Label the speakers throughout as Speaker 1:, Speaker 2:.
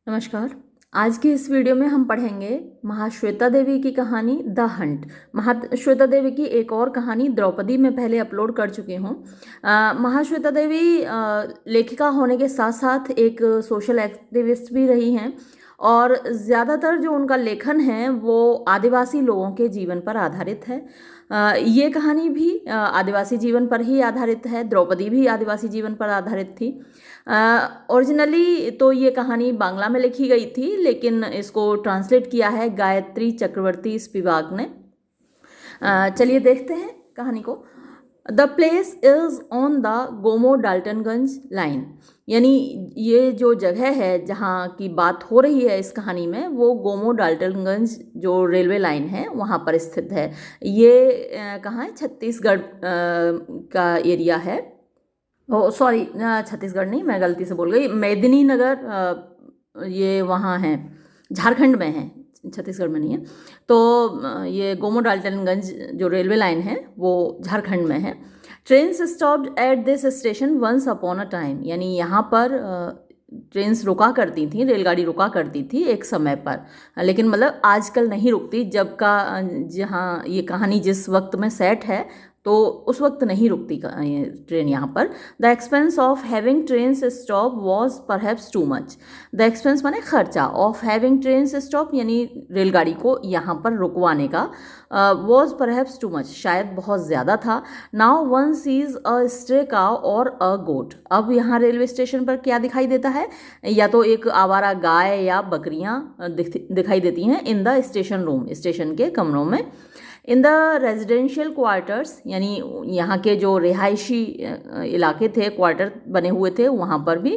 Speaker 1: नमस्कार। आज की इस वीडियो में हम पढ़ेंगे महाश्वेता देवी की कहानी द हंट। महाश्वेता देवी की एक और कहानी द्रौपदी में पहले अपलोड कर चुकी हूँ। महाश्वेता देवी लेखिका होने के साथ साथ एक सोशल एक्टिविस्ट भी रही हैं और ज़्यादातर जो उनका लेखन है वो आदिवासी लोगों के जीवन पर आधारित है। ये कहानी भी आदिवासी जीवन पर ही आधारित है। द्रौपदी भी आदिवासी जीवन पर आधारित थी। ओरिजिनली तो ये कहानी बांग्ला में लिखी गई थी, लेकिन इसको ट्रांसलेट किया है गायत्री चक्रवर्ती स्पिवाक ने। चलिए देखते हैं कहानी को। The place is on the Gomoh Daltonganj line, यानी ये जो जगह है जहाँ की बात हो रही है इस कहानी में वो गोमो डाल्टनगंज जो रेलवे लाइन है वहाँ पर स्थित है। ये कहाँ है? छत्तीसगढ़ का एरिया है। ओ सॉरी, छत्तीसगढ़ नहीं, मैं गलती से बोल गई। मेदिनीनगर ये वहाँ है, झारखंड में है, छत्तीसगढ़ में नहीं है। तो ये गोमो डाल्टनगंज जो रेलवे लाइन है वो झारखंड में है। Trains stopped at this station once upon a time, यानी यहाँ पर ट्रेन्स रुका करती थी, रेलगाड़ी रुका करती थी एक समय पर, लेकिन मतलब आजकल नहीं रुकती। जब का जहाँ ये कहानी जिस वक्त में सेट है तो उस वक्त नहीं रुकती ये ट्रेन यहाँ पर। The expense of having trains stop was perhaps too much. The expense माने खर्चा, ऑफ हैविंग ट्रेन्स स्टॉप यानी रेलगाड़ी को यहाँ पर रुकवाने का, वॉज परहैप्स टू मच शायद बहुत ज़्यादा था। Now one sees a stray cow और अ गोट। अब यहाँ रेलवे स्टेशन पर क्या दिखाई देता है? या तो एक आवारा गाय या बकरियाँ दिखाई देती हैं in the station room, station के कमरों में। इन द रेजिडेंशियल क्वार्टर्स, यानी यहाँ के जो रिहायशी इलाके थे, क्वार्टर बने हुए थे वहाँ पर भी।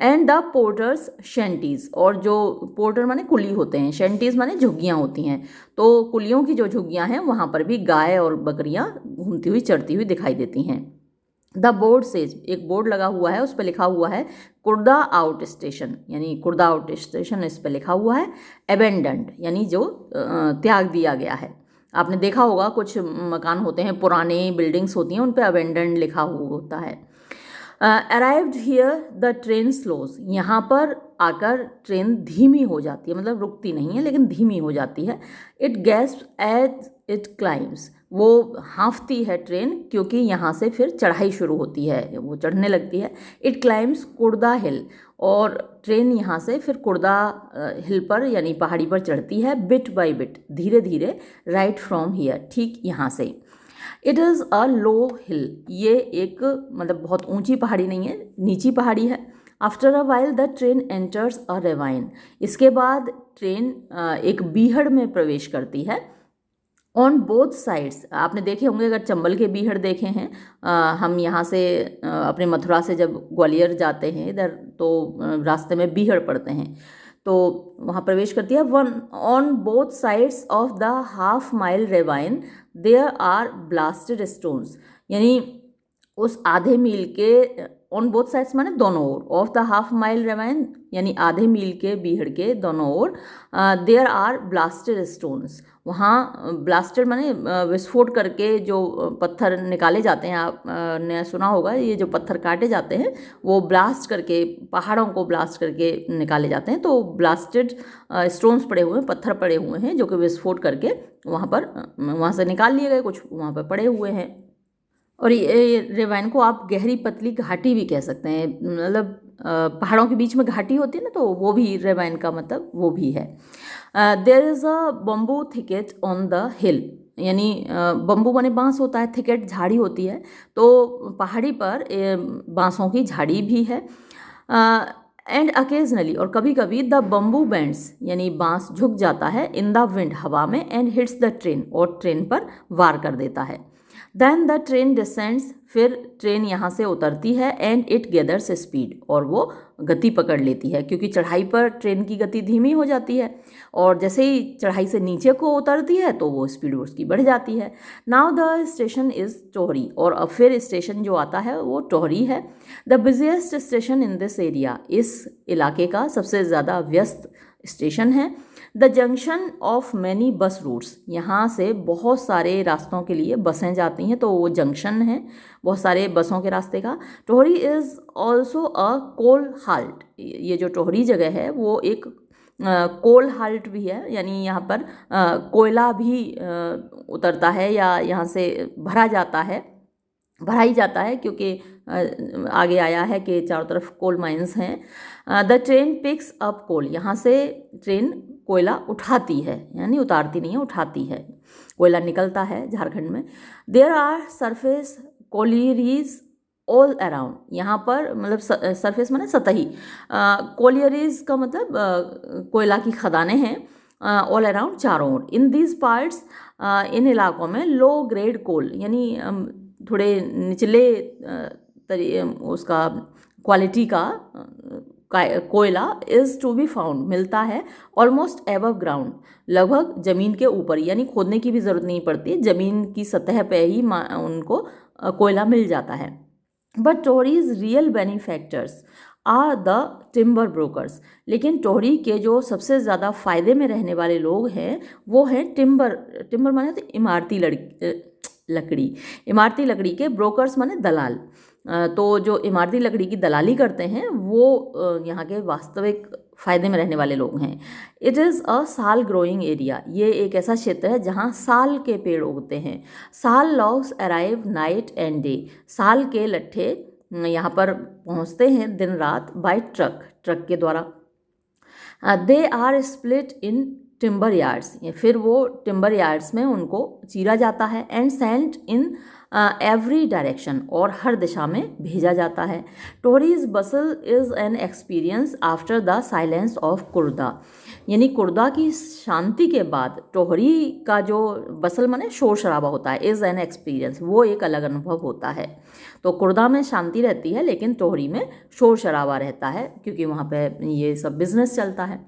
Speaker 1: एंड द पोर्टर्स शेंटीज़, और जो पोर्टर माने कुली होते हैं, शेंटीज़ माने झुग्गियाँ होती हैं, तो कुलियों की जो झुग्गियाँ हैं वहाँ पर भी गाय और बकरियाँ घूमती हुई चरती हुई दिखाई देती हैं। द बोर्ड सेज, एक बोर्ड लगा हुआ है, उस पर लिखा हुआ है कुर्दा आउट स्टेशन, यानी कुर्दा आउट स्टेशन इस पर लिखा हुआ है। एबेंडेंड यानी जो त्याग दिया गया है। आपने देखा होगा कुछ मकान होते हैं, पुराने बिल्डिंग्स होती हैं, उन पर अबेंडेंड लिखा हुआ होता है। Arrived here the train slows, यहाँ पर आकर ट्रेन धीमी हो जाती है, मतलब रुकती नहीं है लेकिन धीमी हो जाती है। It gasps as it climbs, वो हाँफती है ट्रेन क्योंकि यहाँ से फिर चढ़ाई शुरू होती है, वो चढ़ने लगती है। इट क्लाइम्स कुर्दा हिल, और ट्रेन यहाँ से फिर कुर्दा हिल पर यानी पहाड़ी पर चढ़ती है। बिट बाय बिट, धीरे धीरे। राइट फ्रॉम हियर, ठीक यहाँ से। इट इज़ अ लो हिल, ये एक मतलब बहुत ऊंची पहाड़ी नहीं है, नीची पहाड़ी है। After a while the train enters a ravine, इसके बाद ट्रेन एक बीहड़ में प्रवेश करती है। ऑन बोथ साइड्स, आपने देखे होंगे अगर चंबल के बीहड़ देखे हैं, हम यहाँ से अपने मथुरा से जब ग्वालियर जाते हैं इधर तो रास्ते में बीहड़ पड़ते हैं, तो वहाँ प्रवेश करती है। One on both sides of the half mile ravine there are blasted stones, यानी उस आधे मील के, ऑन बोथ साइड्स माने दोनों ओर, of the half mile ravine यानी आधे मील के बीहड़ के दोनों ओर। देयर आर ब्लास्टेड स्टोन्स, वहाँ ब्लास्टेड माने विस्फोट करके जो पत्थर निकाले जाते हैं, आप ने सुना होगा, ये जो पत्थर काटे जाते हैं वो ब्लास्ट करके, पहाड़ों को ब्लास्ट करके निकाले जाते हैं। तो ब्लास्टेड स्टोन्स पड़े हुए हैं, पत्थर पड़े हुए हैं जो कि विस्फोट करके वहाँ से निकाल लिए गए, कुछ वहाँ पर पड़े हुए हैं। और ये रेवाइन को आप गहरी पतली घाटी भी कह सकते हैं, मतलब पहाड़ों के बीच में घाटी होती है ना, तो वो भी रेवाइन का मतलब वो भी है। There is a bamboo thicket on the hill, यानी बम्बू बने बांस होता है, थिकेट झाड़ी होती है, तो पहाड़ी पर बांसों की झाड़ी भी है। एंड अकेजनली, और कभी कभी, द बम्बू बेंड्स यानी बांस झुक जाता है, इन द विंड हवा में, एंड हिट्स द ट्रेन, और ट्रेन पर वार कर देता है। देन द ट्रेन डिसेंड्स, फिर ट्रेन यहाँ से उतरती है। एंड इट गेदर्स स्पीड, और वो गति पकड़ लेती है क्योंकि चढ़ाई पर ट्रेन की गति धीमी हो जाती है, और जैसे ही चढ़ाई से नीचे को उतरती है तो वो स्पीड उसकी बढ़ जाती है। नाउ द स्टेशन इज़ टोहरी, और अब फिर स्टेशन जो आता है वो टोहरी है। The busiest station in this area, इस इलाके का सबसे ज़्यादा व्यस्त स्टेशन है। द जंक्शन ऑफ मैनी बस रूट्स, यहाँ से बहुत सारे रास्तों के लिए बसें जाती हैं, तो वो जंक्शन है बहुत सारे बसों के रास्ते का। Tohri is also a coal halt, ये जो टोहरी जगह है वो एक कोल हाल्ट भी है, यानी यहाँ पर कोयला भी उतरता है या यहाँ से भरा ही जाता है, क्योंकि आगे आया है कि चारों तरफ कोल माइंस हैं। द ट्रेन पिक्स अप कोल, यहाँ से ट्रेन कोयला उठाती है, यानी उतारती नहीं है, उठाती है, कोयला निकलता है झारखंड में। There are surface collieries all around, यहाँ पर मतलब सरफेस माने सतही, कोलियरीज का मतलब कोयला की खदानें हैं ऑल अराउंड, चारों ओर। इन दीज पार्ट्स, इन इलाकों में लो ग्रेड कोल, यानी थोड़े निचले उसका क्वालिटी का कोयला इज़ टू बी फाउंड, मिलता है ऑलमोस्ट एबव ग्राउंड, लगभग ज़मीन के ऊपर, यानी खोदने की भी ज़रूरत नहीं पड़ती, ज़मीन की सतह पे ही उनको कोयला मिल जाता है। But Tohri's real benefactors are the timber brokers, लेकिन टोहरी के जो सबसे ज़्यादा फ़ायदे में रहने वाले लोग हैं वो हैं टिम्बर माने तो इमारती लकड़ी, इमारती लकड़ी के, ब्रोकर्स माने दलाल। तो जो इमारती लकड़ी की दलाली करते हैं वो यहाँ के वास्तविक फ़ायदे में रहने वाले लोग हैं। इट इज़ अ साल ग्रोइंग एरिया, ये एक ऐसा क्षेत्र है जहाँ साल के पेड़ उगते हैं। साल logs arrive night and day, साल के लट्ठे यहाँ पर पहुँचते हैं दिन रात बाय ट्रक के द्वारा। They are split in timber yards, फिर वो टिम्बर यार्ड्स में उनको चीरा जाता है, and sent in every direction, और हर दिशा में भेजा जाता है। Tohri's bustle is an experience after the silence of Kurda, यानी कुर्दा की शांति के बाद टोहरी का जो बसल माने शोर शराबा होता है, इज़ एन एक्सपीरियंस, वो एक अलग अनुभव होता है। तो कुर्दा में शांति रहती है लेकिन टोहरी में शोर शराबा रहता है, क्योंकि वहाँ पे ये सब बिजनेस चलता है।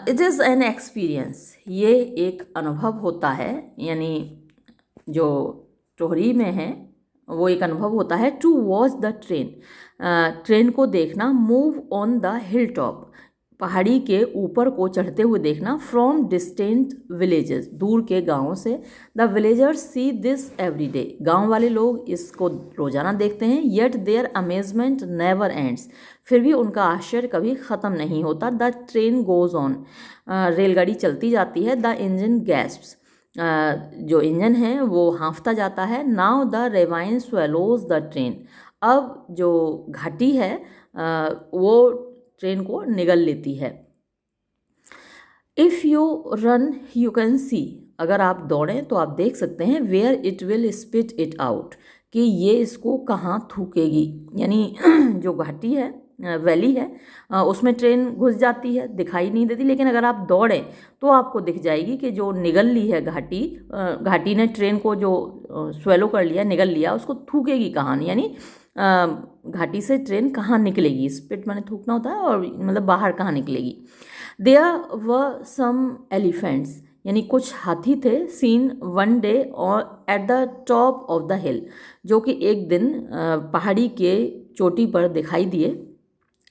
Speaker 1: इट इज़ एन एक्सपीरियंस, ये एक अनुभव होता है, यानी जो टोहरी में है वो एक अनुभव होता है। To watch the train, train को देखना, move on the hill top, पहाड़ी के ऊपर को चढ़ते हुए देखना, फ्रॉम डिस्टेंट विलेजेस, दूर के गाँवों से। The villagers see this every day, गाँव वाले लोग इसको रोजाना देखते हैं। Yet their amazement never ends, फिर भी उनका आश्चर्य कभी ख़त्म नहीं होता। द ट्रेन गोज़ ऑन, रेलगाड़ी चलती जाती है। द इंजन गैस्प्स, जो इंजन है वो हाँफता जाता है। Now the ravine swallows the train, अब जो घाटी है वो ट्रेन को निगल लेती है। If you run you can see, अगर आप दौड़ें तो आप देख सकते हैं। Where it will spit it out, कि ये इसको कहाँ थूकेगी, यानी जो घाटी है वैली है उसमें ट्रेन घुस जाती है, दिखाई नहीं देती, लेकिन अगर आप दौड़ें तो आपको दिख जाएगी कि जो निगल ली है घाटी ने ट्रेन को जो स्वेलो कर लिया, निगल लिया, उसको थूकेगी कहाँ, यानी घाटी से ट्रेन कहाँ निकलेगी, स्पिट माने थूकना होता है, और मतलब बाहर कहाँ निकलेगी। देयर वर सम एलिफेंट्स, यानी कुछ हाथी थे। सीन वन डे और at the top of the हिल, जो कि एक दिन पहाड़ी के चोटी पर दिखाई दिए।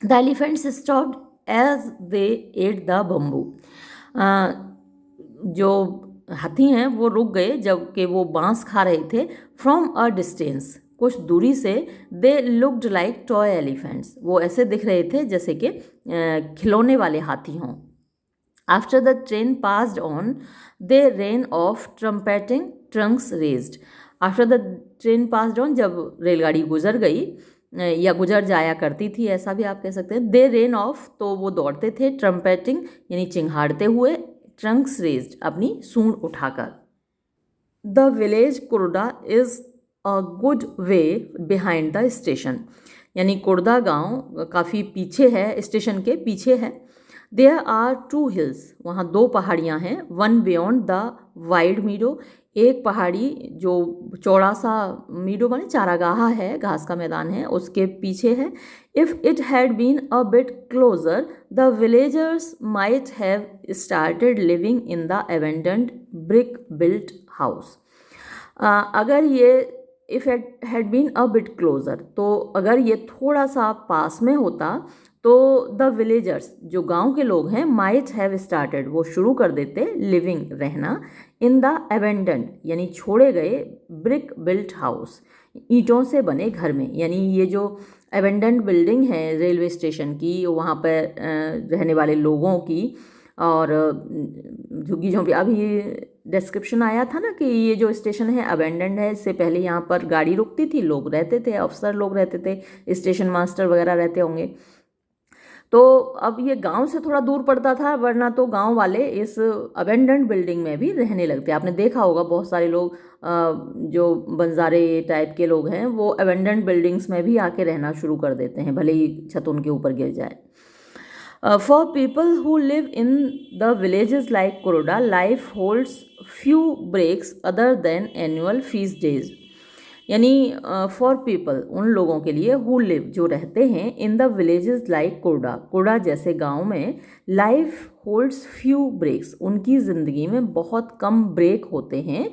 Speaker 1: The elephants stopped as they ate the bamboo, जो हाथी हैं वो रुक गए जबकि वो बांस खा रहे थे। फ्रॉम अ डिस्टेंस, कुछ दूरी से। They looked like toy elephants, वो ऐसे दिख रहे थे जैसे कि खिलौने वाले हाथी हों। After the train passed on they rain of trumpeting trunks raised, after the train passed on, जब रेलगाड़ी गुजर गई या गुजर जाया करती थी, ऐसा भी आप कह सकते हैं। दे रेन ऑफ, तो वो दौड़ते थे, ट्रम्पेटिंग यानी चिंघाड़ते हुए, ट्रंक्स रेज्ड अपनी सूंड उठाकर। The village Kurda is a good way behind the station, यानी कुर्दा गांव काफ़ी पीछे है, स्टेशन के पीछे है। देयर आर टू हिल्स, वहाँ दो पहाड़ियाँ हैं। वन बियॉन्ड द वाइड मीडो, एक पहाड़ी जो चौड़ा सा, मीडो माने चारागाह है, घास का मैदान है, उसके पीछे है। If it had been a bit closer the villagers might have started living in the abandoned brick built house, अगर ये if it had been a bit closer, तो अगर ये थोड़ा सा पास में होता तो द विलेजर्स, जो गांव के लोग हैं, माइट हैव स्टार्टेड, वो शुरू कर देते लिविंग, रहना, इन द अबेंडन्ड, यानी छोड़े गए, ब्रिक बिल्ट हाउस, ईंटों से बने घर में। यानी ये जो अबेंडन्ड बिल्डिंग है रेलवे स्टेशन की, वहाँ पर रहने वाले लोगों की, और झुग्गी झोंपड़ी, अभी डिस्क्रिप्शन आया था ना कि ये जो स्टेशन है अबेंडेंड है। इससे पहले यहाँ पर गाड़ी रुकती थी, लोग रहते थे, अफसर लोग रहते थे, स्टेशन मास्टर वगैरह रहते होंगे। तो अब ये गांव से थोड़ा दूर पड़ता था, वरना तो गांव वाले इस अबेंडेंड बिल्डिंग में भी रहने लगते। आपने देखा होगा बहुत सारे लोग जो बंजारे टाइप के लोग हैं, वो अबेंडेंड बिल्डिंग्स में भी आके रहना शुरू कर देते हैं, भले ही छत उनके ऊपर गिर जाए। For people who live in the villages like Kuroda, life holds few breaks other than annual feast days. यानी फॉर पीपल, उन लोगों के लिए, हु लिव, जो रहते हैं, इन द विलेजेस लाइक कुरडा, कुरडा जैसे गांव में, लाइफ होल्ड्स फ्यू ब्रेक्स, उनकी ज़िंदगी में बहुत कम ब्रेक होते हैं,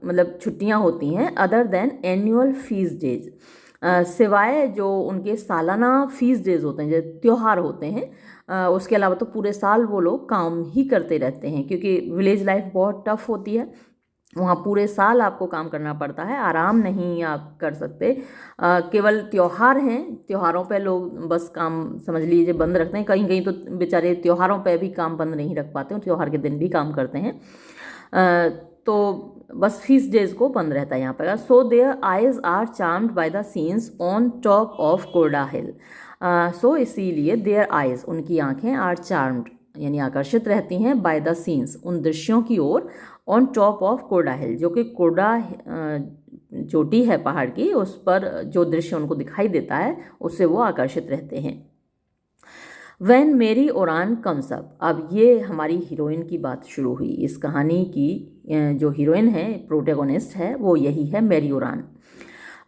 Speaker 1: मतलब छुट्टियां होती हैं, other than annual fees days, सिवाय जो उनके सालाना फीस डेज होते हैं, जो त्यौहार होते हैं, उसके अलावा तो पूरे साल वो लोग काम ही करते रहते हैं, क्योंकि विलेज लाइफ बहुत टफ होती है। वहाँ पूरे साल आपको काम करना पड़ता है, आराम नहीं आप कर सकते। केवल त्यौहार हैं, त्योहारों पे लोग बस काम समझ लीजिए बंद रखते हैं। कहीं कहीं तो बेचारे त्योहारों पे भी काम बंद नहीं रख पाते, त्यौहार के दिन भी काम करते हैं। तो बस फीस डेज को बंद रहता है यहाँ पर। So their eyes are charmed by the scenes on top of Korda hill. सो इसीलिए देयर आइज, उनकी आंखें, आर चार्म्ड, यानी आकर्षित रहती हैं, बाय द सीन्स, उन दृश्यों की ओर, ऑन टॉप ऑफ कोरडा हिल, जो कि कोरडा चोटी है पहाड़ की, उस पर जो दृश्य उनको दिखाई देता है उससे वो आकर्षित रहते हैं। When Mary Oraon comes up, अब ये हमारी हीरोइन की बात शुरू हुई। इस कहानी की जो हीरोइन है, प्रोटैगोनिस्ट है, वो यही है, Mary Oraon.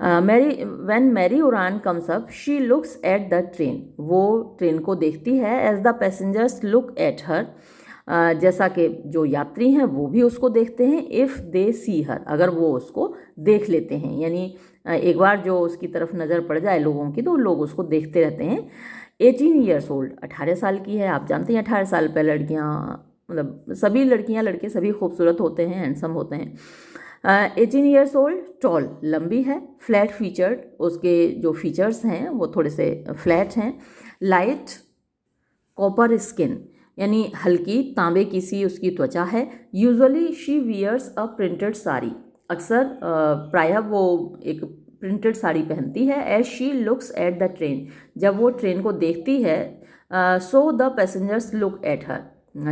Speaker 1: When Mary Oraon comes up, she looks at the train, वो ट्रेन को देखती है, as the passengers look at her, जैसा कि जो यात्री हैं वो भी उसको देखते हैं, इफ़ दे सी हर, अगर वो उसको देख लेते हैं, यानी एक बार जो उसकी तरफ नज़र पड़ जाए लोगों की, तो लोग उसको देखते रहते हैं। 18 ईयर्स ओल्ड, 18 साल की है। आप जानते हैं 18 साल पर लड़कियां, मतलब सभी लड़कियां लड़के सभी खूबसूरत होते हैं, हैंडसम होते हैं। 18 ईयर्स ओल्ड, टॉल, लंबी है, फ्लैट फीचर्ड, उसके जो फीचर्स हैं वो थोड़े से फ्लैट हैं, लाइट कॉपर स्किन, यानी हल्की तांबे की सी उसकी त्वचा है। Usually she wears a printed sari, अक्सर प्रायः वो एक प्रिंटेड साड़ी पहनती है। As she looks at the train, जब वो ट्रेन को देखती है, so the passengers look at her,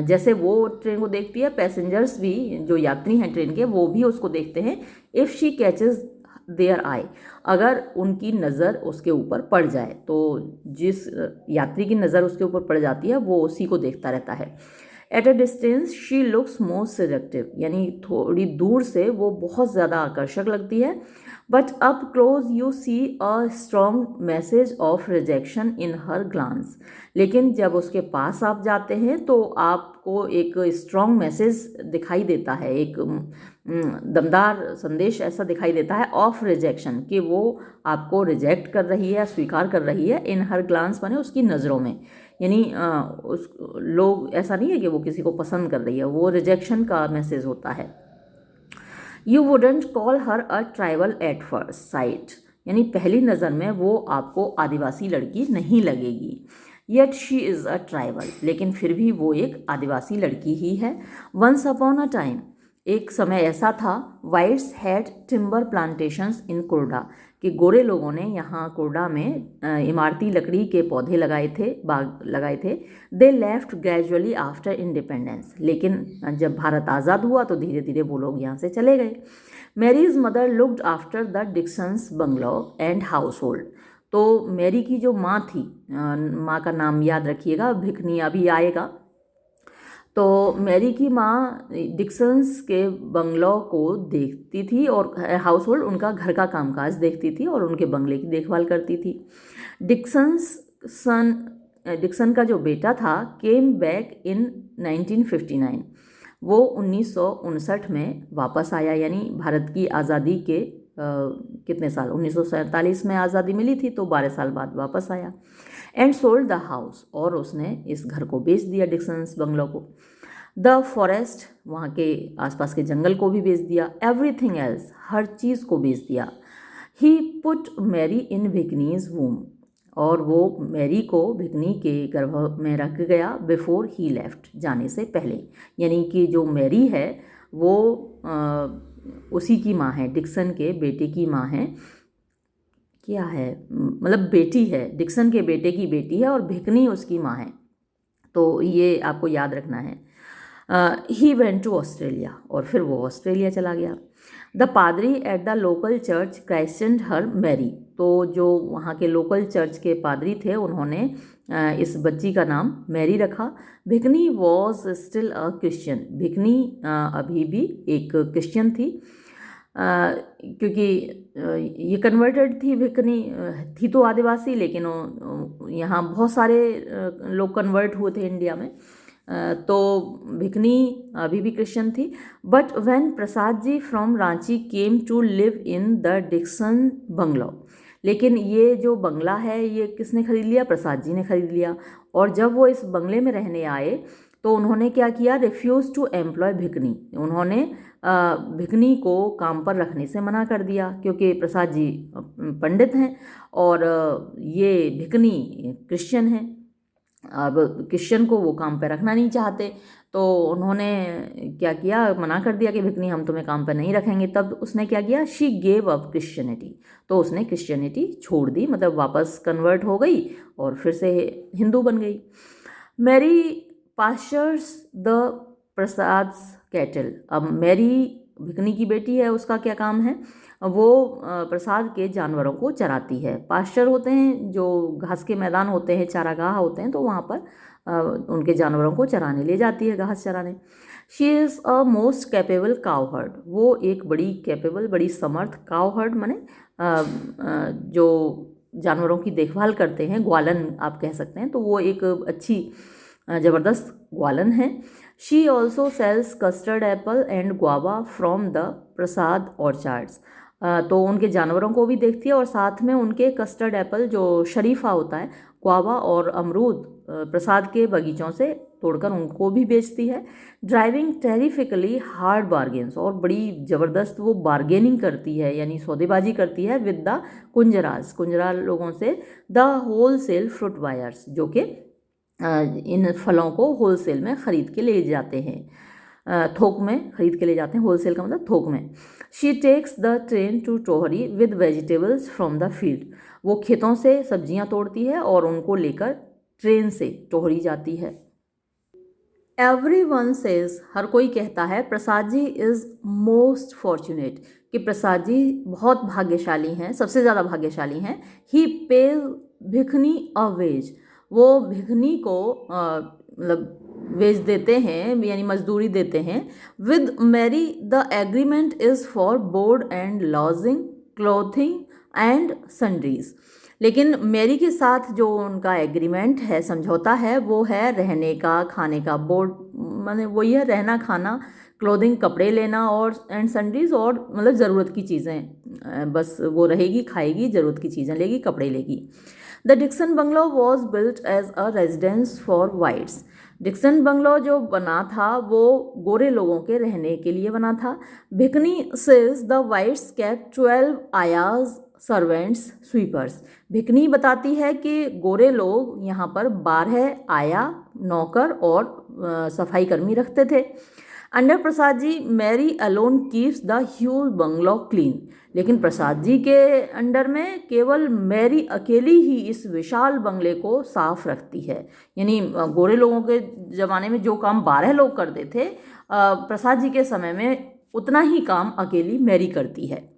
Speaker 1: जैसे वो ट्रेन को देखती है, पैसेंजर्स भी, जो यात्री हैं ट्रेन के, वो भी उसको देखते हैं। If she catches their eye, अगर उनकी नज़र उसके ऊपर पड़ जाए, तो जिस यात्री की नज़र उसके ऊपर पड़ जाती है वो उसी को देखता रहता है। At a distance she looks more seductive, यानी थोड़ी दूर से वो बहुत ज़्यादा आकर्षक लगती है। But up close you see a strong message of rejection in her glance, लेकिन जब उसके पास आप जाते हैं तो आपको एक स्ट्रॉन्ग मैसेज दिखाई देता है, एक दमदार संदेश ऐसा दिखाई देता है, ऑफ रिजेक्शन, कि वो आपको रिजेक्ट कर रही है, स्वीकार कर रही है। इन हर ग्लांस माने उसकी नज़रों में, यानी उस लोग, ऐसा नहीं है कि वो किसी को पसंद कर रही है, वो रिजेक्शन का मैसेज होता है। You wouldn't call her a tribal at first sight, यानी पहली नज़र में वो आपको आदिवासी लड़की नहीं लगेगी। Yet she is a tribal, लेकिन फिर भी वो एक आदिवासी लड़की ही है। वंस अपॉन अ टाइम, एक समय ऐसा था, वाइट्स हैड टिम्बर प्लांटेशंस इन कुरडा, कि गोरे लोगों ने यहाँ कुरडा में इमारती लकड़ी के पौधे लगाए थे, बाग लगाए थे। They left gradually after independence, लेकिन जब भारत आज़ाद हुआ तो धीरे धीरे वो लोग यहाँ से चले गए। Mary's mother looked after the Dixons bungalow and household, तो मैरी की जो माँ थी, माँ का नाम याद रखिएगा, भिकनी अभी आएगा, तो मैरी की माँ डिक्सन्स के बंगलों को देखती थी और हाउस होल्ड, उनका घर का कामकाज देखती थी और उनके बंगले की देखभाल करती थी। डिक्सन का जो बेटा था केम बैक इन 1959, वो 1959 में वापस आया, यानी भारत की आज़ादी के कितने साल, 1947 में आज़ादी मिली थी तो 12 साल बाद वापस आया। एंड सोल्ड द हाउस, और उसने इस घर को बेच दिया, डिक्सन्स बंगलो को। द फॉरेस्ट, वहाँ के आसपास के जंगल को भी बेच दिया। एवरीथिंग एल्स, हर चीज़ को बेच दिया। ही पुट मैरी इन भिकनीज वूम, और वो मैरी को भिकनी के गर्भ में रख गया। बिफोर ही लेफ्ट, जाने से पहले, यानी कि जो मैरी है वो उसी की माँ है, डिक्सन के बेटे की माँ है। क्या है, मतलब बेटी है, डिक्सन के बेटे की बेटी है और भिकनी उसकी माँ है। तो ये आपको याद रखना है। ही वेंट टू ऑस्ट्रेलिया, और फिर वो ऑस्ट्रेलिया चला गया। द पादरी at the local church christened her Mary, तो जो वहाँ के लोकल चर्च के पादरी थे उन्होंने इस बच्ची का नाम मैरी रखा। भिकनी वॉज स्टिल अ क्रिश्चियन, भिकनी अभी भी एक क्रिश्चियन थी, क्योंकि ये कन्वर्टेड थी। भिकनी थी तो आदिवासी, लेकिन यहाँ बहुत सारे लोग कन्वर्ट हुए थे इंडिया में, तो भिकनी अभी भी क्रिश्चियन थी। But when Prasad ji from Ranchi came to live in the Dixon bungalow, लेकिन ये जो बंगला है ये किसने खरीद लिया, प्रसाद जी ने खरीद लिया। और जब वो इस बंगले में रहने आए तो उन्होंने क्या किया, रिफ्यूज़ टू एम्प्लॉय भिकनी, उन्होंने भिकनी को काम पर रखने से मना कर दिया, क्योंकि प्रसाद जी पंडित हैं और ये भिकनी क्रिश्चियन हैं। अब क्रिश्चियन को वो काम पे रखना नहीं चाहते, तो उन्होंने क्या किया, मना कर दिया कि भिकनी हम तुम्हें काम पे नहीं रखेंगे। तब उसने क्या किया, शी गेव अप क्रिश्चियनिटी, तो उसने क्रिश्चियनिटी छोड़ दी, मतलब वापस कन्वर्ट हो गई और फिर से हिंदू बन गई। मैरी पास्चर्स द प्रसाद्स कैटल, अब मैरी भिकनी की बेटी है, उसका क्या काम है, वो प्रसाद के जानवरों को चराती है। पास्चर होते हैं जो घास के मैदान होते हैं, चारागाह होते हैं, तो वहाँ पर उनके जानवरों को चराने ले जाती है, घास चराने। She is a most capable cowherd, वो एक बड़ी कैपेबल, बड़ी समर्थ काउहर्ड माने जो जानवरों की देखभाल करते हैं, ग्वालन आप कह सकते हैं, तो वो एक अच्छी ज़बरदस्त ग्वालन है। She also sells custard apple and guava from the Prasad orchards, तो उनके जानवरों को भी देखती है और साथ में उनके कस्टर्ड एप्पल जो शरीफा होता है, गुआवा और अमरूद प्रसाद के बगीचों से तोड़कर उनको भी बेचती है। ड्राइविंग टेरिफिकली हार्ड बार्गेन्स, और बड़ी ज़बरदस्त वो बार्गेनिंग करती है, यानी सौदेबाजी करती है विद द कुंजराज, कुंजरा लोगों से, the wholesale fruit buyers, जो कि इन फलों को होल सेल में ख़रीद के ले जाते हैं, थोक में खरीद के ले जाते हैं, होलसेल का मतलब थोक में। She takes the train to Tohri with vegetables from the field, वो खेतों से सब्जियां तोड़ती है और उनको लेकर ट्रेन से टोहरी जाती है। एवरीवन सेज, हर कोई कहता है, Prasad ji is most fortunate, कि प्रसाद जी बहुत भाग्यशाली हैं, सबसे ज़्यादा भाग्यशाली हैं। ही पे भिखनी अ वेज, वो भिखनी को मतलब वेज देते हैं, यानी मजदूरी देते हैं। With Mary the agreement is for board and lodging, clothing and sundries, लेकिन मैरी के साथ जो उनका एग्रीमेंट है, समझौता है, वो है रहने का, खाने का। बोर्ड माने वही है, रहना, खाना, क्लोथिंग कपड़े लेना, और एंड सन्ड्रीज, और मतलब ज़रूरत की चीज़ें, बस वो रहेगी, खाएगी, ज़रूरत की चीज़ें लेगी, कपड़े लेगी। The Dixon bungalow was built as a residence for whites, Dixon bungalow जो बना था वो गोरे लोगों के रहने के लिए बना था। भिकनी सेज द वाइट्स केप्ट 12 आयाज सर्वेंट्स स्वीपर्स, भिकनी बताती है कि गोरे लोग यहाँ पर 12 आया, नौकर और सफाई कर्मी रखते थे। Under Prasad ji Mary alone keeps the huge bungalow clean, लेकिन प्रसाद जी के अंडर में केवल मैरी अकेली ही इस विशाल बंगले को साफ रखती है। यानी गोरे लोगों के ज़माने में जो काम 12 लोग करते थे, प्रसाद जी के समय में उतना ही काम अकेली मैरी करती है।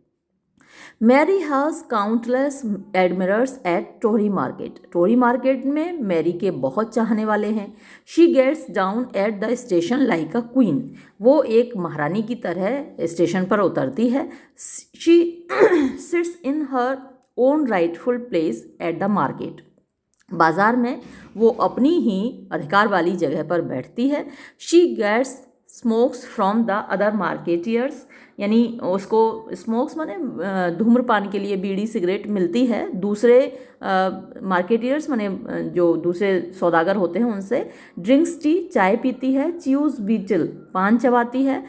Speaker 1: Mary has countless admirers at Tohri market, Tohri market में मैरी के बहुत चाहने वाले हैं। She gets down at the station like a queen, वो एक महारानी की तरह स्टेशन पर उतरती है। She sits in her own rightful place at the market, बाजार में वो अपनी ही अधिकार वाली जगह पर बैठती है। She gets smokes from the other marketeers, यानी उसको स्मोक्स माने धूम्रपान के लिए बीड़ी सिगरेट मिलती है दूसरे मार्केटियर्स माने जो दूसरे सौदागर होते हैं उनसे। ड्रिंक्स टी, चाय पीती है। च्यूज बीटल, पान चबाती है।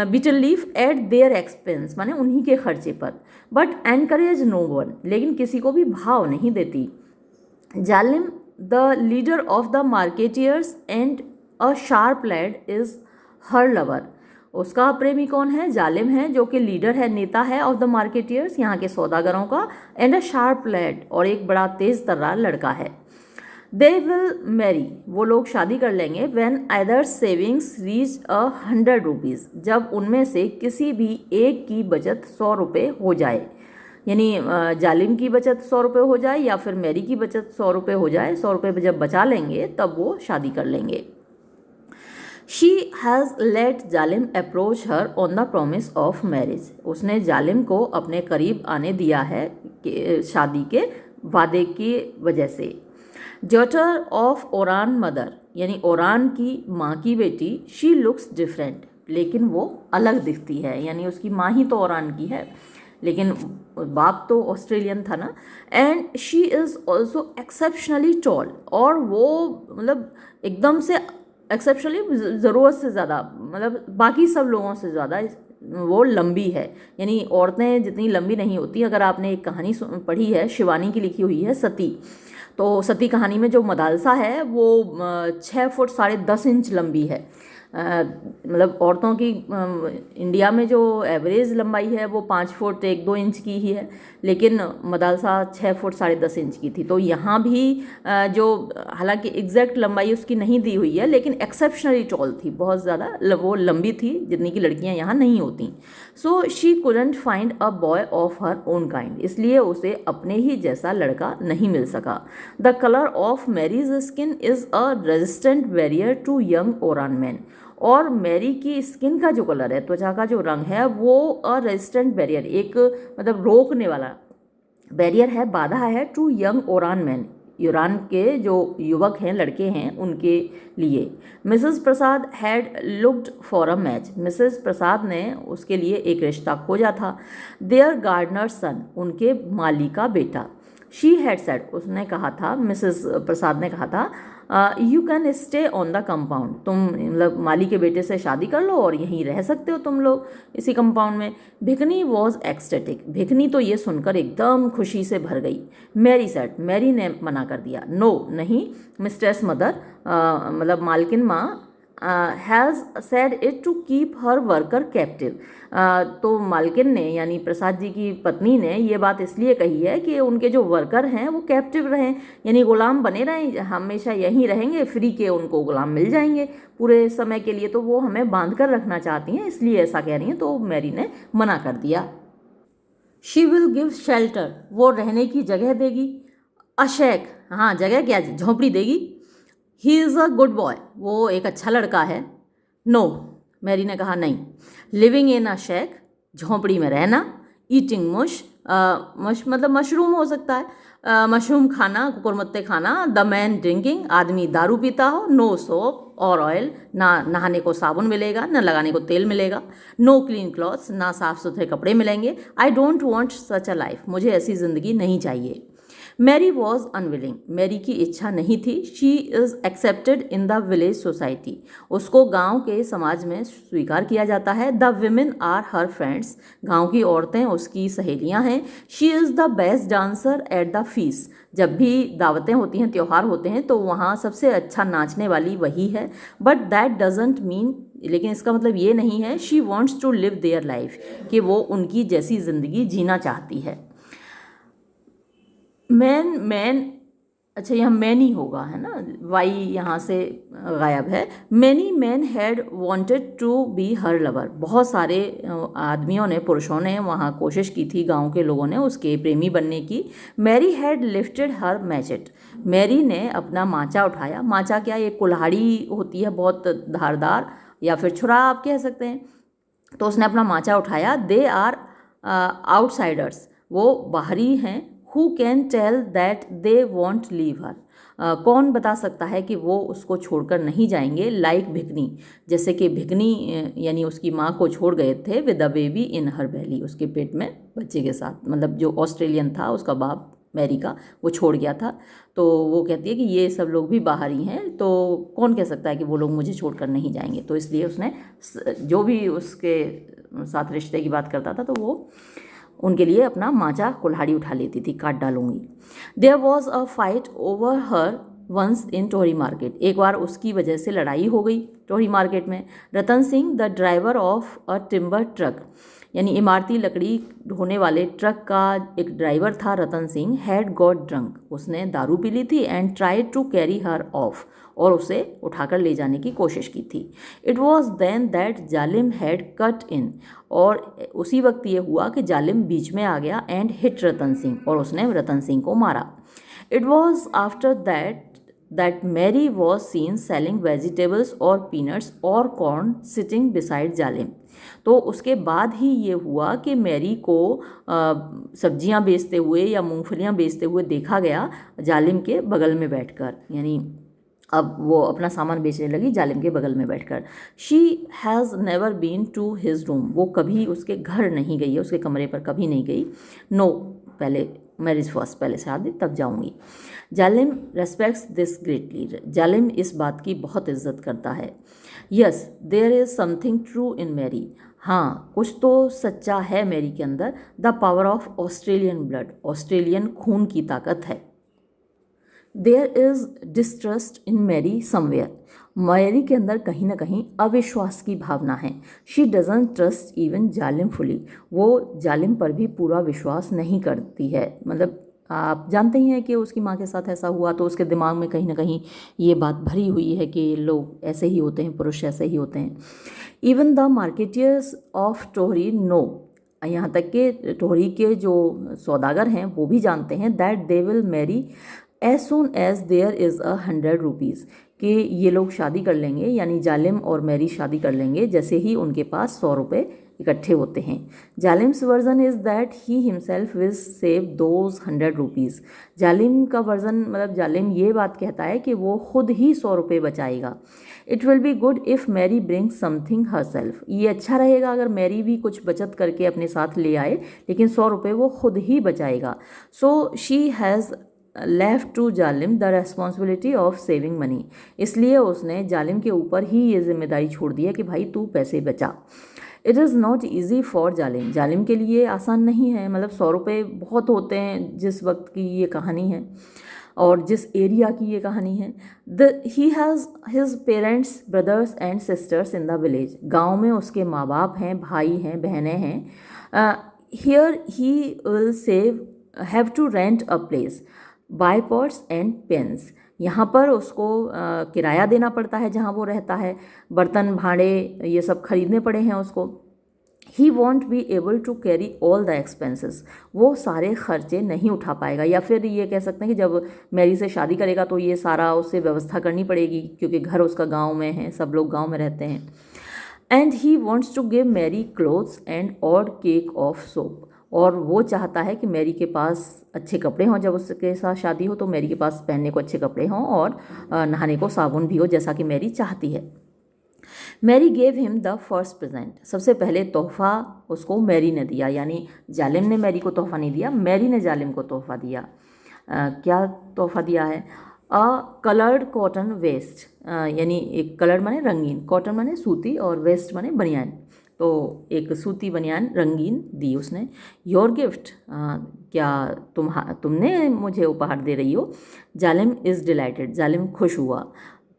Speaker 1: Betel leaf eight there expense, माने उन्हीं के खर्चे पर। बट एनकरेज नो वन, लेकिन किसी को भी भाव नहीं देती। Jalim the leader of the marketeers and a sharp lad is her lover, उसका प्रेमी कौन है? जालिम है, जो कि लीडर है, नेता है ऑफ द मार्केटियर्स, यहाँ के सौदागरों का। एंड अ शार्प लैड, और एक बड़ा तेज तर्रार लड़का है। दे विल मैरी, वो लोग शादी कर लेंगे। When other savings reach 100 rupees, जब उनमें से किसी भी एक की बचत 100 रुपये हो जाए, यानी जालिम की बचत 100 रुपये हो जाए या फिर मैरी की बचत 100 रुपये हो जाए। 100 रुपये जब बचा लेंगे तब वो शादी कर लेंगे। शी हैज़ लेट जालिम approach her on the promise of marriage, उसने जालिम को अपने करीब आने दिया है शादी के वादे की वजह से। डॉटर ऑफ ओरान मदर, यानी ओरान की माँ की बेटी। शी लुक्स डिफरेंट, लेकिन वो अलग दिखती है, यानी उसकी माँ ही तो ओरान की है लेकिन बाप तो ऑस्ट्रेलियन था ना। And she is also exceptionally tall, और वो मतलब एकदम से एक्सेप्शनली ज़रूरत से ज़्यादा, मतलब बाकी सब लोगों से ज़्यादा वो लंबी है, यानी औरतें जितनी लंबी नहीं होती। अगर आपने एक कहानी पढ़ी है, शिवानी की लिखी हुई है सती, तो सती कहानी में जो मदालसा है वो 6 फुट 10.5 इंच लंबी है। मतलब औरतों की इंडिया में जो एवरेज लंबाई है वो 5 फुट 1-2 इंच की ही है, लेकिन मदालसा 6 फुट 10.5 इंच की थी। तो यहाँ भी जो हालांकि एग्जैक्ट लंबाई उसकी नहीं दी हुई है, लेकिन एक्सेप्शनली टॉल थी, बहुत ज़्यादा वो लंबी थी जितनी की लड़कियाँ यहाँ नहीं होती। So she couldn't find a boy of her own kind, इसलिए उसे अपने ही जैसा लड़का नहीं मिल सका। The colour of Mary's skin is a resistant barrier to young Oraon man, और मैरी की स्किन का जो कलर है, त्वचा का जो रंग है, वो अ रेजिस्टेंट बैरियर, एक मतलब रोकने वाला बैरियर है, बाधा है, टू यंग ओरान मैन, ईरान के जो युवक हैं, लड़के हैं, उनके लिए। Mrs Prasad had looked for a match, Mrs Prasad ने उसके लिए एक रिश्ता खोजा था। देयर गार्डनर सन, उनके माली का बेटा। शी हैड सेड, उसने कहा था, मिसेस प्रसाद ने कहा था, you can stay on the compound, तुम मतलब माली के बेटे से शादी कर लो और यहीं रह सकते हो तुम लोग इसी कंपाउंड में। भिकनी वॉज एक्सटेटिक, भिकनी तो ये सुनकर एकदम खुशी से भर गई। मैरी सेड, मैरी ने मना कर दिया। नो, नहीं, मिस्ट्रेस मदर, मतलब मालकिन माँ, has said it to keep her worker captive, तो मालकिन ने यानी प्रसाद जी की पत्नी ने ये बात इसलिए कही है कि उनके जो वर्कर हैं वो कैप्टिव रहें, यानी गुलाम बने रहें, हमेशा यहीं रहेंगे, फ्री के उनको गुलाम मिल जाएंगे पूरे समय के लिए, तो वो हमें बांध कर रखना चाहती हैं, इसलिए ऐसा कह रही हैं। तो मैरी ने मना कर दिया। शी विल गिव शेल्टर, वो रहने की जगह देगी। अशैक, हाँ जगह क्या, झोंपड़ी देगी। He is a good boy, वो एक अच्छा लड़का है। नो, मैरी ने कहा नहीं। लिविंग इन अ शैक, झोंपड़ी में रहना। ईटिंग मुश, मश मतलब मशरूम हो सकता है, मशरूम खाना, कुकुरमुत्ते खाना। द मैन ड्रिंकिंग, आदमी दारू पीता हो। नो सोप और ऑयल, ना नहाने को साबुन मिलेगा, ना लगाने को तेल मिलेगा। नो क्लीन क्लॉथ्स, ना साफ सुथरे कपड़े मिलेंगे। I don't want such a life, मुझे ऐसी ज़िंदगी नहीं चाहिए। मैरी वॉज अनविलिंग, मैरी की इच्छा नहीं थी। She is accepted in the village society, उसको गांव के समाज में स्वीकार किया जाता है। The women are her friends, गांव की औरतें उसकी सहेलियां हैं। She is the best dancer at the feasts, जब भी दावतें होती हैं, त्यौहार होते हैं, तो वहाँ सबसे अच्छा नाचने वाली वही है। बट दैट डजेंट मीन, लेकिन इसका मतलब ये नहीं है, she wants to live their life, कि वो उनकी जैसी ज़िंदगी जीना चाहती है। मैन, अच्छा यहाँ मैनी होगा, है ना, वाई यहाँ से गायब है। Many men had wanted to be her lover, बहुत सारे आदमियों ने, पुरुषों ने वहाँ कोशिश की थी, गांव के लोगों ने उसके प्रेमी बनने की। Mary had lifted her machete, Mary ने अपना माचा उठाया। माचा क्या, ये कुल्हाड़ी होती है बहुत धारदार, या फिर छुरा आप कह सकते हैं। तो उसने अपना माचा उठाया। दे आर आउटसाइडर्स, वो बाहरी हैं। Who can tell that they won't leave her, कौन बता सकता है कि वो उसको छोड़कर नहीं जाएंगे, लाइक भिकनी, जैसे कि भिकनी यानी उसकी माँ को छोड़ गए थे, विद द बेबी इन हर बेली, उसके पेट में बच्चे के साथ, मतलब जो ऑस्ट्रेलियन था उसका बाप मैरी का, वो छोड़ गया था। तो वो कहती है कि ये सब लोग भी बाहर ही हैं, तो कौन कह सकता है कि वो लोग मुझे छोड़कर नहीं जाएंगे। तो इसलिए उसने जो भी उसके साथ रिश्ते की बात करता था तो वो उनके लिए अपना माचा कुल्हाड़ी उठा लेती थी, काट डालूंगी। There was a fight over her once in Tohri market, एक बार उसकी वजह से लड़ाई हो गई टोहरी मार्केट में। Ratan Singh the driver of a timber truck, यानी इमारती लकड़ी ढोने वाले ट्रक का एक ड्राइवर था Ratan Singh, had got drunk, उसने दारू पी ली थी, and tried to carry her off, और उसे उठाकर ले जाने की कोशिश की थी। It was then that Jalim had cut in, और उसी वक्त ये हुआ कि जालिम बीच में आ गया, एंड हिट रतन सिंह, और उसने रतन सिंह को मारा। It was after that Mary was seen selling vegetables और पीनट्स और कॉर्न सिटिंग बिसाइड जालिम, तो उसके बाद ही ये हुआ कि मैरी को सब्जियां बेचते हुए या मूंगफलियां बेचते हुए देखा गया जालिम के बगल में बैठकर, यानी अब वो अपना सामान बेचने लगी जालिम के बगल में बैठकर। She has never been to his room, वो कभी उसके घर नहीं गई है, उसके कमरे पर कभी नहीं गई। नो, पहले मैरिज फर्स्ट, पहले शादी तब जाऊंगी। जालिम रेस्पेक्ट्स दिस ग्रेटली, जालिम इस बात की बहुत इज्जत करता है। Yes there is something true in Mary, हाँ कुछ तो सच्चा है मैरी के अंदर। The power of Australian blood, Australian खून की ताकत है। There is distrust in Mary somewhere, Mary के अंदर कहीं ना कहीं अविश्वास की भावना है। She doesn't trust even Jalim fully, वो जालिम पर भी पूरा विश्वास नहीं करती है। मतलब आप जानते ही हैं कि उसकी माँ के साथ ऐसा हुआ, तो उसके दिमाग में कहीं ना कहीं ये बात भरी हुई है कि लोग ऐसे ही होते हैं, पुरुष ऐसे ही होते हैं। Even the marketeers of Tohri know, यहाँ तक कि टोहरी के जो सौदागर हैं वो भी जानते हैं, that they will marry as soon as there is 100 rupees, कि ये लोग शादी कर लेंगे, यानी जालिम और मैरी शादी कर लेंगे जैसे ही उनके पास 100 रुपये इकट्ठे होते हैं। Jalim's version is that he himself will save those 100 rupees, Jalim का वर्जन मतलब जालिम ये बात कहता है कि वो खुद ही 100 रुपये बचाएगा। It will be good if Mary brings something herself, ये अच्छा रहेगा अगर मैरी भी कुछ बचत करके अपने साथ ले आए, लेकिन 100 रुपये वो खुद ही बचाएगा। So she has left to Jalim the responsibility of saving money, इसलिए उसने जालिम के ऊपर ही ये जिम्मेदारी छोड़ दी है कि भाई तू पैसे बचा। It is not easy for जालिम, जालिम के लिए आसान नहीं है, मतलब 100 रुपये बहुत होते हैं जिस वक्त की ये कहानी है और जिस एरिया की ये कहानी है। He has his parents brothers and sisters in the village, गाँव में उसके माँ बाप हैं, भाई हैं, बहनें हैं। Here he will save have to rent a place, buy pots and pans, यहाँ पर उसको किराया देना पड़ता है जहाँ वो रहता है, बर्तन भांडे ये सब खरीदने पड़े हैं उसको। He won't be able to carry all the expenses, वो सारे खर्चे नहीं उठा पाएगा, या फिर ये कह सकते हैं कि जब मैरी से शादी करेगा तो ये सारा उससे व्यवस्था करनी पड़ेगी क्योंकि घर उसका गाँव में है, सब लोग गाँव में रहते हैं। And he wants to give Mary clothes and odd cake of soap, और वो चाहता है कि मैरी के पास अच्छे कपड़े हों, जब उसके साथ शादी हो तो मैरी के पास पहनने को अच्छे कपड़े हों और नहाने को साबुन भी हो, जैसा कि मैरी चाहती है। Mary gave him the first present, सबसे पहले तोहफा उसको मैरी ने दिया, यानी जालिम ने मैरी को तोहफा नहीं दिया, मैरी ने जालिम को तोहफा दिया। क्या तोहफा दिया है? अ कलर्ड कॉटन वेस्ट, यानी एक कलर्ड माने रंगीन, कॉटन माने सूती और वेस्ट माने बनियान, तो एक सूती बनियान रंगीन दी उसने। योर गिफ्ट, क्या तुमने मुझे उपहार दे रही हो? जालिम इज़ डिलाइटेड, जालिम खुश हुआ।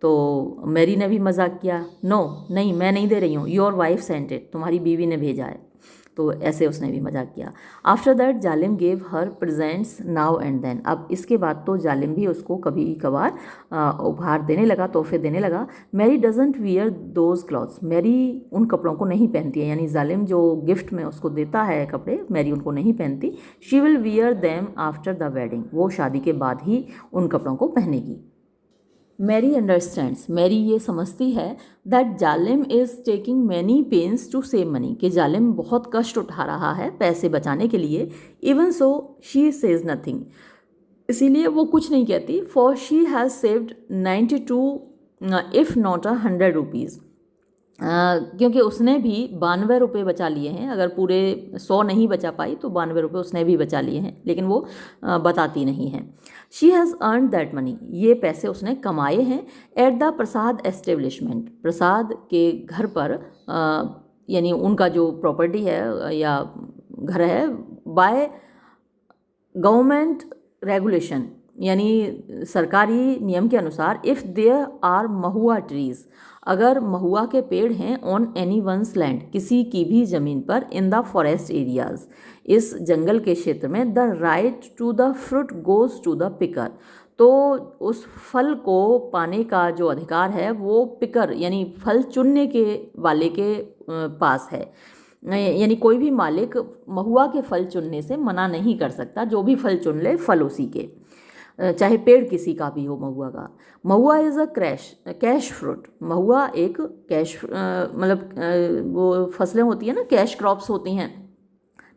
Speaker 1: तो मैरी ने भी मजाक किया, नो नहीं मैं नहीं दे रही हूँ, योर वाइफ सेंट इट, तुम्हारी बीवी ने भेजा है, तो ऐसे उसने भी मजाक किया। After that Jalim gave her presents now and then, अब इसके बाद तो जालिम भी उसको कभी कभार उपहार देने लगा, तोहफे देने लगा। Mary doesn't wear those clothes, Mary उन कपड़ों को नहीं पहनती है, यानी जालिम जो गिफ्ट में उसको देता है कपड़े, मैरी उनको नहीं पहनती। She will wear them after the wedding, वो शादी के बाद ही उन कपड़ों को पहनेगी। मैरी अंडरस्टैंड्स, मैरी ये समझती है that Jalim is taking many pains to save money, कि जालिम बहुत कष्ट उठा रहा है पैसे बचाने के लिए। Even so she says nothing, इसीलिए वो कुछ नहीं कहती। For she has saved 92 if not 100 rupees, क्योंकि उसने भी 92 रुपये बचा लिए हैं। अगर पूरे 100 नहीं बचा पाई तो 92 रुपये उसने भी बचा लिए हैं, लेकिन वो बताती नहीं है। She has earn that money, ये पैसे उसने कमाए हैं एट द प्रसाद एस्टेब्लिशमेंट, प्रसाद के घर पर, यानी उनका जो प्रॉपर्टी है या घर है, बाय गवर्नमेंट रेगुलेशन, यानी सरकारी नियम के अनुसार। If there are mahua trees, अगर महुआ के पेड़ हैं ऑन एनी वंस लैंड, किसी की भी ज़मीन पर, इन द फॉरेस्ट एरियाज़, इस जंगल के क्षेत्र में, the right to the fruit goes to the picker, तो उस फल को पाने का जो अधिकार है वो पिकर यानी फल चुनने के वाले के पास है। यानी कोई भी मालिक महुआ के फल चुनने से मना नहीं कर सकता, जो भी फल चुन ले फल उसी के, चाहे पेड़ किसी का भी हो महुआ का। महुआ इज़ अ कैश फ्रूट, महुआ एक कैश मतलब वो फसलें होती हैं ना, कैश क्रॉप्स होती हैं,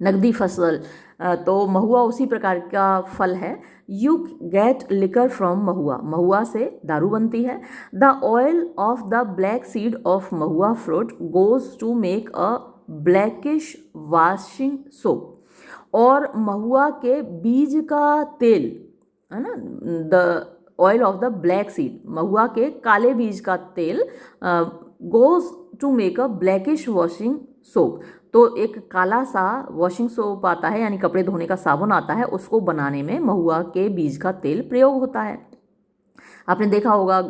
Speaker 1: नकदी फसल, तो महुआ उसी प्रकार का फल है। You get liquor from mahua, महुआ से दारू बनती है। The oil of the black seed of mahua fruit goes to make a blackish washing soap, और महुआ के बीज का तेल है ना, the oil of the black seed, महुआ के काले बीज का तेल, goes to make a blackish washing soap, तो एक काला सा वॉशिंग सोप आता है, यानी कपड़े धोने का साबुन आता है, उसको बनाने में महुआ के बीज का तेल प्रयोग होता है। आपने देखा होगा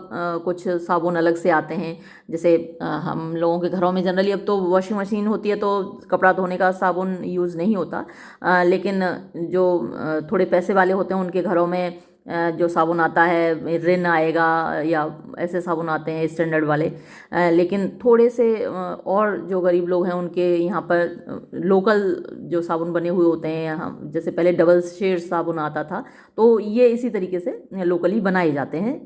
Speaker 1: कुछ साबुन अलग से आते हैं, जैसे हम लोगों के घरों में जनरली अब तो वॉशिंग मशीन होती है तो कपड़ा धोने का साबुन यूज़ नहीं होता, लेकिन जो थोड़े पैसे वाले होते हैं उनके घरों में जो साबुन आता है, रिन आएगा या ऐसे साबुन आते हैं स्टैंडर्ड वाले, लेकिन थोड़े से और जो गरीब लोग हैं उनके यहाँ पर लोकल जो साबुन बने हुए होते हैं, यहाँ जैसे पहले डबल शेड साबुन आता था, तो ये इसी तरीके से लोकली बनाए जाते हैं,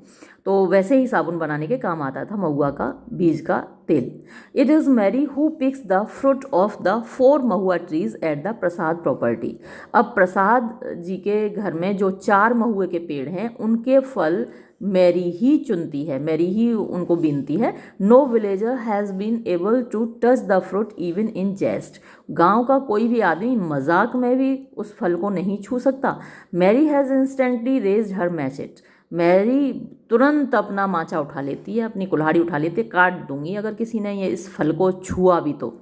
Speaker 1: तो वैसे ही साबुन बनाने के काम आता था महुआ का बीज का तेल। It is Mary who picks the fruit of the 4 mahua trees at the Prasad property. अब प्रसाद जी के घर में जो 4 महुए के पेड़ हैं उनके फल मैरी ही चुनती है, मैरी ही उनको बीनती है। No villager has been able to touch the fruit even in jest, गांव का कोई भी आदमी मजाक में भी उस फल को नहीं छू सकता। Mary has instantly raised her machete, Mary तुरंत अपना माचा उठा लेती है, अपनी कुल्हाड़ी उठा लेती है, काट दूंगी अगर किसी ने ये इस फल को छुआ भी तो।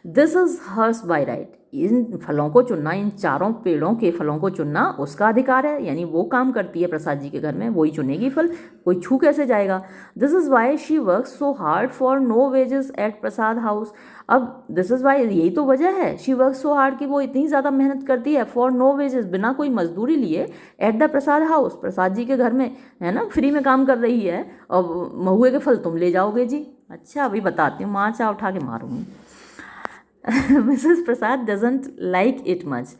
Speaker 1: This is hers by right, इन फलों को चुनना, इन 4 पेड़ों के फलों को चुनना उसका अधिकार है, यानी वो काम करती है प्रसाद जी के घर में, वही चुनेगी फल, कोई छू कैसे जाएगा। This is why she work so hard for no wages at Prasad house. अब दिस इज़ वाई, यही तो वजह है, शी वर्क सो हार्ड कि वो इतनी ज़्यादा मेहनत करती है, फॉर नो वेजेस, बिना कोई मजदूरी लिए, एट द प्रसाद हाउस, प्रसाद जी के घर में, है ना, फ्री में काम कर रही है, और महुए के फल तुम ले जाओगे जी। अच्छा अभी बताती हूँ, माचा उठा के मारूंगी। Mrs Prasad doesn't like it much,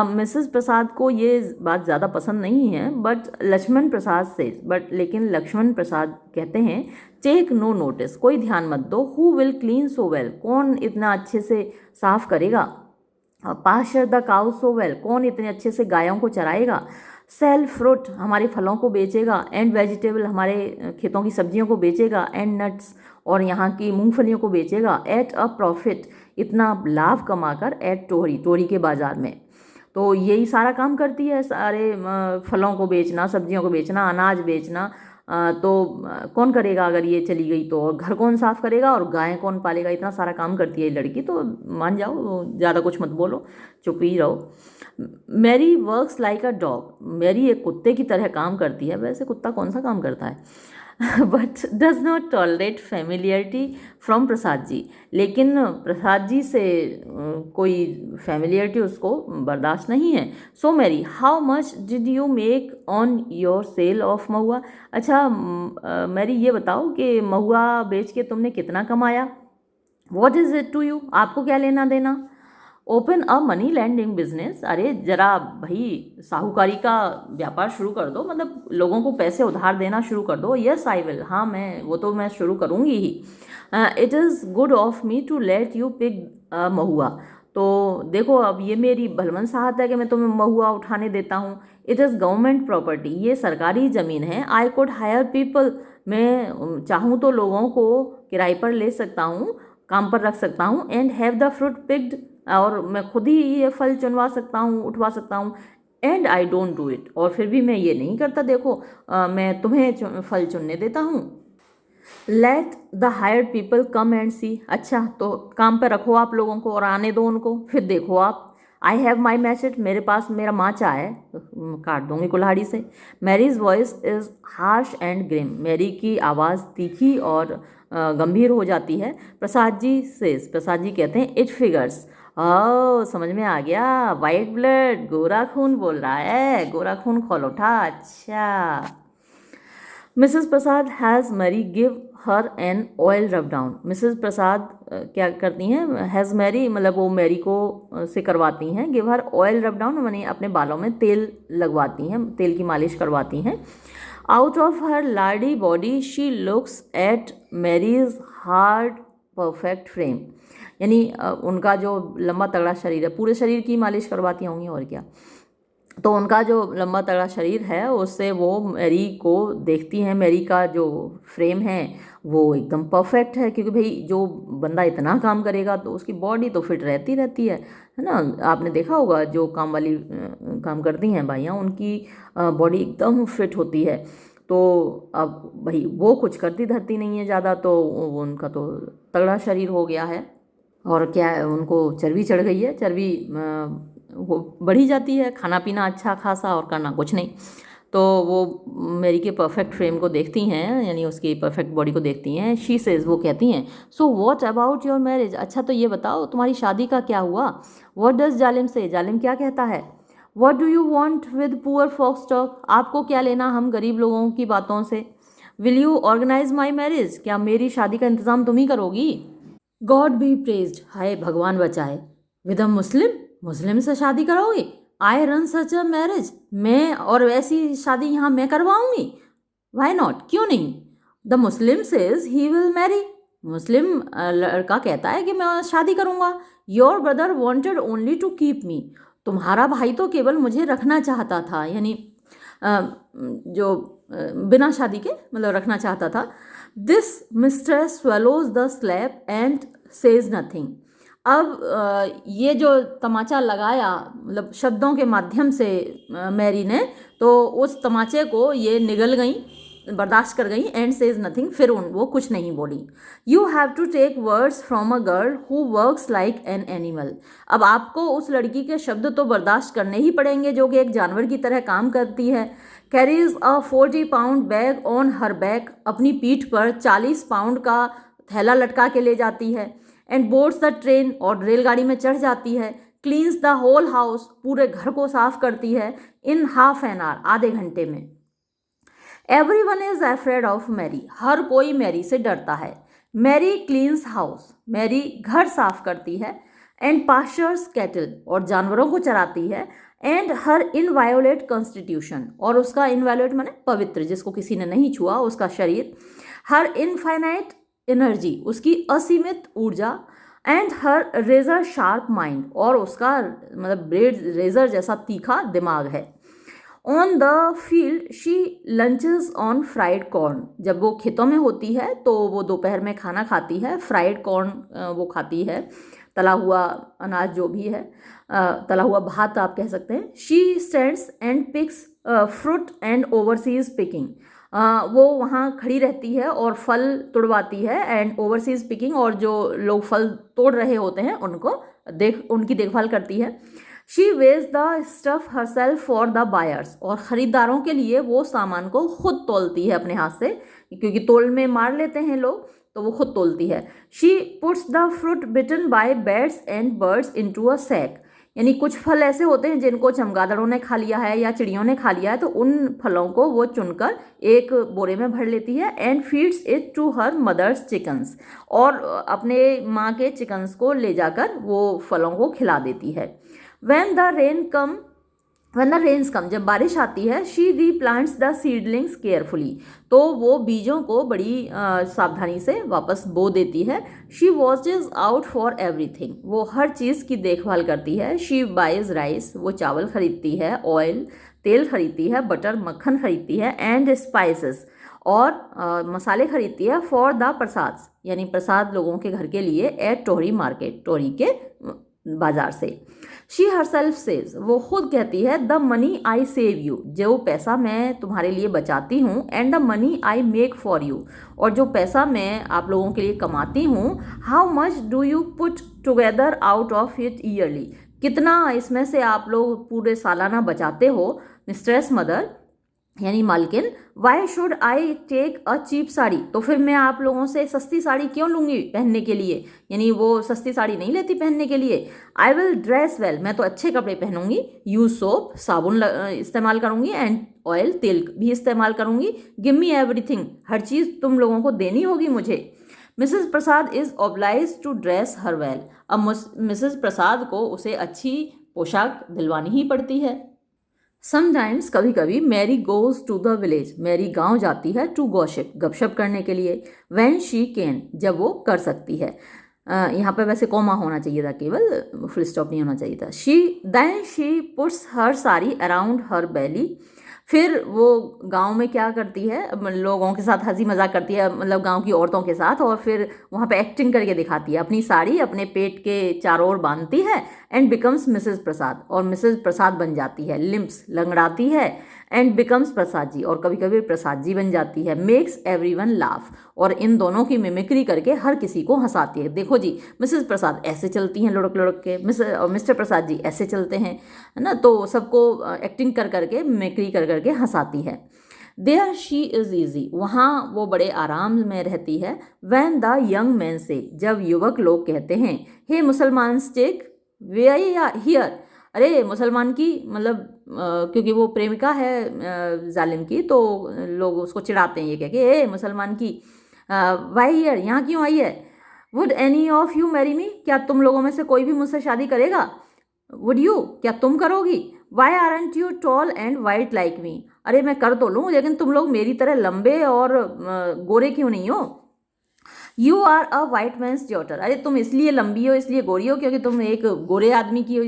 Speaker 1: Mrs Prasad को ये बात ज़्यादा पसंद नहीं है, बट लक्ष्मण प्रसाद से, बट लेकिन लक्ष्मण प्रसाद कहते हैं, टेक नो नोटिस, कोई ध्यान मत दो, who will clean so well, कौन इतना अच्छे से साफ करेगा, pasture the cow so well, कौन इतने अच्छे से गायों को चराएगा, सेल फ्रूट, हमारे फलों को बेचेगा, एंड वेजिटेबल, हमारे खेतों की सब्जियों को बेचेगा, एंड नट्स, और यहाँ की मूंगफलियों को बेचेगा, एट अ प्रॉफिट, इतना लाभ कमाकर, एट टोहरी, टोहरी के बाज़ार में। तो यही सारा काम करती है, सारे फलों को बेचना, सब्जियों को बेचना, अनाज बेचना, तो कौन करेगा अगर ये चली गई तो, और घर कौन साफ करेगा और गाय कौन पालेगा, इतना सारा काम करती है ये लड़की, तो मान जाओ, ज़्यादा कुछ मत बोलो, चुप ही रहो। Mary works like a dog, Mary एक कुत्ते की तरह काम करती है, वैसे कुत्ता कौन सा काम करता है, but does not tolerate familiarity from Prasad ji, लेकिन प्रसाद जी से कोई फेमिलियरिटी उसको बर्दाश्त नहीं है। So Mary, how much did you make on your sale of mahua, अच्छा मैरी ये बताओ कि महुआ बेच के तुमने कितना कमाया। What is it to you, आपको क्या लेना देना। Open a money lending business, अरे जरा भाई साहूकारी का व्यापार शुरू कर दो, मतलब लोगों को पैसे उधार देना शुरू कर दो। यस आई विल, हाँ वो तो मैं शुरू करूँगी ही। It is good of me to let you pick mahua, तो देखो अब ये मेरी भलवन साहत है कि मैं तुम्हें महुआ उठाने देता हूँ। इट इज़ गवर्नमेंट प्रॉपर्टी, ये सरकारी ज़मीन है। आई कुड हायर पीपल, मैं चाहूँ तो लोगों को किराए पर ले सकता हूँ, काम पर रख सकता हूँ। And have the fruit picked, और मैं खुद ही ये फल चुनवा सकता हूँ, उठवा सकता हूँ। And I don't do it, और फिर भी मैं ये नहीं करता। देखो मैं तुम्हें फल चुनने देता हूँ। Let the hired people come and see, अच्छा तो काम पर रखो आप लोगों को और आने दो उनको, फिर देखो आप। आई हैव माई मैसेज, मेरे पास मेरा माचा है, काट दूंगी कुल्हाड़ी से। Mary's voice is harsh and grim, Mary की आवाज़ तीखी और गंभीर हो जाती है। प्रसाद जी सेज, प्रसाद जी कहते हैं इट फिगर्स, ओ समझ में आ गया, वाइट ब्लड, गोरा खून बोल रहा है, गोरा खून खोल उठा, अच्छा। Mrs Prasad has Mary give her an oil rub down, Mrs Prasad क्या करती हैं, हैज़ मैरी मतलब वो मैरी को से करवाती हैं, give her oil rub down माने अपने बालों में तेल लगवाती हैं, तेल की मालिश करवाती हैं। Out of her lardy body she looks at Mary's hard perfect frame, यानी उनका जो लंबा तगड़ा शरीर है, पूरे शरीर की मालिश करवाती होंगी और क्या, तो उनका जो लंबा तगड़ा शरीर है उससे वो मैरी को देखती हैं। मैरी का जो फ्रेम है वो एकदम परफेक्ट है, क्योंकि भाई जो बंदा इतना काम करेगा तो उसकी बॉडी तो फिट रहती है ना। आपने देखा होगा जो काम वाली काम करती हैं भाइयाँ, उनकी बॉडी एकदम फिट होती है। तो अब भाई वो कुछ करती धरती नहीं है ज़्यादा, तो उनका तो तगड़ा शरीर हो गया है। और क्या है, उनको चर्बी चढ़ गई है, चर्बी वो बढ़ी जाती है, खाना पीना अच्छा खासा और करना कुछ नहीं। तो वो मेरी के परफेक्ट फ्रेम को देखती हैं, यानी उसकी परफेक्ट बॉडी को देखती हैं। शी सेज, वो कहती हैं, so what about your marriage, अच्छा तो ये बताओ तुम्हारी शादी का क्या हुआ। व्हाट डज जालिम से, जालिम क्या कहता है। What do you want with poor folks talk, आपको क्या लेना हम गरीब लोगों की बातों से। Will you organise my marriage, क्या मेरी शादी का इंतज़ाम तुम ही करोगी। गॉड बी प्रेज्ड, हाय भगवान बचाए। विद अ मुस्लिम, मुस्लिम से शादी कराओगे। I run such a marriage, मैं और वैसी शादी यहाँ मैं करवाऊंगी। वाई नॉट, क्यों नहीं। The Muslim says he will marry, Muslim लड़का कहता है कि मैं शादी करूँगा। Your brother wanted only to keep me, तुम्हारा भाई तो केवल मुझे रखना चाहता था, यानी जो बिना शादी के मतलब रखना चाहता था। This mister swallows the slab and says nothing, अब ये जो तमाचा लगाया मतलब शब्दों के माध्यम से मैरी ने, तो उस तमाचे को ये निगल गई, बर्दाश्त कर गई। एंड सेज नथिंग, फिर वो कुछ नहीं बोली। You have to take words from a girl who works like an animal, अब आपको उस लड़की के शब्द तो बर्दाश्त करने ही पड़ेंगे जो कि एक जानवर की तरह काम करती है। Carries a 40 pound bag on her back, अपनी पीठ पर 40 पाउंड का थैला लटका के ले जाती है। एंड बोर्ड्स द ट्रेन, और रेलगाड़ी में चढ़ जाती है। क्लीन्स द होल हाउस, पूरे घर को साफ करती है। इन हाफ एन आवर, आधे घंटे में। Everyone is afraid of Mary, हर कोई मैरी से डरता है। मैरी क्लीन्स हाउस, मैरी घर साफ करती है। एंड पास्चर्स कैटल, और जानवरों को चराती है। एंड हर इनवायोलेट कॉन्स्टिट्यूशन, और उसका इनवायोलेट माने पवित्र, जिसको किसी ने नहीं छुआ उसका शरीर। हर इनफाइनाइट एनर्जी, उसकी असीमित ऊर्जा। And her razor sharp mind, और उसका मतलब ब्लेड रेजर जैसा तीखा दिमाग है। On the field she lunches on fried corn, जब वो खेतों में होती है तो वो दोपहर में खाना खाती है, फ्राइड कॉर्न वो खाती है, तला हुआ अनाज जो भी है, तला हुआ भात आप कह सकते हैं। She stands and picks fruit and oversees picking, वो वहाँ खड़ी रहती है और फल तुड़वाती है। एंड ओवरसीज पिकिंग, और जो लोग फल तोड़ रहे होते हैं उनकी देखभाल करती है। She weighs the stuff herself for the buyers, और ख़रीदारों के लिए वो सामान को खुद तोलती है अपने हाथ से, क्योंकि तोल में मार लेते हैं लोग, तो वो खुद तोलती है। She puts the fruit bitten by bats and birds into a sack, यानी कुछ फल ऐसे होते हैं जिनको चमगादड़ों ने खा लिया है या चिड़ियों ने खा लिया है, तो उन फलों को वो चुनकर एक बोरे में भर लेती है। And feeds it to her mother's chickens, और अपने माँ के चिकन्स को ले जाकर वो फलों को खिला देती है। When the rain come, When the rains come, जब बारिश आती है, she replants the seedlings carefully, तो वो बीजों को बड़ी सावधानी से वापस बो देती है. She watches out for everything, वो हर चीज़ की देखभाल करती है. She buys rice, वो चावल खरीदती है. Oil, तेल खरीदती है. बटर, मक्खन खरीदती है. एंड स्पाइसेस, और मसाले खरीदती है. फॉर द प्रसाद, यानी प्रसाद लोगों के घर के लिए. एट टोरी मार्केट, टोरी के बाजार से. शी हरसेल्फ सेज, वो खुद कहती है. The money I save you, जो पैसा मैं तुम्हारे लिए बचाती हूँ. And the money I make for you, और जो पैसा मैं आप लोगों के लिए कमाती हूँ. How much do you put together out of it yearly, कितना इसमें से आप लोग पूरे सालाना बचाते हो. मिस्ट्रेस मदर, यानी मालकिन. Why should I take a cheap sari, तो फिर मैं आप लोगों से सस्ती साड़ी क्यों लूँगी पहनने के लिए, यानी वो सस्ती साड़ी नहीं लेती पहनने के लिए. आई विल ड्रेस वेल, मैं तो अच्छे कपड़े पहनूंगी. यूज सोप, साबुन इस्तेमाल करूँगी. एंड ऑयल, तेल भी इस्तेमाल करूँगी. गिव मी एवरीथिंग, हर चीज़ तुम लोगों को देनी होगी मुझे. Mrs Prasad is obliged to dress her well, अब मिसेस प्रसाद को उसे अच्छी पोशाक दिलवानी ही पड़ती है. समटाइम्स, कभी कभी. Mary goes to the village, Mary गांव जाती है. टू गॉसिप, गपशप करने के लिए. व्हेन शी कैन, जब वो कर सकती है. यहाँ पे वैसे कॉमा होना चाहिए था, केवल फुल स्टॉप नहीं होना चाहिए था. Then she puts her sari around her belly, फिर वो गांव में क्या करती है, लोगों के साथ हंसी मजाक करती है, मतलब गांव की औरतों के साथ, और फिर वहाँ पे एक्टिंग करके दिखाती है. अपनी साड़ी अपने पेट के चारों ओर बांधती है. एंड बिकम्स मिसेस प्रसाद, और मिसेस प्रसाद बन जाती है. लिम्प्स, लंगड़ाती है. एंड बिकम्स प्रसाद जी, और कभी कभी प्रसाद जी बन जाती है. मेक्स एवरीवन लाफ, और इन दोनों की मिमिक्री करके हर किसी को हंसाती है. देखो जी, मिसेस प्रसाद ऐसे चलती हैं लुढ़क लुढ़क के, मिस्टर प्रसाद जी ऐसे चलते हैं, है ना. तो सबको एक्टिंग कर करके, मिमिक्री कर करके हंसाती है. देयर शी इज़ ईजी, वहाँ वो बड़े आराम में रहती है. वैन द यंग मैन से, जब युवक लोग कहते हैं. हे मुसलमान स्टेक वे हियर, अरे मुसलमान की, मतलब क्योंकि वो प्रेमिका है जालिम की, तो लोग उसको चिढ़ाते हैं ये कह के, ए मुसलमान की, वाई हियर, यहाँ क्यों आई है. Would any of you marry me, क्या तुम लोगों में से कोई भी मुझसे शादी करेगा. वुड यू, क्या तुम करोगी. Why aren't you tall and white like me, अरे मैं कर तो लूँ, लेकिन तुम लोग मेरी तरह लंबे और गोरे क्यों नहीं हो. You are a white man's daughter, अरे तुम इसलिए लंबी हो, इसलिए गोरी हो, क्योंकि तुम एक गोरे आदमी की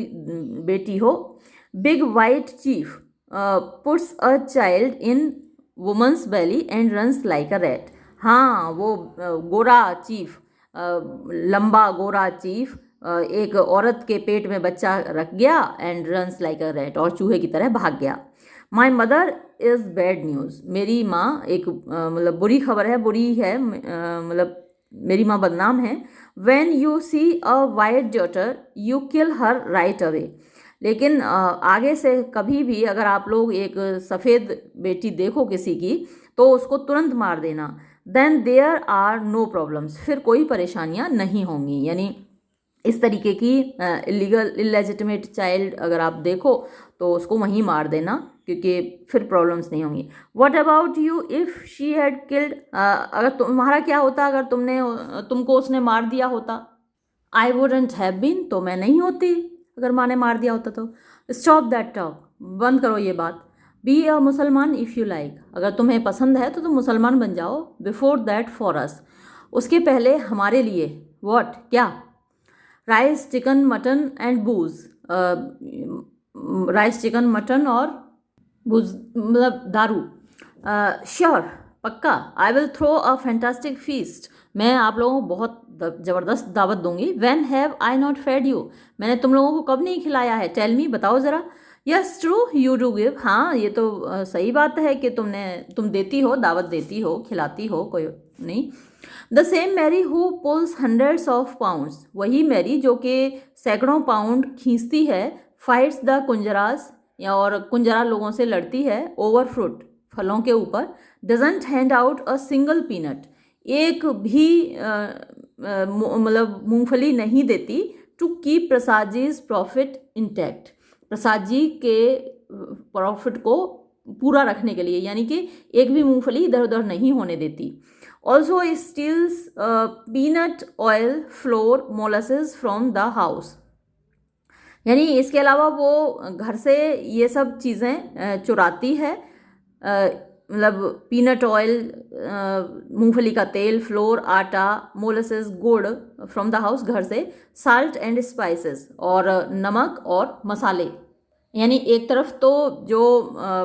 Speaker 1: बेटी हो. Big white chief puts a child in woman's belly and runs like a rat, हाँ वो गोरा चीफ, लंबा गोरा चीफ एक औरत के पेट में बच्चा रख गया. And runs like a rat, और चूहे की तरह भाग गया. My mother is bad news, मेरी माँ एक मतलब बुरी खबर है, बुरी है, मतलब मेरी माँ बदनाम है. When you see a white daughter you kill her right away, लेकिन आगे से कभी भी अगर आप लोग एक सफ़ेद बेटी देखो किसी की, तो उसको तुरंत मार देना. Then there are no problems, फिर कोई परेशानियाँ नहीं होंगी. यानी इस तरीके की इलीगल इलेजिटिमेट चाइल्ड अगर आप देखो तो उसको वहीं मार देना, क्योंकि फिर प्रॉब्लम्स नहीं होंगी. What about you if she had killed, अगर तुम्हारा क्या होता अगर तुमको उसने मार दिया होता. आई वुडंट हैव बीन, तो मैं नहीं होती अगर माँ ने मार दिया होता तो. स्टॉप दैट टॉक, बंद करो ये बात. बी अ मुसलमान इफ़ यू लाइक, अगर तुम्हें पसंद है तो तुम मुसलमान बन जाओ. बिफोर दैट फॉर अस, उसके पहले हमारे लिए. व्हाट, क्या. Rice, chicken, mutton and booze, rice, chicken, mutton और बूज मतलब दारू. श्योर, पक्का. I will throw a fantastic feast, मैं आप लोगों को बहुत ज़बरदस्त दावत दूंगी. When have I not fed you, मैंने तुम लोगों को कब नहीं खिलाया है. टेल मी, बताओ ज़रा. Yes true you do give, हाँ ये तो सही बात है कि तुम देती हो, दावत देती हो, खिलाती हो, कोई नहीं. The same Mary who pulls hundreds of pounds, वही मैरी जो कि सैकड़ों पाउंड खींचती है. फाइट्स द कुंजरास, या और कुंजरा लोगों से लड़ती है. ओवर फ्रूट, फलों के ऊपर. Doesn't hand out a single peanut, एक भी मतलब मूंगफली नहीं देती. To keep Prasad ji's profit intact, Prasad ji के प्रॉफिट को पूरा रखने के लिए, यानी कि एक भी मूंगफली इधर उधर नहीं होने देती. Also steals peanut oil, flour, molasses from the house, यानी इसके अलावा वो घर से ये सब चीज़ें चुराती है, मतलब पीनट ऑयल, मूंगफली का तेल, फ्लोर, आटा, मोलसेस, गुड़ फ्रॉम द हाउस, घर से, साल्ट एंड स्पाइसेस, और नमक और मसाले। यानी एक तरफ तो जो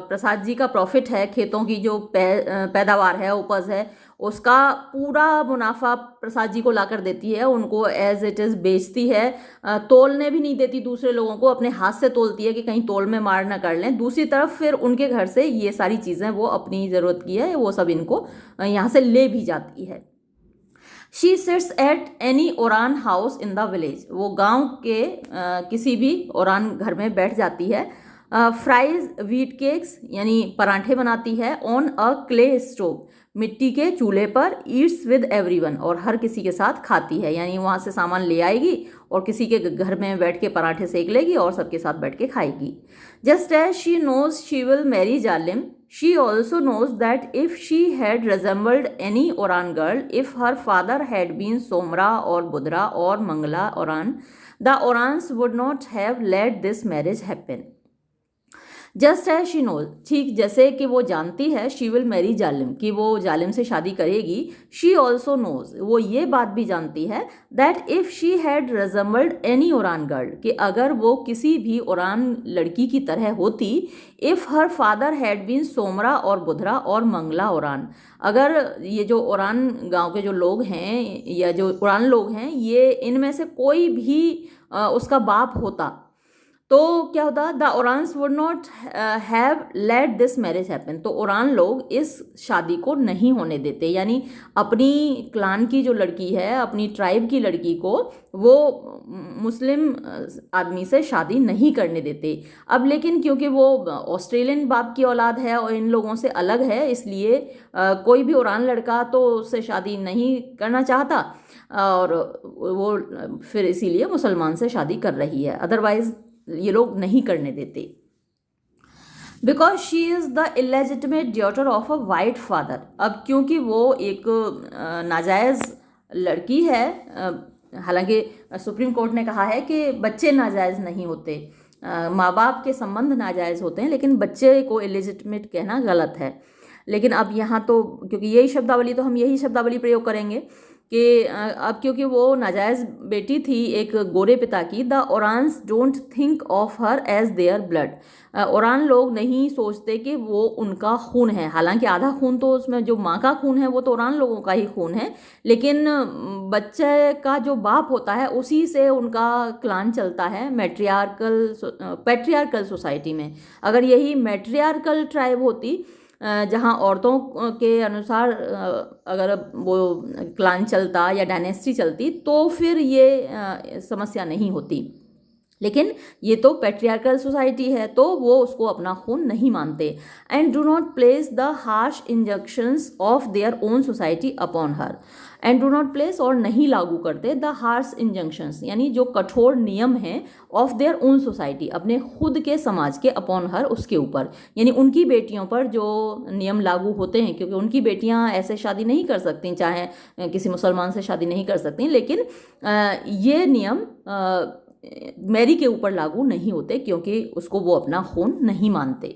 Speaker 1: प्रसाद जी का प्रॉफिट है, खेतों की जो पैदावार है, उपज है, उसका पूरा मुनाफा प्रसाद जी को लाकर देती है, उनको एज इट इज़ बेचती है, तोलने भी नहीं देती दूसरे लोगों को, अपने हाथ से तोलती है कि कहीं तोल में मार ना कर लें। दूसरी तरफ फिर उनके घर से ये सारी चीज़ें वो अपनी ज़रूरत की है वो सब इनको यहाँ से ले भी जाती है। She seats at any Ouran house in the village, वो गांव के किसी भी ओरान घर में बैठ जाती है। फ्राइज व्हीट केक्स, यानी पराठे बनाती है, ऑन अ क्ले स्टोव, मिट्टी के चूल्हे पर, ईट्स विद एवरीवन, और हर किसी के साथ खाती है, यानी वहाँ से सामान ले आएगी और किसी के घर में बैठ के पराठे सेक लेगी और सबके साथ बैठ के खाएगी। Just as she knows she will marry Jalim, she also knows that if she had resembled any Oran girl, if her father had been Somra or Budra or Mangla Oran, the Orans would not have let this marriage happen. Just as she knows, ठीक जैसे कि वो जानती है, she will marry जालिम, कि वो जालिम से शादी करेगी। शी ऑल्सो नोज, वो ये बात भी जानती है, that if she had resembled any Ouran girl, कि अगर वो किसी भी ओरान लड़की की तरह होती, if her father had been Somra और बुधरा और मंगला ओरान, अगर ये जो ओरान गांव के जो लोग हैं या जो ओरान लोग हैं, ये इनमें से कोई भी उसका बाप होता, तो क्या होता, the Oraons would not have let this marriage happen, तो ओरान लोग इस शादी को नहीं होने देते, यानी अपनी क्लान की जो लड़की है, अपनी ट्राइब की लड़की को वो मुस्लिम आदमी से शादी नहीं करने देते। अब लेकिन क्योंकि वो ऑस्ट्रेलियन बाप की औलाद है और इन लोगों से अलग है, इसलिए कोई भी ओरान लड़का तो उससे शादी नहीं करना चाहता, और वो फिर इसीलिए मुसलमान से शादी कर रही है, अदरवाइज ये लोग नहीं करने देते। Because she is the illegitimate daughter of a white father, अब क्योंकि वो एक नाजायज़ लड़की है, हालांकि सुप्रीम कोर्ट ने कहा है कि बच्चे नाजायज़ नहीं होते, माँ बाप के संबंध नाजायज़ होते हैं, लेकिन बच्चे को इलेजिटिमेट कहना गलत है। लेकिन अब यहाँ तो क्योंकि यही शब्दावली, तो हम यही शब्दावली प्रयोग करेंगे कि अब क्योंकि वो नाजायज़ बेटी थी एक गोरे पिता की, the Oraons don't think of her as their blood, Oraon लोग नहीं सोचते कि वो उनका खून है, हालांकि आधा खून तो उसमें जो माँ का खून है वो तो ओरान लोगों का ही खून है, लेकिन बच्चे का जो बाप होता है उसी से उनका क्लान चलता है पैट्रियार्कल सोसाइटी में। अगर यही मैट्रियार्कल ट्राइब होती, जहाँ औरतों के अनुसार अगर वो क्लान चलता या डायनेस्टी चलती, तो फिर ये समस्या नहीं होती, लेकिन ये तो पैट्रियार्कल सोसाइटी है, तो वो उसको अपना खून नहीं मानते। And do not place the harsh injunctions of their own society upon her, and do not place, और नहीं लागू करते, द हार्श इंजंक्शंस, यानी जो कठोर नियम हैं, ऑफ देयर ओन सोसाइटी, अपने खुद के समाज के, अपॉन हर, उसके ऊपर, यानी उनकी बेटियों पर जो नियम लागू होते हैं, क्योंकि उनकी बेटियां ऐसे शादी नहीं कर सकती, चाहे किसी मुसलमान से शादी नहीं कर सकती, लेकिन ये नियम मैरी के ऊपर लागू नहीं होते, क्योंकि उसको वो अपना खून नहीं मानते।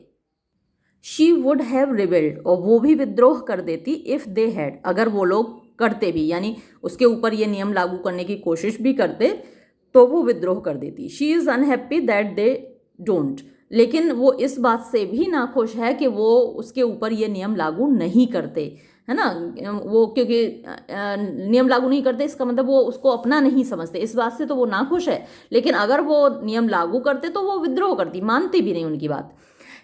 Speaker 1: शी वुड हैव रिबेल्ड, और वो भी विद्रोह कर देती, इफ़ दे हैड, अगर वो लोग करते भी, यानी उसके ऊपर ये नियम लागू करने की कोशिश भी करते, तो वो विद्रोह कर देती। She is unhappy that they don't, लेकिन वो इस बात से भी नाखुश है कि वो उसके ऊपर ये नियम लागू नहीं करते, है ना, वो क्योंकि नियम लागू नहीं करते, इसका मतलब वो उसको अपना नहीं समझते, इस बात से तो वो नाखुश है, लेकिन अगर वो नियम लागू करते तो वो विद्रोह करती, मानती भी नहीं उनकी बात।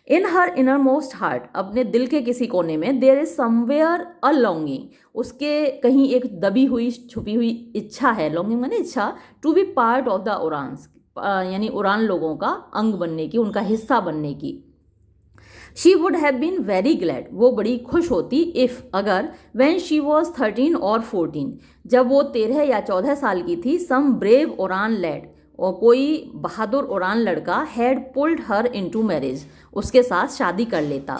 Speaker 1: In her innermost heart, अपने दिल के किसी कोने में, there is somewhere a longing, उसके कहीं एक दबी हुई छुपी हुई इच्छा है, लॉन्गिंग माने इच्छा, to be part of the Oraons, यानी ओरान लोगों का अंग बनने की, उनका हिस्सा बनने की। She would have been very glad, वो बड़ी खुश होती, इफ़, अगर, व्हेन शी वॉज 13 और 14, जब वो 13 या 14 साल की थी, सम ब्रेव ओरान लैड, और कोई बहादुर ओरान लड़का, had pulled her into marriage, उसके साथ शादी कर लेता।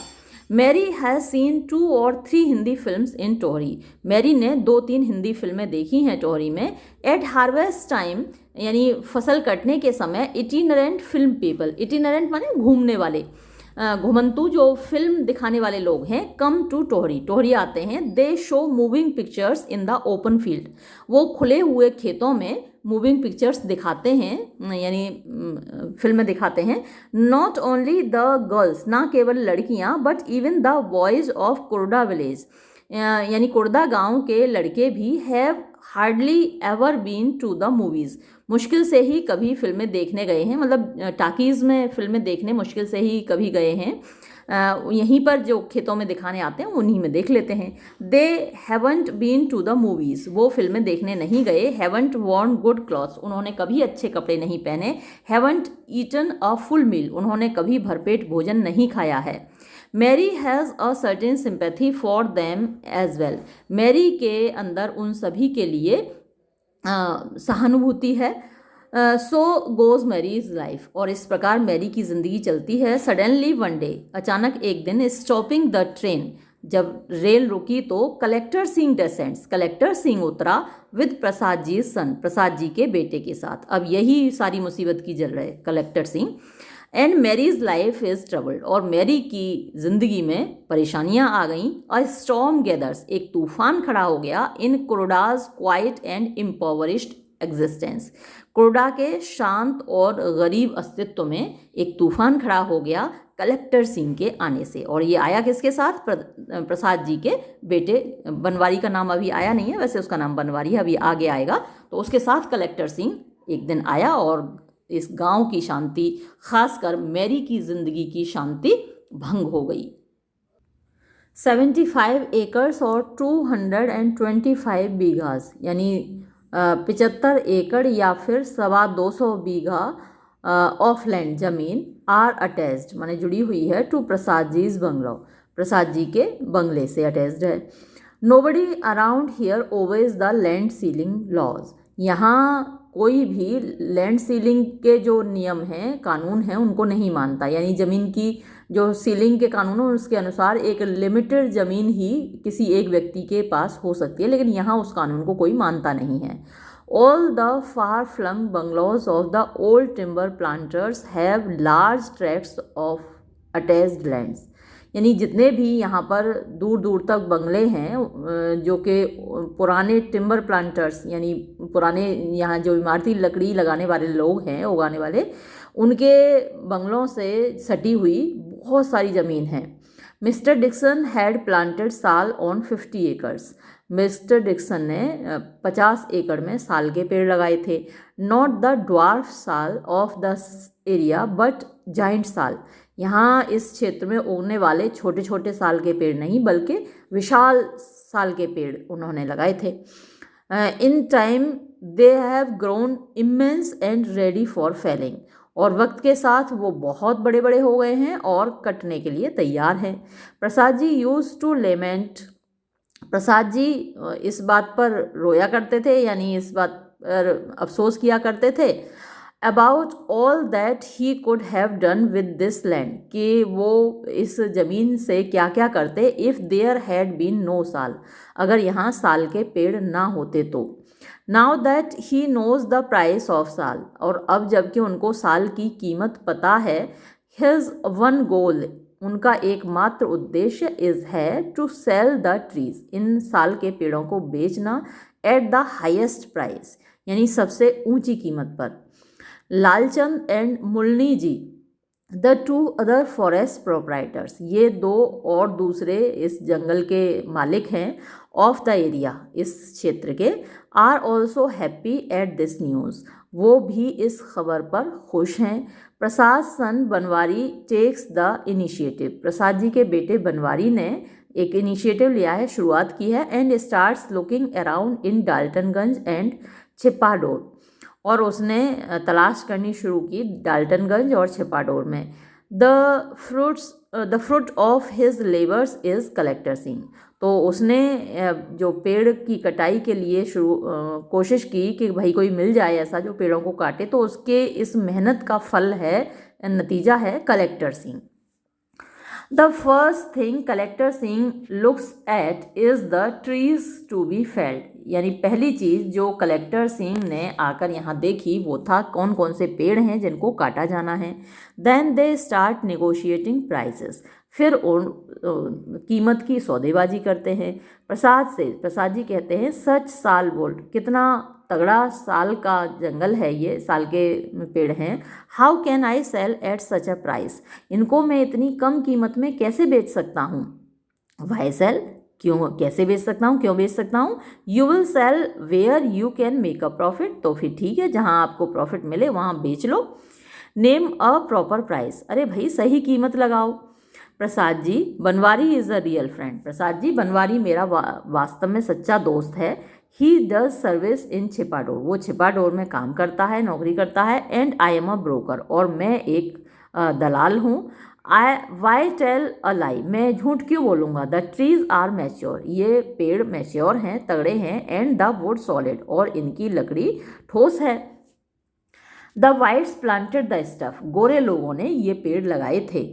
Speaker 1: मैरी हैज़ सीन 2 और 3 हिंदी फिल्म्स इन टोहरी। मैरी ने 2-3 हिंदी फिल्में देखी हैं टोहरी में। एट हार्वेस्ट टाइम यानी फसल कटने के समय इटिनरेंट फिल्म पीपल, इटिनरेंट माने घूमने वाले, घुमंतु जो फिल्म दिखाने वाले लोग हैं, कम टू टोहरी, टोहरी आते हैं। दे show moving pictures in the open field, वो खुले हुए खेतों में मूविंग पिक्चर्स दिखाते हैं यानी फिल्में दिखाते हैं। नॉट ओनली द गर्ल्स, ना केवल लड़कियां, but even the boys of Kurda village, यानी कुर्दा गांव के लड़के भी have hardly ever been to the movies, मुश्किल से ही कभी फिल्में देखने गए हैं, मतलब टाकीज़ में फिल्में देखने मुश्किल से ही कभी गए हैं। यहीं पर जो खेतों में दिखाने आते हैं उन्हीं में देख लेते हैं। They haven't been to the movies, वो फिल्में देखने नहीं गए। हैवंट वॉर्न गुड क्लॉथ्स, उन्होंने कभी अच्छे कपड़े नहीं पहने। Haven't eaten a full meal, उन्होंने कभी भरपेट भोजन नहीं खाया है। Mary has a certain sympathy for them as well, Mary के अंदर उन सभी के लिए सहानुभूति है। सो गोज़ मैरीज लाइफ, और इस प्रकार मैरी की ज़िंदगी चलती है। सडनली वन डे, अचानक एक दिन, स्टॉपिंग द ट्रेन, जब रेल रुकी तो कलेक्टर सिंह डेसेंट्स, कलेक्टर सिंह उतरा विद प्रसाद जी सन, प्रसाद जी के बेटे के साथ। अब यही सारी मुसीबत की जल रहे collector Singh. And Mary's life is troubled, और मैरी की ज़िंदगी में परेशानियां आ गईं। अ स्टॉर्म गैदर्स, एक तूफान खड़ा हो गया। इन कुर्डाज क्वाइट एंड इम्पोवरिश्ड एग्जिस्टेंस, कुर्डा के शांत और गरीब अस्तित्व में एक तूफान खड़ा हो गया कलेक्टर सिंह के आने से। और ये आया किसके साथ? प्रसाद जी के बेटे, बनवारी का नाम अभी आया नहीं है, वैसे उसका नाम बनवारी है, अभी आगे आएगा। तो उसके साथ कलेक्टर सिंह एक दिन आया और इस गांव की शांति, खासकर मैरी की जिंदगी की शांति भंग हो गई। 75 एकर्स और 225 बीघास, यानी 75 एकड़ या फिर 225 बीघा ऑफ लैंड जमीन आर अटैच्ड, माने जुड़ी हुई है, टू प्रसाद जीज बंगलो, प्रसाद जी के बंगले से अटैच्ड है। Nobody around here owes the land ceiling laws, यहाँ कोई भी लैंड सीलिंग के जो नियम हैं, कानून हैं, उनको नहीं मानता। यानी ज़मीन की जो सीलिंग के कानून है उसके अनुसार एक लिमिटेड ज़मीन ही किसी एक व्यक्ति के पास हो सकती है, लेकिन यहाँ उस कानून को कोई मानता नहीं है। All the far flung bungalows of the old timber planters have large tracts of attached lands, यानी जितने भी यहाँ पर दूर दूर तक बंगले हैं जो कि पुराने टिम्बर प्लांटर्स यानी पुराने यहाँ जो इमारती लकड़ी लगाने वाले लोग हैं, उगाने वाले, उनके बंगलों से सटी हुई बहुत सारी ज़मीन है। मिस्टर डिक्सन हैड प्लांटेड साल ऑन 50 एकर्स, मिस्टर डिक्सन ने 50 एकड़ में साल के पेड़ लगाए थे। नॉट द ड्वार्फ साल of the area but giant साल, यहाँ इस क्षेत्र में उगने वाले छोटे छोटे साल के पेड़ नहीं बल्कि विशाल साल के पेड़ उन्होंने लगाए थे। In time they have grown immense and ready for felling, और वक्त के साथ वो बहुत बड़े बड़े हो गए हैं और कटने के लिए तैयार हैं। प्रसाद जी यूज टू लेमेंट, प्रसाद जी इस बात पर रोया करते थे, यानी इस बात पर अफसोस किया करते थे, about all that he could have done with this land, कि वो इस ज़मीन से क्या क्या करते if there had been no sal, अगर यहाँ साल के पेड़ ना होते तो। Now that he knows the price of sal, और अब जबकि उनको साल की कीमत पता है, हिज वन गोल, उनका एकमात्र उद्देश्य इज़ है टू सेल द ट्रीज, इन साल के पेड़ों को बेचना, एट द हाईएस्ट प्राइस, यानी सबसे ऊंची कीमत पर। Lalchand and Mulni ji, the two other forest proprietors, ये दो और दूसरे इस जंगल के मालिक हैं, ऑफ द एरिया, इस क्षेत्र के, are also happy at this news, वो भी इस खबर पर खुश हैं। Prasad son Banwari takes the initiative, Prasad ji के बेटे बनवारी ने एक इनिशिएटिव लिया है, शुरुआत की है। And starts looking around in Daltonganj and Chhipador, और उसने तलाश करनी शुरू की डाल्टनगंज और छिपाडोर में। The fruit of his labours is collector Singh, तो उसने जो पेड़ की कटाई के लिए कोशिश की कि भाई कोई मिल जाए ऐसा जो पेड़ों को काटे, तो उसके इस मेहनत का फल है, नतीजा है collector Singh. The first thing collector Singh looks at is the trees to be felled, यानी पहली चीज़ जो कलेक्टर सिंह ने आकर यहाँ देखी वो था कौन कौन से पेड़ हैं जिनको काटा जाना है। Then they start negotiating prices, फिर उन कीमत की सौदेबाजी करते हैं। प्रसाद जी कहते हैं सच साल बोल्ड, कितना तगड़ा साल का जंगल है, ये साल के पेड़ हैं। How can I sell at such a price, इनको मैं इतनी कम कीमत में कैसे बेच सकता हूँ। वाई सेल, क्यों, कैसे बेच सकता हूँ, क्यों बेच सकता हूँ। You will sell where you can make a profit, तो फिर ठीक है, जहाँ आपको प्रॉफिट मिले वहाँ बेच लो। नेम अ प्रॉपर प्राइस, अरे भाई सही कीमत लगाओ। Prasad ji Banwari is a real friend, Prasad ji Banwari मेरा वास्तव में सच्चा दोस्त है। ही डज सर्विस इन छिपाडोर, वो छिपाडोर में काम करता है, नौकरी करता है। And I am a broker, और मैं एक दलाल हूँ। वाई टेल अ लाई, मैं झूठ क्यों बोलूँगा। द ट्रीज आर मैच्योर, ये पेड़ मैच्योर हैं, तगड़े हैं। एंड द वुड सॉलिड, और इनकी लकड़ी ठोस है। The whites planted the stuff, गोरे लोगों ने ये पेड़ लगाए थे।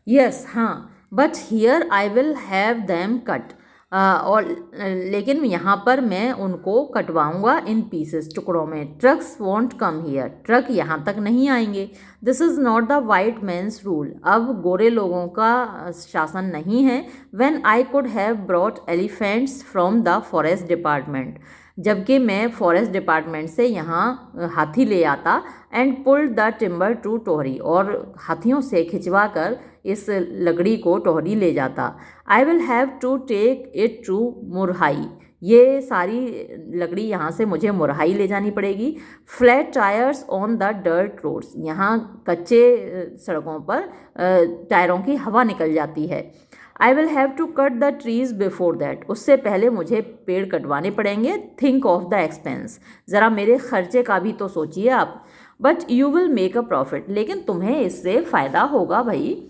Speaker 1: यस हाँ, but here I will have them cut, और लेकिन यहाँ पर मैं उनको कटवाऊँगा इन पीसेस, टुकड़ों में। Trucks won't come here, truck यहाँ तक नहीं आएंगे। This is not the white man's rule, अब गोरे लोगों का शासन नहीं है। When I could have brought elephants from the forest department, जबकि मैं फॉरेस्ट डिपार्टमेंट से यहाँ हाथी ले आता। And pulled the timber to Tohri, और हाथियों से खिंचवा कर इस लकड़ी को टोहरी ले जाता। I will have to take it to Murhai, ये सारी लकड़ी यहाँ से मुझे मुरहाई ले जानी पड़ेगी। Flat tyres on the dirt roads, यहाँ कच्चे सड़कों पर टायरों की हवा निकल जाती है। I will have to cut the trees before that, उससे पहले मुझे पेड़ कटवाने पड़ेंगे। थिंक ऑफ द एक्सपेंस, ज़रा मेरे खर्चे का भी तो सोचिए आप। But you will make a profit, लेकिन तुम्हें इससे फ़ायदा होगा भाई।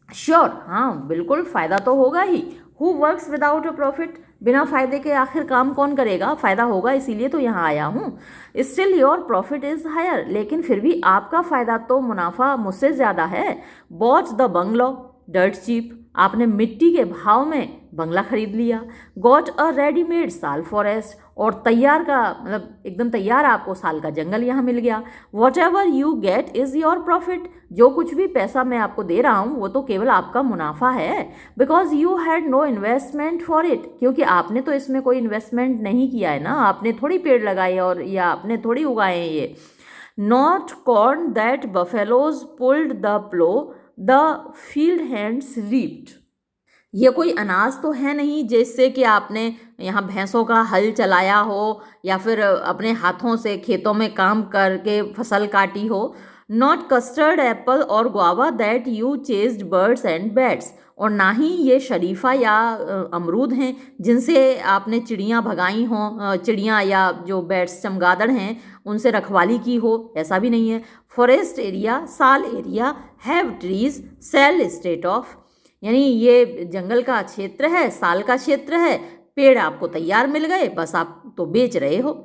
Speaker 1: श्योर हाँ बिल्कुल फ़ायदा तो होगा ही। Who works without a profit, बिना फ़ायदे के आखिर काम कौन करेगा। फ़ायदा होगा इसीलिए तो यहाँ आया हूँ। Still your profit is higher, लेकिन फिर भी आपका फ़ायदा तो मुनाफा मुझसे ज़्यादा है। Bought the bungalow dirt cheap, आपने मिट्टी के भाव में बंगला खरीद लिया। Got a readymade sal forest, और तैयार का मतलब एकदम तैयार आपको साल का जंगल यहाँ मिल गया। What ever you get is your profit, जो कुछ भी पैसा मैं आपको दे रहा हूँ वो तो केवल आपका मुनाफा है। Because you had no investment for it, क्योंकि आपने तो इसमें कोई इन्वेस्टमेंट नहीं किया है ना, आपने थोड़ी पेड़ लगाए और या आपने थोड़ी उगाए हैं ये। Not corn that buffaloes pulled the plough, the field hands reaped, ये कोई अनाज तो है नहीं जिससे कि आपने यहाँ भैंसों का हल चलाया हो या फिर अपने हाथों से खेतों में काम करके फसल काटी हो। नॉट कस्टर्ड एप्पल और guava that you chased birds and bats, और ना ही ये शरीफा या अमरूद हैं जिनसे आपने चिड़ियाँ भगाई हों, चिड़ियाँ या जो बैट्स चमगादड़ हैं उनसे रखवाली की हो, ऐसा भी नहीं है। Forest area sal area have trees sell state off, यानी ये जंगल का क्षेत्र है, साल का क्षेत्र है, पेड़ आपको तैयार मिल गए, बस आप तो बेच रहे हो।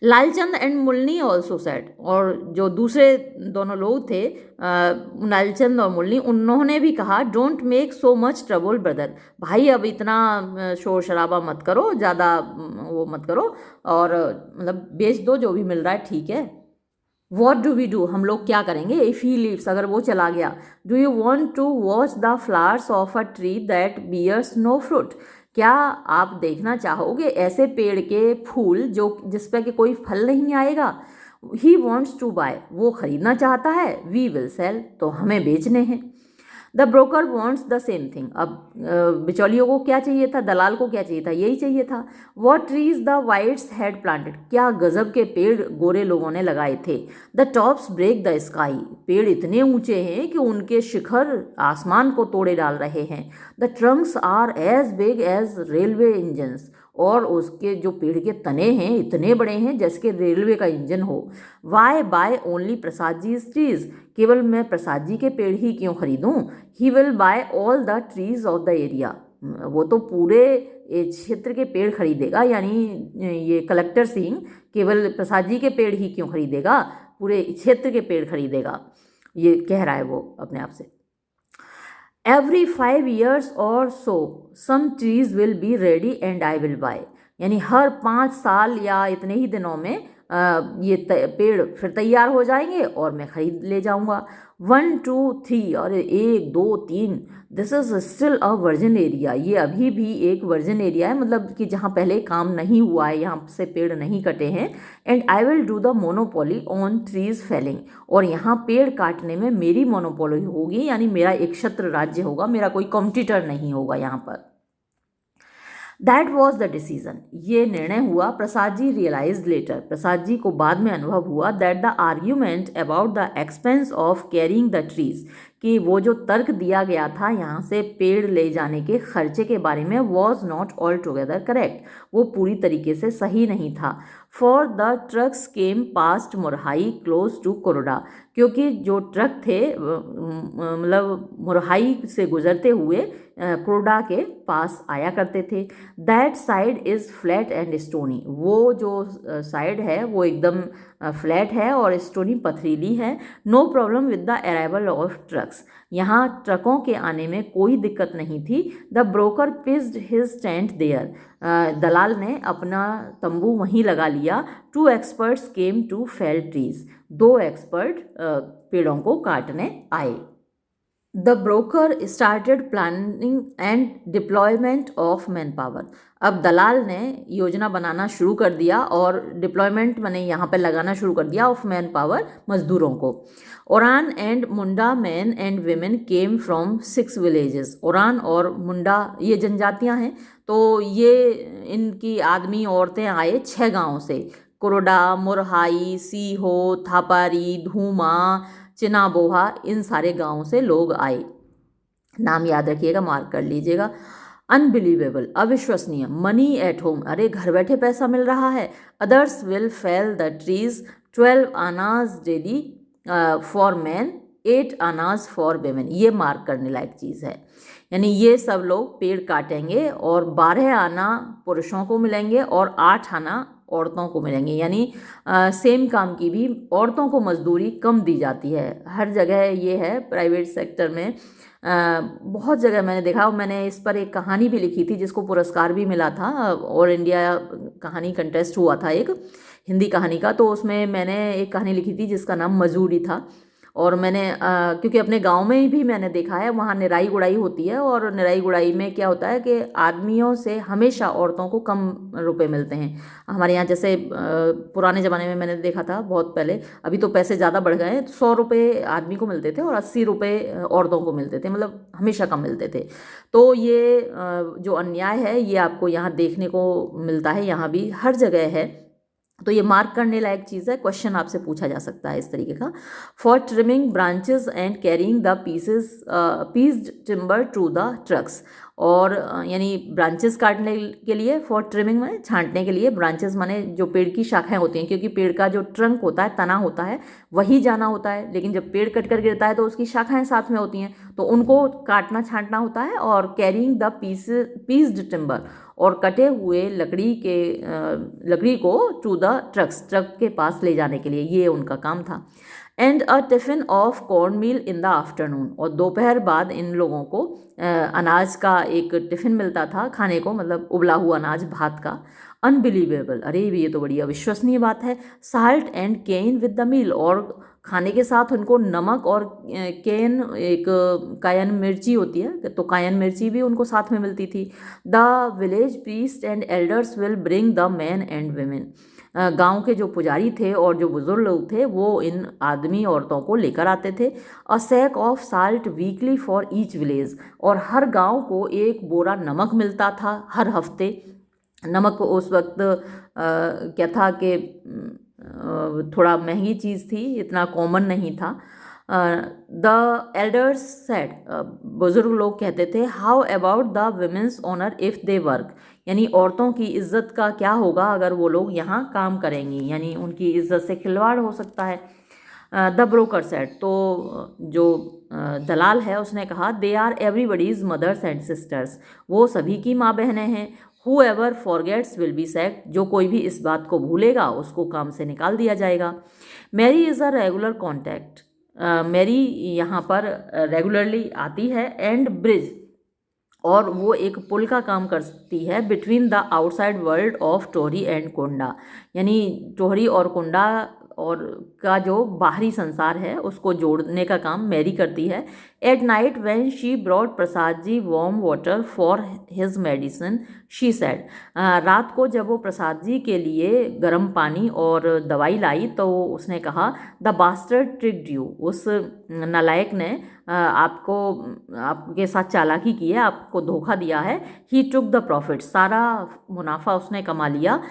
Speaker 1: लालचंद एंड मुलनी ऑल्सो सेड, और जो दूसरे दोनों लोग थे लालचंद और मुलनी, उन्होंने भी कहा don't make so much trouble brother, भाई अब इतना शोर शराबा मत करो, ज़्यादा वो मत करो, और मतलब बेच दो, जो भी मिल रहा है ठीक है। वॉट डू वी डू, हम लोग क्या करेंगे। इफ़ ही लीव्स, अगर वो चला गया। Do you want to watch the flowers of a tree that bears no fruit, क्या आप देखना चाहोगे ऐसे पेड़ के फूल जो जिस पे कि कोई फल नहीं आएगा। ही वॉन्ट्स टू बाय, वो खरीदना चाहता है। वी विल सेल, तो हमें बेचने हैं। The broker wants the same thing, अब बिचौलियों को क्या चाहिए था, दलाल को क्या चाहिए था, यही चाहिए था। What trees the whites had planted, क्या गजब के पेड़ गोरे लोगों ने लगाए थे। The tops break the sky, पेड़ इतने ऊंचे हैं कि उनके शिखर आसमान को तोड़े डाल रहे हैं। The trunks are as big as railway engines, और उसके जो पेड़ के तने हैं इतने बड़े हैं जैसे कि रेलवे का इंजन हो। Y by only Prasad ji trees, केवल मैं प्रसाद जी के पेड़ ही क्यों खरीदूं। He will buy all the trees of the area, वो तो पूरे क्षेत्र के पेड़ खरीदेगा, यानी ये कलेक्टर सिंह केवल प्रसाद जी के पेड़ ही क्यों खरीदेगा, पूरे क्षेत्र के पेड़ खरीदेगा, ये कह रहा है वो अपने आप से। एवरी 5 years और so some trees will be ready and I will buy, यानी हर 5 साल या इतने ही दिनों में ये पेड़ फिर तैयार हो जाएंगे और मैं खरीद ले जाऊंगा। 1 2 3, और 1 2 3, this is still a virgin area, ये अभी भी एक वर्जिन एरिया है, मतलब कि जहाँ पहले काम नहीं हुआ है, यहाँ से पेड़ नहीं कटे हैं। And I will do the monopoly on trees felling, और यहाँ पेड़ काटने में मेरी मोनोपोली होगी, यानी मेरा एक छत्र राज्य होगा, मेरा कोई कॉम्पिटिटर नहीं होगा यहाँ पर। दैट वॉज द डिसीजन, ये निर्णय हुआ। प्रसाद जी रियलाइज लेटर, प्रसाद जी को बाद में अनुभव हुआ that the argument about the expense of carrying the trees, कि वो जो तर्क दिया गया था यहाँ से पेड़ ले जाने के खर्चे के बारे में, was not all together correct, वो पूरी तरीके से सही नहीं था। For the trucks came past Murhai close to Koroda, क्योंकि जो ट्रक थे मतलब मुरहाई से गुजरते हुए कोरोडा के पास आया करते थे। That side is flat and stony, वो जो साइड है वो एकदम फ्लैट है और स्टोनी पथरीली है। No problem with the arrival of trucks, यहाँ ट्रकों के आने में कोई दिक्कत नहीं थी। The broker pitched his tent there, दलाल ने अपना तंबू वहीं लगा लिया। 2 experts came to fell trees, 2 expert पेड़ों को काटने आए। The broker started planning and deployment of manpower, अब दलाल ने योजना बनाना शुरू कर दिया और डिप्लॉयमेंट मैंने यहाँ पर लगाना शुरू कर दिया ऑफ मैन पावर, मजदूरों को। Ouran and Munda man and women came from 6 villages, Ouran और मुंडा ये जनजातियाँ हैं, तो ये इनकी आदमी औरतें आए 6 गाँवों से, कोरोडा, मुरहाई, सीहो, थापारी, धूमा, चिनाबोहा, इन सारे गांवों से लोग आए। नाम याद रखिएगा, मार्क कर लीजिएगा। अनबिलीवेबल, अविश्वसनीय। मनी एट होम, अरे घर बैठे पैसा मिल रहा है। Others will fail the trees 12 आनाज डेली फॉर मैन, 8 आनाज फॉर वेमेन, ये मार्क करने लायक चीज़ है। यानी ये सब लोग पेड़ काटेंगे और 12 आना पुरुषों को मिलेंगे और 8 आना औरतों को मिलेंगे, यानी सेम काम की भी औरतों को मजदूरी कम दी जाती है। हर जगह ये है, प्राइवेट सेक्टर में बहुत जगह मैंने देखा। और मैंने इस पर एक कहानी भी लिखी थी जिसको पुरस्कार भी मिला था, और इंडिया कहानी कंटेस्ट हुआ था एक हिंदी कहानी का, तो उसमें मैंने एक कहानी लिखी थी जिसका नाम मजूरी था। और मैंने क्योंकि अपने गांव में भी मैंने देखा है, वहाँ निराई गुड़ाई होती है, और निराई गुड़ाई में क्या होता है कि आदमियों से हमेशा औरतों को कम रुपए मिलते हैं। हमारे यहाँ जैसे पुराने ज़माने में मैंने देखा था बहुत पहले, अभी तो पैसे ज़्यादा बढ़ गए हैं, 100 रुपये आदमी को मिलते थे और 80 रुपये औरतों को मिलते थे, मतलब हमेशा कम मिलते थे। तो ये जो अन्याय है ये आपको यहाँ देखने को मिलता है, यहाँ भी हर जगह है। तो ये मार्क करने लायक चीज़ है, क्वेश्चन आपसे पूछा जा सकता है इस तरीके का। For trimming branches and carrying the pieced timber to the trucks, और यानी ब्रांचेस काटने के लिए, फॉर ट्रिमिंग माने छांटने के लिए, ब्रांचेस माने जो पेड़ की शाखाएं होती हैं, क्योंकि पेड़ का जो ट्रंक होता है, तना होता है, वही जाना होता है, लेकिन जब पेड़ कट कर गिरता है तो उसकी शाखाएं साथ में होती हैं, तो उनको काटना छांटना होता है। और कैरिंग द पीस्ड टिम्बर, और कटे हुए लकड़ी को टू द ट्रक के पास ले जाने के लिए, ये उनका काम था। And a tiffin of corn meal in the afternoon, और दोपहर बाद इन लोगों को अनाज का एक टिफ़िन मिलता था खाने को, मतलब उबला हुआ अनाज, भात का। अनबिलीवेबल, अरे ये तो बड़ी अविश्वसनीय बात है। Salt and cane with the meal, और खाने के साथ उनको नमक और केन, एक कायन मिर्ची होती है, तो कायन मिर्ची भी उनको साथ में मिलती थी। The village priest and elders will bring the man and women, गांव के जो पुजारी थे और जो बुजुर्ग लोग थे वो इन आदमी औरतों को लेकर आते थे। A sack of salt weekly for each village, और हर गांव को एक बोरा नमक मिलता था हर हफ्ते। नमक उस वक्त क्या था कि थोड़ा महंगी चीज़ थी, इतना कॉमन नहीं था। द एल्डर्स सेड, बुजुर्ग लोग कहते थे, how about the women's honour if they work, यानी औरतों की इज्जत का क्या होगा अगर वो लोग यहाँ काम करेंगी, यानी उनकी इज्जत से खिलवाड़ हो सकता है। द ब्रोकर सेड, तो जो दलाल है उसने कहा, they are everybody's mothers and sisters, वो सभी की माँ बहनें हैं। Whoever forgets will be sacked, जो कोई भी इस बात को भूलेगा उसको काम से निकाल दिया जाएगा। Mary is a regular contact, Mary यहाँ पर रेगुलरली आती है, एंड ब्रिज, और वो एक पुल का काम करती है between the outside world of Tohri and Konda, यानी टोहरी और कोंडा और का जो बाहरी संसार है उसको जोड़ने का काम मैरी करती है। At night when she brought Prasad ji warm water for his medicine she said, रात को जब वो प्रसाद जी के लिए गर्म पानी और दवाई लाई तो उसने कहा, द बास्टर्ड ट्रिक्ड यू, उस नालायक ने आपको आपके साथ चालाकी की है, आपको धोखा दिया है। ही टुक द प्रॉफिट, सारा मुनाफा उसने कमा लिया।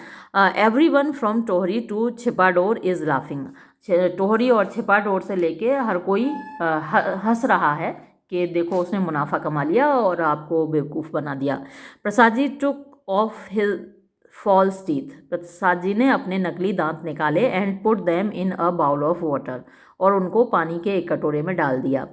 Speaker 1: Everyone from Tohri to Chhipador is laughing, टोहरी और छिपाडोर से लेके हर कोई हंस रहा है कि देखो उसने मुनाफा कमा लिया और आपको बेवकूफ़ बना दिया। Prasad ji took off his false teeth, Prasad ji ने अपने नकली दांत निकाले, and put them in a bowl of water, और उनको पानी के एक कटोरे में डाल दिया।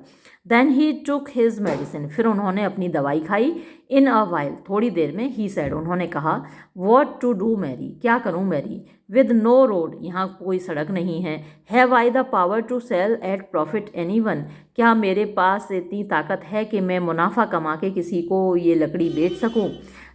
Speaker 1: Then he took his medicine, फिर उन्होंने अपनी दवाई खाई। इन अ वाइल, थोड़ी देर में, ही सेड, उन्होंने कहा, व्हाट टू डू मैरी, क्या करूं मैरी, विद नो रोड, यहाँ कोई सड़क नहीं है। Have I the power to sell at profit any one, क्या मेरे पास इतनी ताकत है कि मैं मुनाफा कमा के किसी को ये लकड़ी बेच सकूं।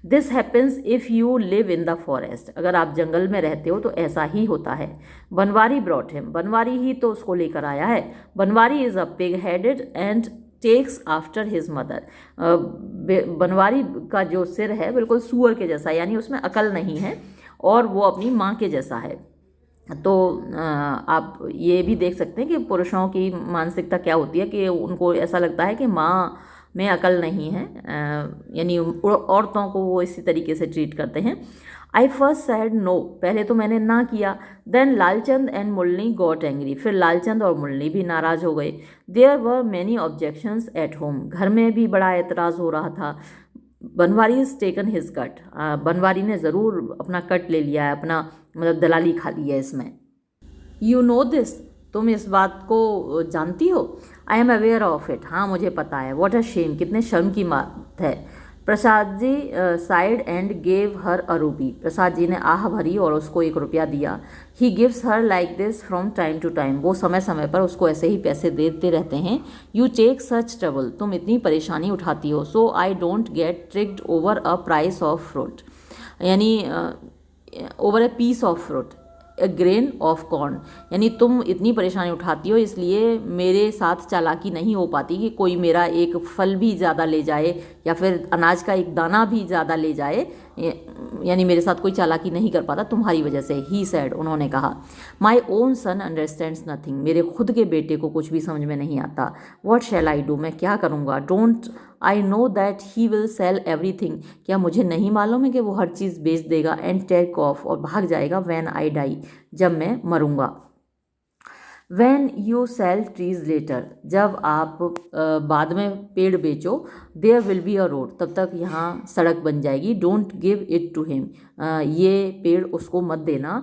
Speaker 1: This happens if you live in the forest, अगर आप जंगल में रहते हो तो ऐसा ही होता है। बनवारी ब्रॉट हिम, बनवारी ही तो उसको लेकर आया है। Banwari is a pig headed and takes after his mother, Banwari का जो सिर है बिल्कुल सूअर के जैसा, यानी उसमें अकल नहीं है और वो अपनी माँ के जैसा है। तो आप ये भी देख सकते हैं कि पुरुषों की मानसिकता क्या होती है कि उनको ऐसा लगता है कि माँ में अकल नहीं है, यानी औरतों को वो इसी तरीके से ट्रीट करते हैं। आई फर्स्ट सैड नो, पहले तो मैंने ना किया। Then Lalchand and Murli got angry, फिर लालचंद और मुरली भी नाराज़ हो गए। There were many objections at home, घर में भी बड़ा एतराज़ हो रहा था। Banwari is taken his cut, Banwari ने ज़रूर अपना कट ले लिया है, अपना मतलब दलाली खा ली है इसमें। यू नो दिस, तुम इस बात को जानती हो। I am aware of it, हाँ मुझे पता है। वॉट अ शेम, कितने शर्म की बात है। Prasad ji side and gave her अ रूपी, प्रसाद जी ने आह भरी और उसको 1 रुपया दिया। He gives her like this from time to time, वो समय समय पर उसको ऐसे ही पैसे देते रहते हैं। यू टेक सच ट्रबल, तुम इतनी परेशानी उठाती हो। So I don't get tricked over a price of fruit, यानी over a piece of fruit, a grain of corn, यानी तुम इतनी परेशानी उठाती हो इसलिए मेरे साथ चालाकी नहीं हो पाती कि कोई मेरा एक फल भी ज़्यादा ले जाए या फिर अनाज का एक दाना भी ज़्यादा ले जाए, यानी मेरे साथ कोई चालाकी नहीं कर पाता तुम्हारी वजह से। ही सैड, उन्होंने कहा। My own son understands nothing, मेरे खुद के बेटे को कुछ भी समझ में नहीं आता। वॉट शैल आई डू, मैं क्या करूँगा। Don't I know that he will sell everything, क्या मुझे नहीं मालूम है कि वो हर चीज़ बेच देगा। एंड टेक ऑफ, और भाग जाएगा। व्हेन आई डाई, जब मैं मरूंगा। When you sell trees later, जब आप बाद में पेड़ बेचो। There will be a road, तब तक यहाँ सड़क बन जाएगी। Don't give it to him, ये पेड़ उसको मत देना।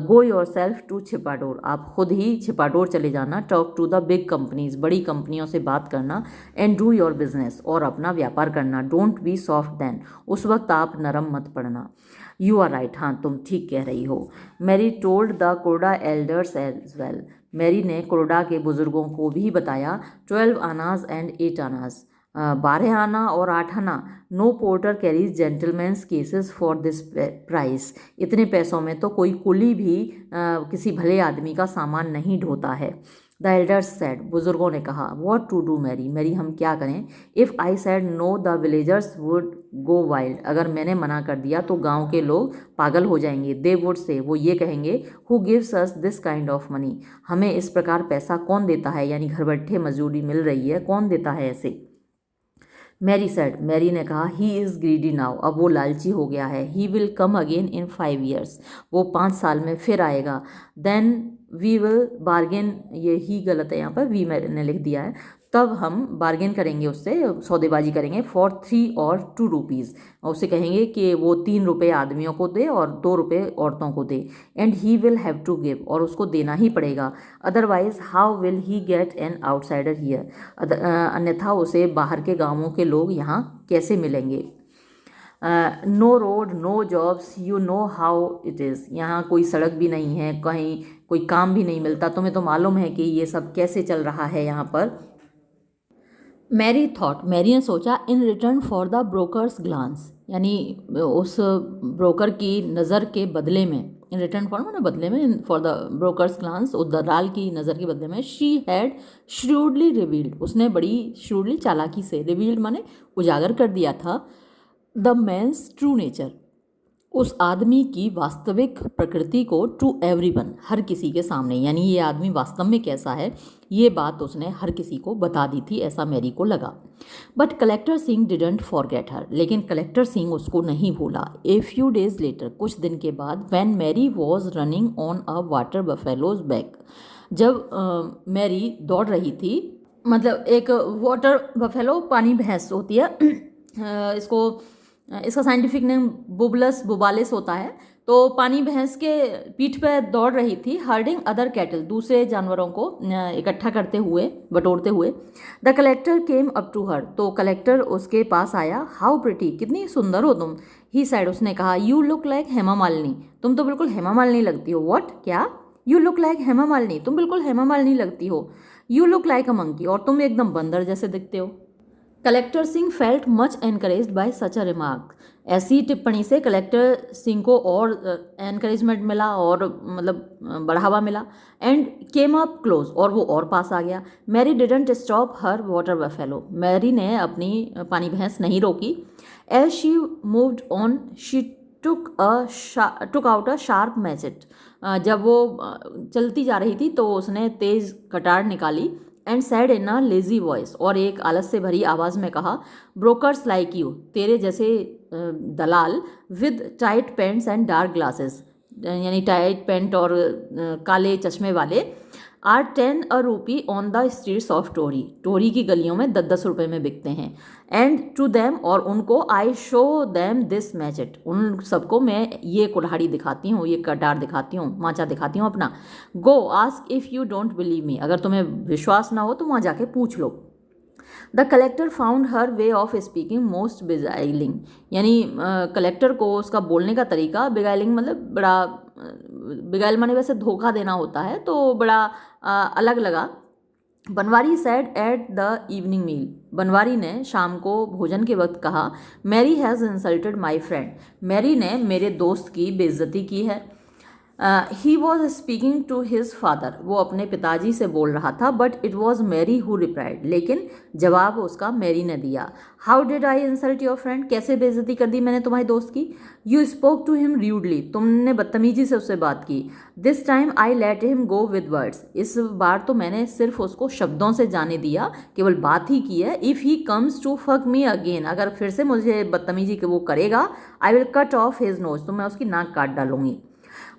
Speaker 1: Go yourself to Chhipador, आप खुद ही छिपाडोर चले जाना। Talk to the big companies, बड़ी कंपनियों से बात करना। एंड डू योर बिजनेस, और अपना व्यापार करना। डोंट बी सॉफ्ट देन, उस वक्त आप नरम मत पड़ना। यू आर राइट, हाँ तुम ठीक कह रही हो। मैरी टोल्ड द कोरडा एल्डर्स एज वेल, मैरी ने कोरडा के बुजुर्गों को भी बताया। 12 आनाज एंड 8 आनाज, 12 आना और 8 आना। No porter carries gentlemen's cases for this price, इतने पैसों में तो कोई कुली भी किसी भले आदमी का सामान नहीं ढोता है। द एल्डर्स सेड, बुजुर्गों ने कहा। What to do Mary, Mary हम क्या करें। If I said no the villagers would go wild, अगर मैंने मना कर दिया तो गांव के लोग पागल हो जाएंगे। दे वुड से, वो ये कहेंगे, who gives us this kind of money, हमें इस प्रकार पैसा कौन देता है, यानी घर बैठे मजदूरी मिल रही है, कौन देता है ऐसे। मैरी सेड, मैरी ने कहा। ही इज़ ग्रीडी नाउ, अब वो लालची हो गया है। He will come again in 5 years, वो 5 साल में फिर आएगा। देन वी विल बार्गेन, ये ही गलत है यहाँ पर, वी मैंने लिख दिया है। तब हम बार्गेन करेंगे, उससे सौदेबाजी करेंगे। फॉर 3 और 2 रुपीज़, और उसे कहेंगे कि वो 3 रुपये आदमियों को दे और 2 रुपये औरतों को दे। And he will have to give, और उसको देना ही पड़ेगा। Otherwise how will he get an outsider here, अन्यथा उसे बाहर के गांवों के लोग यहाँ कैसे मिलेंगे। No road, no jobs, you know how it is. यहाँ कोई सड़क भी नहीं है, कहीं कोई काम भी नहीं मिलता, तुम्हें तो मालूम है कि ये सब कैसे चल रहा है यहाँ पर। मैरी थॉट, मैरी ने सोचा, in return for the broker's glance, यानी उस ब्रोकर की नज़र के बदले में, इन रिटर्न फॉर माने बदले में, फॉर द ब्रोकर्स ग्लांस, उस दलाल की नज़र के बदले में, शी हैड श्रूडली रिवील्ड, उसने बड़ी श्रूडली चालाकी से, रिवील्ड माने उजागर कर दिया था, द मैन्स ट्रू नेचर, उस आदमी की वास्तविक प्रकृति को, टू एवरीवन, हर किसी के सामने, यानी ये आदमी वास्तव में कैसा है ये बात उसने हर किसी को बता दी थी, ऐसा मैरी को लगा। But collector Singh didn't forget हर, लेकिन कलेक्टर सिंह उसको नहीं भूला। ए फ्यू डेज लेटर, कुछ दिन के बाद, when Mary was running on a water buffalo's back, जब मैरी दौड़ रही थी, मतलब एक वाटर बफेलो पानी भैंस होती है, इसका साइंटिफिक नेम बुबालिस होता है, तो पानी भैंस के पीठ पे दौड़ रही थी, हर्डिंग अदर कैटल, दूसरे जानवरों को इकट्ठा करते हुए, बटोरते हुए। The collector came up to her, तो कलेक्टर उसके पास आया। हाउ प्रिटी, कितनी सुंदर हो तुम, ही साइड, उसने कहा। You look like Hema Malini, तुम तो बिल्कुल हेमा मालिनी लगती हो। व्हाट, क्या? You look like Hema Malini, तुम बिल्कुल हेमा मालिनी लगती हो। You look like a monkey, और तुम एकदम बंदर जैसे दिखते हो। Collector Singh felt much encouraged bye सच अ रिमार्क, ऐसी टिप्पणी से कलेक्टर सिंह को और एनकरेजमेंट मिला, और मतलब बढ़ावा मिला। एंड केम अप क्लोज, और वो और पास आ गया। Mary didn't stop her water buffalo, Mary ने अपनी पानी भैंस नहीं रोकी। As she moved on she took out a sharp machete, जब वो चलती जा रही थी तो उसने तेज कटार निकाली। And sad in a lazy voice, और एक आलस से भरी आवाज़ में कहा, ब्रोकर्स लाइक यू, तेरे जैसे दलाल, with tight pants and dark glasses, यानी टाइट पेंट और काले चश्मे वाले, are 10 a rupee on the streets of Tori, Tori की गलियों में 10-10 रुपये में बिकते हैं। एंड टू देम, और उनको, आई शो देम दिस मैचेट, उन सबको मैं ये कुल्हाड़ी दिखाती हूँ, ये कटार दिखाती हूँ, माचा दिखाती हूँ अपना। Go ask if you don't believe me, अगर तुम्हें विश्वास ना हो तो वहाँ जाके पूछ लो। The collector found her way of speaking most beguiling, यानी कलेक्टर को उसका बोलने का तरीका, बिगाइलिंग मतलब बड़ा, बिगाइल माने वैसे धोखा देना होता है, तो बड़ा अलग लगा। Banwari said at the evening meal, Banwari ने शाम को भोजन के वक्त कहा, Mary has insulted my friend, Mary ने मेरे दोस्त की बेइज्जती की है। He was speaking to his father, वो अपने पिताजी से बोल रहा था। But it was Mary who replied, लेकिन जवाब उसका मैरी ने दिया। How did I insult your friend, कैसे बेइज्जती कर दी मैंने तुम्हारे दोस्त की। You spoke to him rudely, तुमने बदतमीजी से उससे बात की। This time I let him go with words, इस बार तो मैंने सिर्फ उसको शब्दों से जाने दिया, केवल बात ही की है। If he comes to fuck me again, अगर फिर से मुझे बदतमीजी वो करेगा, I will cut off his nose, तो मैं उसकी नाक काट डालूंगी।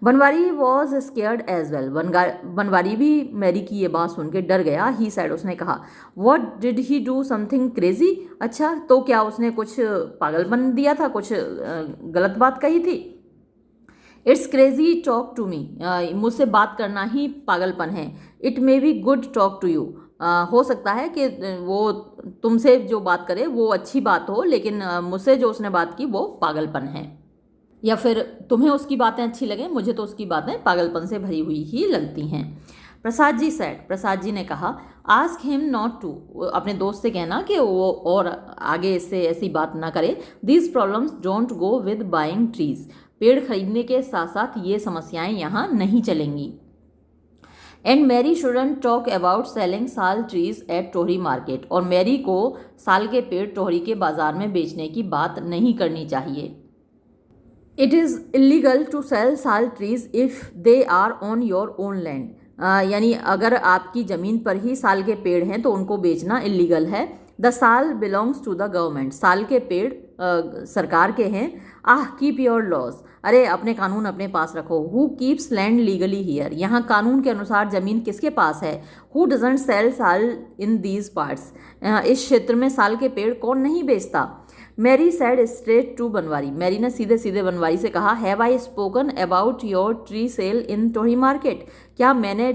Speaker 1: Banwari was scared as well, Banwari भी मैरी की ये बात सुन के डर गया। ही साइड, उसने कहा, what did he do something crazy, अच्छा तो क्या उसने कुछ पागलपन दिया था, कुछ गलत बात कही थी। It's crazy talk to me, मुझसे बात करना ही पागलपन है। It may be good talk to you, हो सकता है कि वो तुमसे जो बात करे वो अच्छी बात हो, लेकिन मुझसे जो उसने बात की वो पागलपन है, या फिर तुम्हें उसकी बातें अच्छी लगें, मुझे तो उसकी बातें पागलपन से भरी हुई ही लगती हैं। प्रसाद जी सेड, प्रसाद जी ने कहा, आस्क हिम नॉट टू, अपने दोस्त से कहना कि वो और आगे इससे ऐसी बात ना करे। These problems don't go with buying trees, पेड़ खरीदने के साथ साथ ये समस्याएं यहाँ नहीं चलेंगी। And Mary shouldn't talk about selling sal trees at Tohri market, और मैरी को साल के पेड़ टोहरी के बाजार में बेचने की बात नहीं करनी चाहिए। It is illegal to sell sal trees if they are on your own land, यानी अगर आपकी ज़मीन पर ही साल के पेड़ हैं तो उनको बेचना इलीगल है। द साल बिलोंग्स टू द गवर्नमेंट, साल के पेड़ सरकार के हैं। कीप योर लॉज, अरे अपने कानून अपने पास रखो। Who keeps land legally here, यहाँ कानून के अनुसार ज़मीन किसके पास है। हु डजंट सेल साल इन दीज पार्ट्स, इस क्षेत्र में साल के पेड़ कौन नहीं बेचता। Mary said straight to Banwari, Mary ने सीधे सीधे बनवारी से कहा, have I spoken about your tree sale in Tohri market, क्या मैंने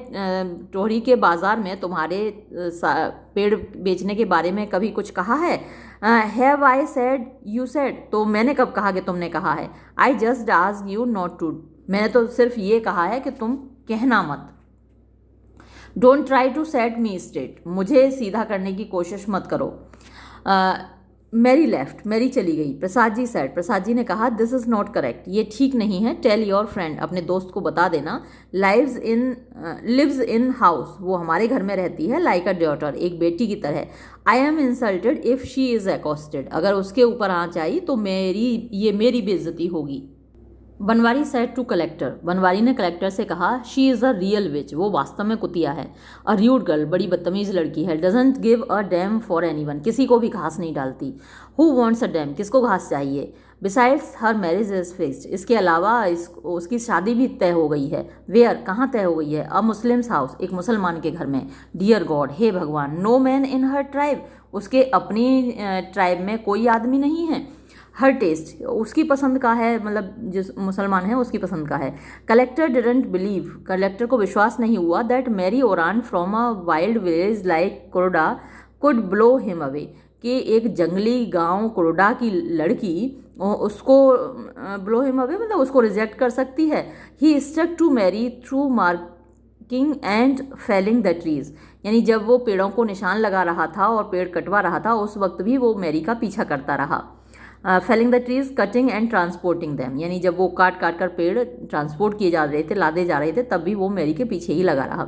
Speaker 1: टोहरी के बाज़ार में तुम्हारे पेड़ बेचने के बारे में कभी कुछ कहा है। Have I said you said, तो मैंने कब कहा कि तुमने कहा है। I just ask you not to, मैंने तो सिर्फ ये कहा है कि तुम कहना मत। Don't try to set me straight, मुझे सीधा करने की कोशिश मत करो। मैरी लेफ्ट, मैरी चली गई। प्रसाद जी सेड, प्रसाद जी ने कहा दिस इज़ नॉट करेक्ट, ये ठीक नहीं है। टेल योर फ्रेंड, अपने दोस्त को बता देना। लिव्स इन हाउस, वो हमारे घर में रहती है। लाइक अ डॉटर, एक बेटी की तरह। I am insulted if she is accosted, अगर उसके ऊपर आँच आई तो मेरी बेइज्जती होगी। Banwari said to collector, Banwari ने कलेक्टर से कहा she is a real witch, वो वास्तव में कुतिया है। अ र्यूड गर्ल, बड़ी बदतमीज़ लड़की है। Doesn't give a dam for anyone, किसी को भी घास नहीं डालती। हु वांट्स अ डैम, किसको घास चाहिए। Besides her marriage is fixed, इसके अलावा उसकी शादी भी तय हो गई है। वेयर, कहाँ तय हो गई है। अ मुस्लिम्स हाउस, एक मुसलमान के घर में। डियर गॉड, हे भगवान। No man in her tribe, उसके अपनी ट्राइब में कोई आदमी नहीं है। हर टेस्ट, उसकी पसंद का है, मतलब जिस मुसलमान है उसकी पसंद का है। कलेक्टर डिडंट बिलीव, कलेक्टर को विश्वास नहीं हुआ that Mary Oraon from a wild village like Kuroda could blow him away, कि एक जंगली गांव कुरोडा की लड़की उसको ब्लो हिम अवे मतलब उसको रिजेक्ट कर सकती है। He stuck to Mary through marking and felling the trees, यानी जब वो पेड़ों को निशान लगा रहा था और पेड़ कटवा रहा था उस वक्त भी वो मैरी का पीछा करता रहा। Fehling the trees, cutting and transporting them, यानी जब वो काट काट कर पेड़ ट्रांसपोर्ट किए जा रहे थे, लादे जा रहे थे, तब भी वो मैरी के पीछे ही लगा रहा।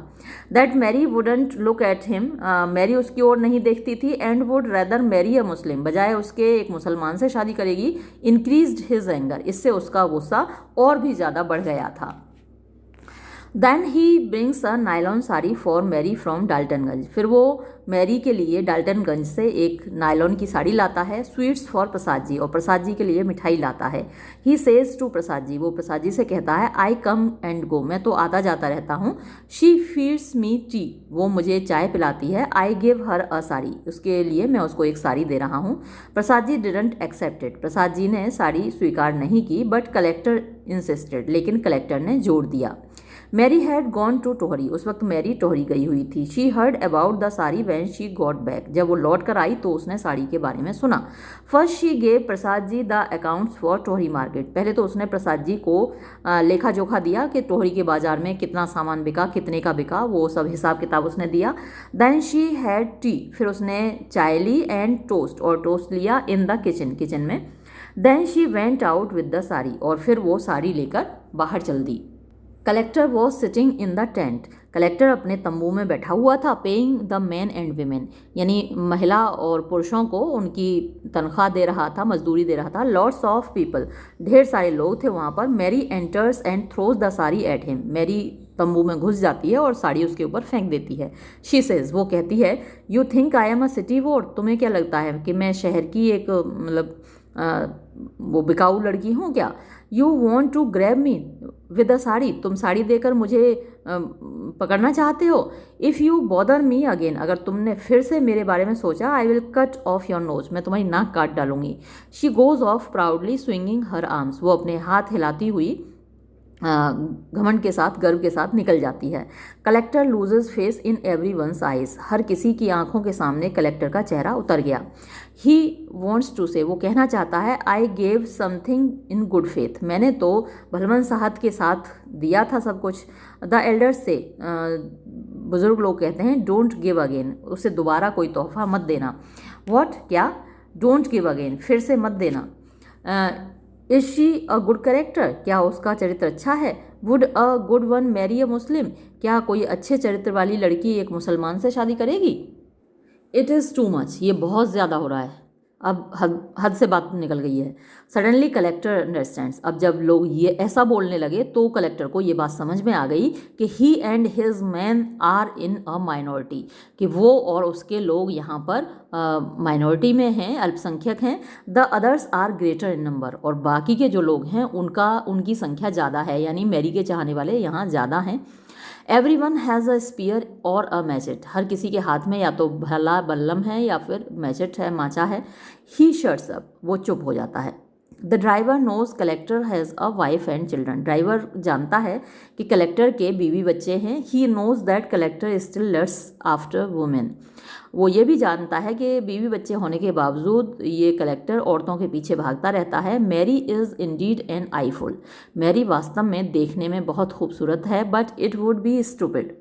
Speaker 1: That Mary wouldn't look at him, Mary उसकी ओर नहीं देखती थी। And would rather marry a Muslim, बजाय उसके एक मुसलमान से शादी करेगी। इंक्रीज्ड हिज एंगर, इससे उसका गुस्सा और भी ज़्यादा बढ़ गया था। Then he brings a nylon sari for Mary from Daltonganj, फिर वो मैरी के लिए डाल्टनगंज से एक नायलॉन की साड़ी लाता है। स्वीट्स फॉर प्रसाद जी, और प्रसाद जी के लिए मिठाई लाता है। He says to Prasad ji, वो प्रसाद जी से कहता है आई कम एंड गो, मैं तो आता जाता रहता हूँ। शी फीड्स मी टी, वो मुझे चाय पिलाती है। आई गिव हर अ साड़ी, उसके लिए मैं उसको एक साड़ी दे रहा हूँ। Prasad ji didn't accept it, प्रसाद जी ने साड़ी स्वीकार नहीं की। बट कलेक्टर इंसिस्टेड, लेकिन कलेक्टर ने जोर दिया। मैरी हैड गॉन टू टोहरी, उस वक्त मैरी टोहरी गई हुई थी। She heard about the sari when she got back, जब वो लौट कर आई तो उसने साड़ी के बारे में सुना। First she gave Prasad ji the accounts for Tohri market, पहले तो उसने प्रसाद जी को लेखा जोखा दिया कि टोहरी के बाजार में कितना सामान बिका, कितने का बिका, वो सब हिसाब किताब उसने दिया। देन शी हैड टी, फिर उसने चाय ली। एंड टोस्ट, और टोस्ट लिया इन द किचन में। Then she went out with the sari, और फिर वो साड़ी लेकर बाहर चल दी। Collector was sitting in the tent, collector अपने तंबू में बैठा हुआ था। Paying the man and women, यानी महिला और पुरुषों को उनकी तनख्वाह दे रहा था, मजदूरी दे रहा था। लॉट्स ऑफ पीपल, ढेर सारे लोग थे वहाँ पर। Mary enters and throws the sari at him, Mary तंबू में घुस जाती है और साड़ी उसके ऊपर फेंक देती है। शी सेज, वो कहती है you think I am a city vote, तुम्हें क्या लगता है कि मैं शहर की एक मतलब वो बिकाऊ लड़की हूँ क्या। You want to grab me with a sari, तुम साड़ी देकर मुझे पकड़ना चाहते हो। If you bother me again, अगर तुमने फिर से मेरे बारे में सोचा, I will cut off your nose, मैं तुम्हारी नाक काट डालूंगी। She goes off proudly swinging her arms, वो अपने हाथ हिलाती हुई घमंड के साथ, गर्व के साथ निकल जाती है। Collector loses face in everyone's eyes, हर किसी की आंखों के सामने कलेक्टर का चेहरा उतर गया। ही वॉन्ट्स टू से, वो कहना चाहता है I gave something in good faith, मैंने तो भलमन साहत के साथ दिया था सब कुछ। द एल्डर्स से, बुजुर्ग लोग कहते हैं डोंट गिव अगेन, उससे दोबारा कोई तोहफा मत देना। वॉट, क्या, डोंट गिव अगेन, फिर से मत देना। Is she a good character, क्या उसका चरित्र अच्छा है। Would a good one marry a Muslim, क्या कोई अच्छे चरित्र वाली लड़की एक मुसलमान से शादी करेगी। इट इज़ टू मच, ये बहुत ज़्यादा हो रहा है, अब हद से बात निकल गई है। सडनली कलेक्टर अंडरस्टैंड्स, अब जब लोग ये ऐसा बोलने लगे तो कलेक्टर को ये बात समझ में आ गई कि he and his men are in a minority, कि वो और उसके लोग यहाँ पर माइनॉरिटी में हैं, अल्पसंख्यक हैं। The others are greater in number, और बाकी के जो लोग हैं उनकी संख्या ज़्यादा है, यानी मैरी के चाहने वाले यहाँ ज़्यादा हैं। Every one has a spear और अ मैचेट, हर किसी के हाथ में या तो भला बल्लम है या फिर मैचेट है, माचा है। ही शट्स अप, वो चुप हो जाता है। The driver knows collector has a wife and children. Driver जानता है कि कलेक्टर के बीवी बच्चे हैं। He knows that collector still lusts after women. वो ये भी जानता है कि बीवी बच्चे होने के बावजूद ये कलेक्टर औरतों के पीछे भागता रहता है। Mary is indeed an eyeful. Mary वास्तव में देखने में बहुत खूबसूरत है, but it would be stupid,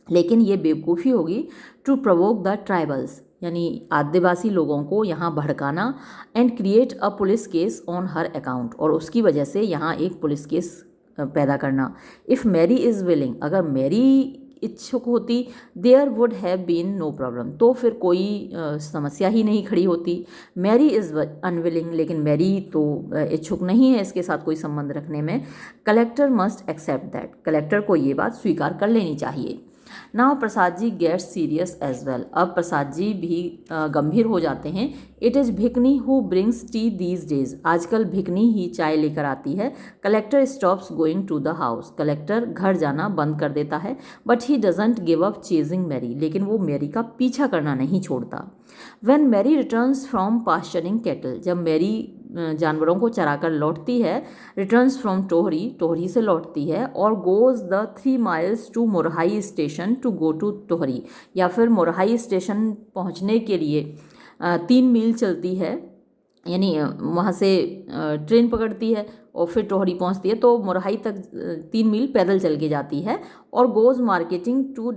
Speaker 1: लेकिन ये बेवकूफ़ी होगी, टू प्रोवोक द ट्राइबल्स, यानी आदिवासी लोगों को यहाँ भड़काना, and create a police case on her account, और उसकी वजह से यहाँ एक पुलिस केस पैदा करना। इफ़ मैरी इज़ विलिंग, अगर मैरी इच्छुक होती, there would have been no problem, तो फिर कोई समस्या ही नहीं खड़ी होती। मैरी इज़ अनविलिंग, लेकिन मैरी तो इच्छुक नहीं है इसके साथ कोई संबंध रखने में। Collector must accept that, collector को ये बात स्वीकार कर लेनी चाहिए। Now Prasad ji gets serious as well, अब प्रसाद जी भी गंभीर हो जाते हैं। It is Bhikni who brings tea these days, आजकल भिकनी ही चाय लेकर आती है। Collector stops going to the house, collector घर जाना बंद कर देता है। But he doesn't give up chasing Mary, लेकिन वो मैरी का पीछा करना नहीं छोड़ता। When Mary returns from pasturing cattle, जब मैरी जानवरों को चराकर लौटती है, रिटर्न्स फ्रॉम टोहरी, टोहरी से लौटती है, और goes the 3 miles to Morhai station to go to Tohri, या फिर मोरहाई स्टेशन पहुंचने के लिए 3 मील चलती है, यानी वहाँ से ट्रेन पकड़ती है और फिर टोहरी पहुँचती है, तो मोरहाई तक 3 मील पैदल चल के जाती है। और गोज़ मार्केटिंग टू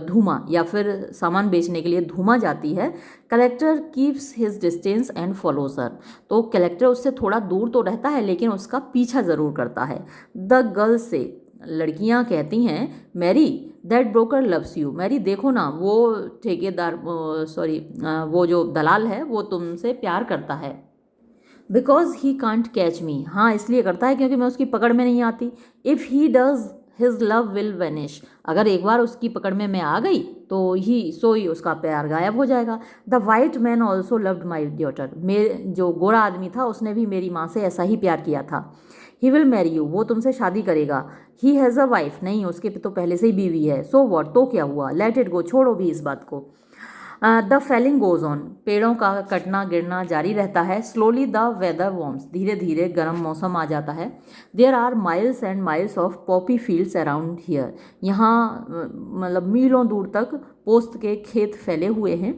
Speaker 1: धूमा, या फिर सामान बेचने के लिए धूमा जाती है। Collector keeps his distance and follows her, तो कलेक्टर उससे थोड़ा दूर तो रहता है लेकिन उसका पीछा ज़रूर करता है। द गर्ल से, लड़कियां कहती हैं, Mary that broker loves you, Mary देखो ना वो ठेकेदार वो जो दलाल है वो तुमसे प्यार करता है। बिकॉज ही कांट कैच मी, हाँ इसलिए करता है क्योंकि मैं उसकी पकड़ में नहीं आती। If he does his love will vanish, अगर एक बार उसकी पकड़ में मैं आ गई तो ही उसका प्यार गायब हो जाएगा। The white man also loved my daughter, मेरे जो गोरा आदमी था उसने भी मेरी माँ से ऐसा ही प्यार किया था। ही विल मैरी यू, वो तुमसे शादी करेगा। ही हैज़ अ वाइफ, नहीं उसके तो पहले से ही बीवी है। सो वॉट, तो क्या हुआ, लेट इट गो, छोड़ो भी इस बात को। द फेलिंग गोज ऑन, पेड़ों का कटना गिरना जारी रहता है। स्लोली द वेदर वार्म्स, धीरे धीरे गर्म मौसम आ जाता है। There are miles and miles of poppy fields around here, यहाँ मतलब मीलों दूर तक पोस्त के खेत फैले हुए हैं।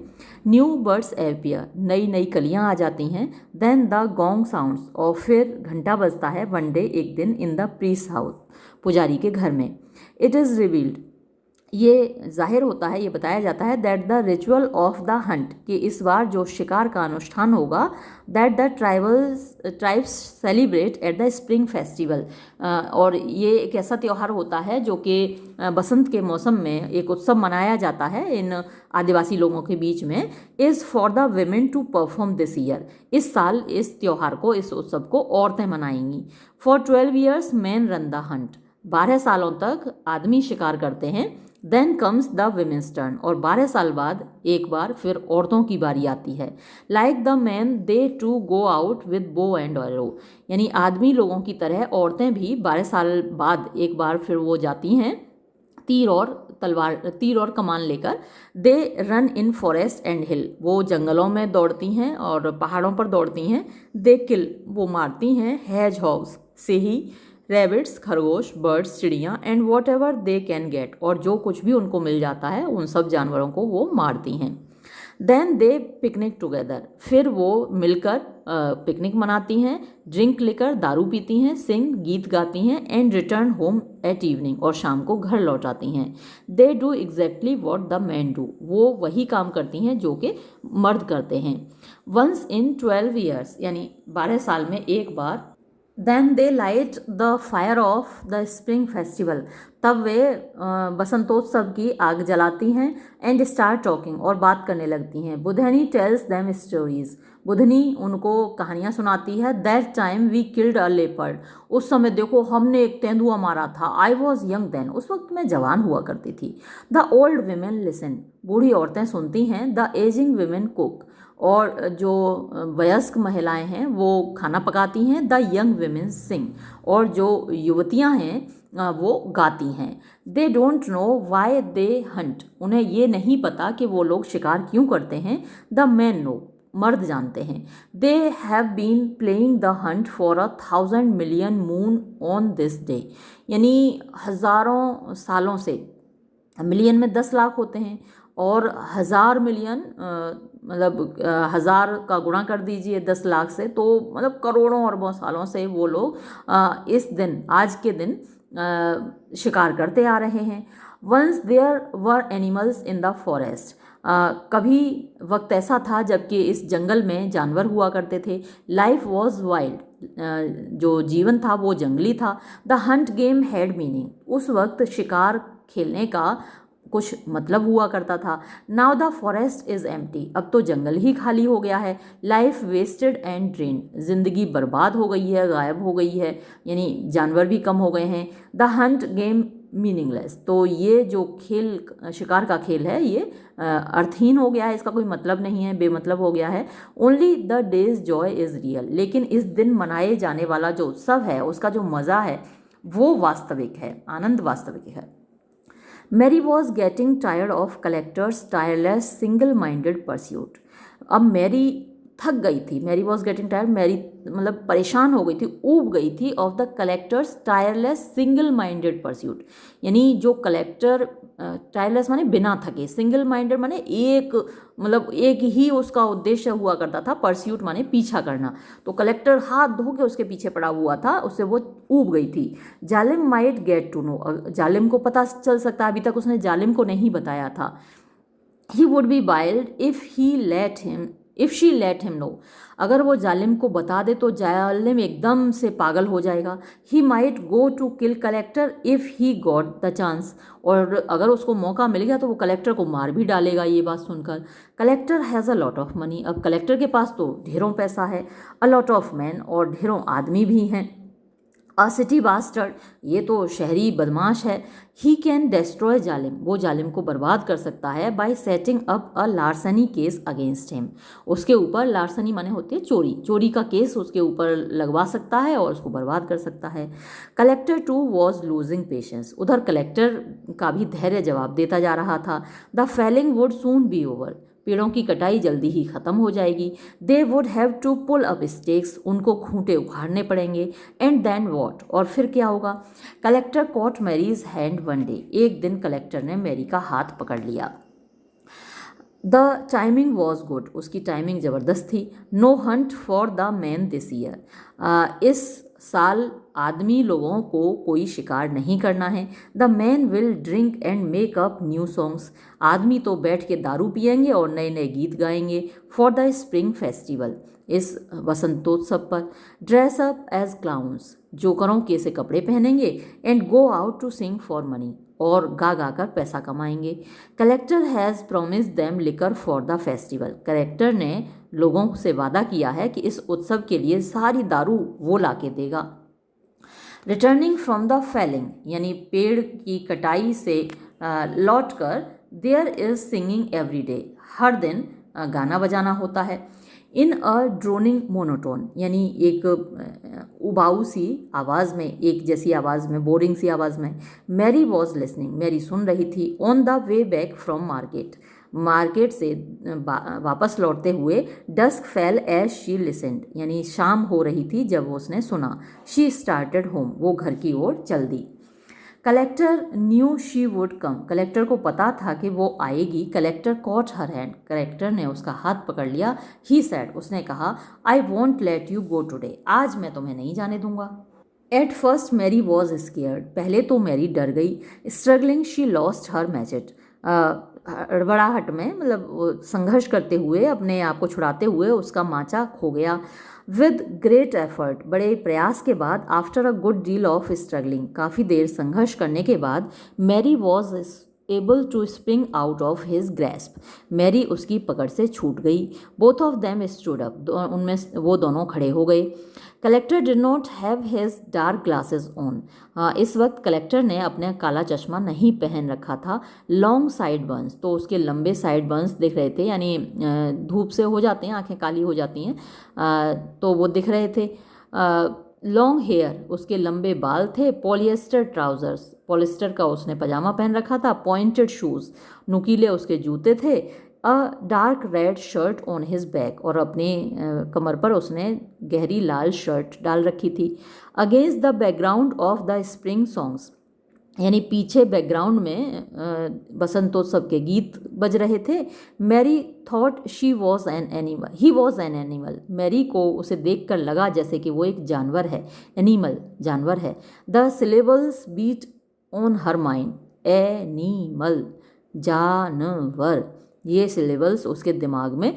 Speaker 1: न्यू बर्ड्स एपियर, नई नई कलियाँ आ जाती हैं। देन द गोंग साउंड्स, और फिर घंटा बजता है। वन डे, एक दिन, इन द प्रीस्ट हाउस, पुजारी के घर में। इट इज़ रिवील्ड, ये जाहिर होता है, ये बताया जाता है, that the ritual of the Hunt, कि इस बार जो शिकार का अनुष्ठान होगा, that the tribes celebrate at the spring festival, और ये एक ऐसा त्यौहार होता है जो कि बसंत के मौसम में एक उत्सव मनाया जाता है इन आदिवासी लोगों के बीच में। Is for the women to perform this year, इस साल इस त्यौहार को, इस उत्सव को औरतें मनाएंगी। For 12 years men run the hunt, 12 सालों तक आदमी शिकार करते हैं। Then comes the women's turn, और 12 साल बाद एक बार फिर औरतों की बारी आती है। Like the man they to go out with bow and arrow, यानी आदमी लोगों की तरह औरतें भी 12 साल बाद एक बार फिर वो जाती हैं तीर और कमान लेकर। They run in forest and hill, वो जंगलों में दौड़ती हैं और पहाड़ों पर दौड़ती हैं। दे किल, वो मारती हैं। हैज हॉग्स, सेही, रैबिट्स, खरगोश, बर्ड्स, चिड़ियाँ, and what ever they can get, और जो कुछ भी उनको मिल जाता है उन सब जानवरों को वो मारती हैं। देन दे पिकनिक टुगेदर, फिर वो मिलकर पिकनिक मनाती हैं। ड्रिंक लेकर, दारू पीती हैं। सिंग, गीत गाती हैं। And return home at evening, और शाम को घर लौट आती हैं। They do exactly what the man do, वो वही काम करती हैं जो कि मर्द करते हैं। वंस इन 12 years, यानी 12 साल में एक बार। Then they light the fire of the spring festival, तब वे बसंतोत्सव की आग जलाती हैं। एंड स्टार्ट टॉकिंग, और बात करने लगती हैं। Budhni tells them stories, Budhni उनको कहानियाँ सुनाती है। That time we killed a leopard, उस समय देखो हमने एक तेंदुआ मारा था। आई वॉज यंग देन, उस वक्त मैं जवान हुआ करती थी। द ओल्ड वीमेन लिसन, बूढ़ी औरतें सुनती हैं। द एजिंग वीमेन कुक, और जो वयस्क महिलाएं हैं वो खाना पकाती हैं। द यंग वीमेन सिंग, और जो युवतियां हैं वो गाती हैं। They don't know why they Hunt, उन्हें ये नहीं पता कि वो लोग शिकार क्यों करते हैं। द मैन नो, मर्द जानते हैं। They have been playing the hunt for 1,000 million moon on this day, यानी हज़ारों सालों से, मिलियन में 10 लाख होते हैं और 1,000 मिलियन मतलब 1,000 का गुणा कर दीजिए 10 लाख से, तो मतलब करोड़ों अरबों सालों से वो लोग इस दिन, आज के दिन शिकार करते आ रहे हैं। Once there were animals in the forest, कभी वक्त ऐसा था जबकि इस जंगल में जानवर हुआ करते थे। लाइफ वॉज वाइल्ड, जो जीवन था वो जंगली था। The Hunt game had meaning, उस वक्त शिकार खेलने का कुछ मतलब हुआ करता था। Now the forest is empty, अब तो जंगल ही खाली हो गया है। लाइफ वेस्टेड एंड ड्रेन, जिंदगी बर्बाद हो गई है, गायब हो गई है, यानी जानवर भी कम हो गए हैं। द हंट गेम मीनिंगलेस, तो ये जो खेल, शिकार का खेल है, ये अर्थहीन हो गया है, इसका कोई मतलब नहीं है, बेमतलब हो गया है। Only the days Joy is real, लेकिन इस दिन मनाए जाने वाला जो उत्सव है, उसका जो मज़ा है वो वास्तविक है, आनंद वास्तविक है। Mary was getting tired of collector's tireless single minded pursuit, अब मैरी थक गई थी। Mary was getting tired, Mary मतलब परेशान हो गई थी, ऊब गई थी, of the collector's tireless single minded pursuit, यानी जो कलेक्टर, टायरलेस माने बिना थके, सिंगल माइंडेड माने एक, मतलब एक ही उसका उद्देश्य हुआ करता था, परस्यूट माने पीछा करना, तो कलेक्टर हाथ धो के उसके पीछे पड़ा हुआ था, उससे वो ऊब गई थी। जालिम माइट गेट टू नो, जालिम को पता चल सकता है, अभी तक उसने जालिम को नहीं बताया था। He would be wild if she let him know, अगर वो जालिम को बता दे तो जालिम एकदम से पागल हो जाएगा। He might go to kill collector if he got the chance, और अगर उसको मौका मिल गया तो वो कलेक्टर को मार भी डालेगा ये बात सुनकर। Collector has a lot of money, अब कलेक्टर के पास तो ढेरों पैसा है। अ लॉट ऑफ मैन, और ढेरों आदमी भी हैं। अ सिटी बास्टर्ड, ये तो शहरी बदमाश है। ही कैन डिस्ट्रॉय जालिम, वो जालिम को बर्बाद कर सकता है। By setting up a larceny case against him, उसके ऊपर, लार्सनी माने होती है चोरी, चोरी का केस उसके ऊपर लगवा सकता है और उसको बर्बाद कर सकता है। Collector too was losing patience, उधर कलेक्टर का भी धैर्य जवाब देता जा रहा था। The felling would soon be over, पेड़ों की कटाई जल्दी ही ख़त्म हो जाएगी। They would have to pull up stakes, उनको खूंटे उखाड़ने पड़ेंगे। एंड देन वॉट, और फिर क्या होगा। Collector caught Mary's hand one day, एक दिन कलेक्टर ने मैरी का हाथ पकड़ लिया। द टाइमिंग वॉज गुड, उसकी टाइमिंग ज़बरदस्त थी। No hunt for the man this year, इस साल आदमी लोगों को कोई शिकार नहीं करना है। The man will drink and make up new songs, आदमी तो बैठ के दारू पियेंगे और नए नए गीत गाएंगे। फॉर द स्प्रिंग फेस्टिवल, इस वसंतोत्सव पर। ड्रेस अप एज क्लाउन्स, जोकरों के से कपड़े पहनेंगे। And go out to sing for money, और गा गा कर पैसा कमाएंगे। Collector has promise them liquor for the festival, collector ने लोगों से वादा किया है कि इस उत्सव के लिए सारी दारू वो ला के देगा। रिटर्निंग फ्रॉम द फेलिंग, यानी पेड़ की कटाई से लौट कर, there is singing every day, हर दिन गाना बजाना होता है। इन अ ड्रोनिंग मोनोटोन, यानी एक उबाऊ सी आवाज़ में, एक जैसी आवाज़ में, बोरिंग सी आवाज़ में। मैरी वॉज लिसनिंग, मैरी सुन रही थी। On the way back from market, market से वापस लौटते हुए। Dusk fell as she listened, यानी शाम हो रही थी जब उसने सुना। शी स्टार्टेड होम, वो घर की ओर चल दी। Collector knew she would come, collector को पता था कि वो आएगी। Collector caught her hand, collector ने उसका हाथ पकड़ लिया। ही सैड, उसने कहा, I won't let you go today, आज मैं तुम्हें नहीं जाने दूंगा। At first Mary was scared, पहले तो मैरी डर गई। Struggling she lost her machete, हड़बड़ाहट में, मतलब संघर्ष करते हुए, अपने आप को छुड़ाते हुए उसका माचा खो गया। विद ग्रेट एफर्ट, बड़े प्रयास के बाद। After a good deal of struggling, काफ़ी देर संघर्ष करने के बाद। Mary was able to spring out of his grasp, Mary उसकी पकड़ से छूट गई। Both of them stood up, उनमें वो दोनों खड़े हो गए। Collector did not have his dark glasses on, इस वक्त कलेक्टर ने अपने काला चश्मा नहीं पहन रखा था। लॉन्ग साइड बर्न्स, तो उसके लंबे साइड बर्न्स दिख रहे थे, यानी धूप से हो जाते हैं, आंखें काली हो जाती हैं, तो वो दिख रहे थे। लॉन्ग हेयर, उसके लंबे बाल थे। पॉलिएस्टर ट्राउजर्स, पॉलिस्टर का उसने पजामा पहन रखा था। पॉइंटेड शूज़, नुकीले उसके जूते थे। अ dark red shirt on his back, और अपने कमर पर उसने गहरी लाल शर्ट डाल रखी थी। Against the background of the spring songs, यानी पीछे बैकग्राउंड में बसंतोत्सव के गीत बज रहे थे। Mary thought she was an animal, he was an animal, Mary को उसे देखकर लगा जैसे कि वो एक जानवर है, एनिमल जानवर है। The syllables beat on her mind, animal जानवर, ये सिलेबल्स उसके दिमाग में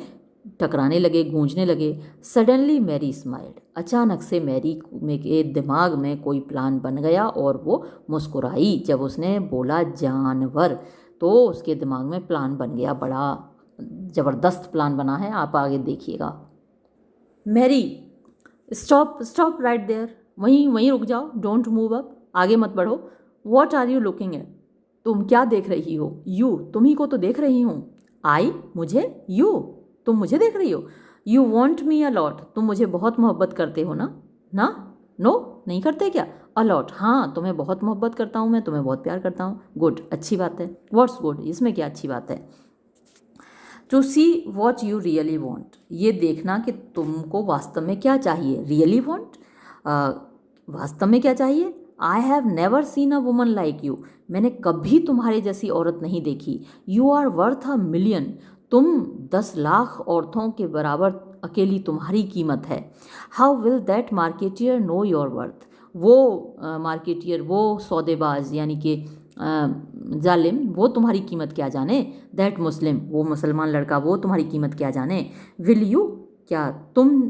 Speaker 1: टकराने लगे, गूंजने लगे। सडनली मैरी स्माइल्ड, अचानक से मैरी के दिमाग में कोई प्लान बन गया और वो मुस्कुराई। जब उसने बोला जानवर, तो उसके दिमाग में प्लान बन गया, बड़ा ज़बरदस्त प्लान बना है, आप आगे देखिएगा। Mary stop stop right there, वहीं वहीं रुक जाओ, डोंट मूव अप, आगे मत बढ़ो। What are you looking at, तुम क्या देख रही हो? यू, तुम्ही को तो देख रही हूँ। आई, मुझे, यू, तुम मुझे देख रही हो। यू वॉन्ट मी अलॉट, तुम मुझे बहुत मोहब्बत करते हो ना? ना, नो, नहीं करते क्या? अलॉट, हाँ, तुम्हें बहुत मोहब्बत करता हूँ मैं, तुम्हें बहुत प्यार करता हूँ। गुड, अच्छी बात है। व्हाट्स गुड, इसमें क्या अच्छी बात है? To see what you really want, ये देखना कि तुमको वास्तव में क्या चाहिए। रियली वॉन्ट, वास्तव में क्या चाहिए? I have never seen a woman like you, मैंने कभी तुम्हारे जैसी औरत नहीं देखी। You are worth a million, तुम 10 लाख औरतों के बराबर अकेली तुम्हारी कीमत है। How will that marketeer know your worth, वो मार्केटियर, वो सौदेबाज यानी कि जालिम, वो तुम्हारी कीमत क्या जाने। दैट मुस्लिम, वो मुसलमान लड़का, वो तुम्हारी कीमत क्या जाने। विल यू, क्या तुम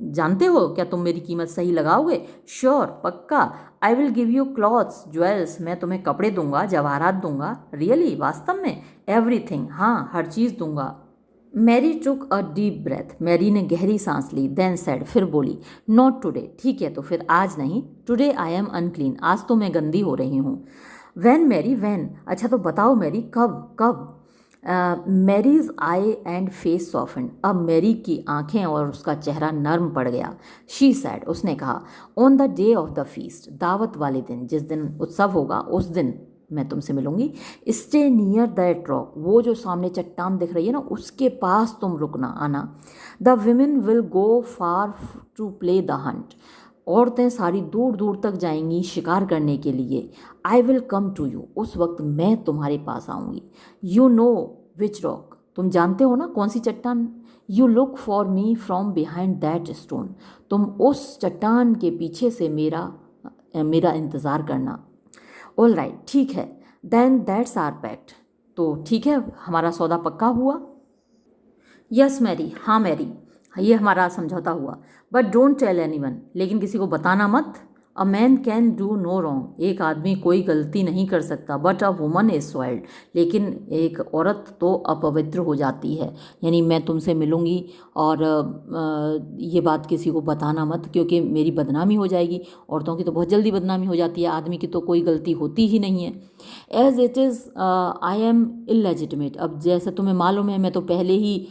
Speaker 1: जानते हो, क्या तुम मेरी कीमत सही लगाओगे? श्योर, पक्का। I will give you clothes jewels, मैं तुम्हें कपड़े दूंगा, जवाहरात दूंगा। रियली, वास्तव में? एवरीथिंग, हाँ, हर चीज़ दूंगा। Mary took a deep breath, Mary ने गहरी सांस ली। देन सेड, फिर बोली, नॉट टुडे, ठीक है तो फिर आज नहीं। टुडे आई एम अनक्लीन, आज तो मैं गंदी हो रही हूँ। वैन मैरी, वैन, अच्छा तो बताओ मैरी, कब कब? Mary's eye and face softened, अब मैरी की आंखें और उसका चेहरा नर्म पड़ गया। शी सैड, उसने कहा, on the day of the feast, दावत वाले दिन, जिस दिन उत्सव होगा उस दिन मैं तुमसे मिलूंगी। स्टे नियर दैट रॉक, वो जो सामने चट्टान दिख रही है ना, उसके पास तुम रुकना, आना। The women will go far to play the hunt, औरतें सारी दूर दूर तक जाएंगी शिकार करने के लिए। I will come to you, उस वक्त मैं तुम्हारे पास आऊँगी। यू नो विच रॉक, तुम जानते हो ना कौन सी चट्टान। You look for me from behind that stone, तुम उस चट्टान के पीछे से मेरा इंतज़ार करना। ऑल राइट, ठीक है। देन दैट्स आर पैक्ट, तो ठीक है, हमारा सौदा पक्का हुआ। यस मैरी, हाँ मैरी, ये हमारा समझौता हुआ। बट डोंट टेल एनीवन, लेकिन किसी को बताना मत। A man can do no wrong, एक आदमी कोई गलती नहीं कर सकता। But a woman is soiled, लेकिन एक औरत तो अपवित्र हो जाती है। यानी मैं तुमसे मिलूंगी और ये बात किसी को बताना मत, क्योंकि मेरी बदनामी हो जाएगी। औरतों की तो बहुत जल्दी बदनामी हो जाती है, आदमी की तो कोई गलती होती ही नहीं है। As it is I am illegitimate, अब जैसे तुम्हें मालूम है मैं तो पहले ही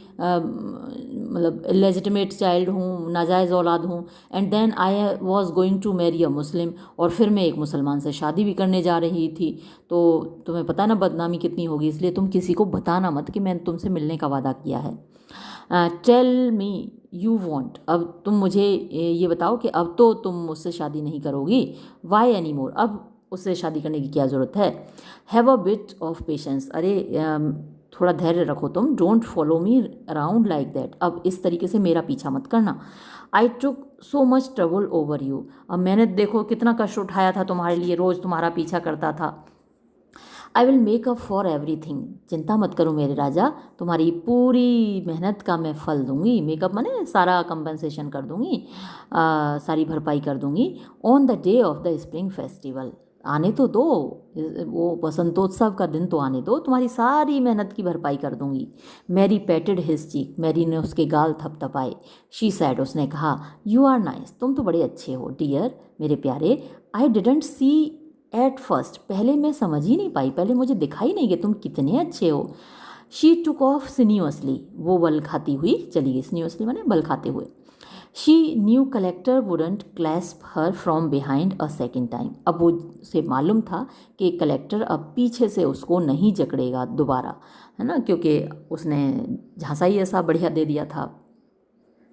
Speaker 1: मतलब इलेजिटिमेट चाइल्ड हूँ, नाजायज़ औलाद हूँ। And then I was going to marry a Muslim, और फिर मैं एक मुसलमान से शादी भी करने जा रही थी। तो तुम्हें पता ना बदनामी कितनी होगी, इसलिए तुम किसी को बताना मत कि मैंने तुमसे मिलने का वादा किया है। टेल मी यू वॉन्ट, अब तुम मुझे ये बताओ कि अब तो तुम मुझसे शादी नहीं करोगी। वाई एनी मोर, अब उससे शादी करने की क्या ज़रूरत है। Have a bit of patience, अरे थोड़ा धैर्य रखो तुम। Don't follow me around like that, अब इस तरीके से मेरा पीछा मत करना। I took so much trouble over you, अब मैंने देखो कितना कष्ट उठाया था तुम्हारे लिए, रोज़ तुम्हारा पीछा करता था। I will make up for everything, चिंता मत करो मेरे राजा, तुम्हारी पूरी मेहनत का मैं फल दूंगी। मेकअप माने सारा कंपनसेशन कर दूंगी, सारी भरपाई कर दूंगी। On the day of the spring festival, आने तो दो, वो बसंतोत्सव का दिन तो आने दो, तुम्हारी सारी मेहनत की भरपाई कर दूंगी। Mary patted his cheek, Mary ने उसके गाल थपथपाए। शी सैड, उसने कहा, यू आर नाइस, तुम तो बड़े अच्छे हो। डियर, मेरे प्यारे। I didn't see eight first, पहले मैं समझ ही नहीं पाई, पहले मुझे दिखाई नहीं कि तुम कितने अच्छे हो। शी टुक ऑफ सिन्यूअसली, वो बल खाती हुई चली गई। सिन्यूअसली माने बल खाते हुए। She knew collector wouldn't clasp her from behind a second time. अब वो से मालूम था कि कलेक्टर अब पीछे से उसको नहीं जकड़ेगा दोबारा, है ना, क्योंकि उसने झांसा ही ऐसा बढ़िया दे दिया था।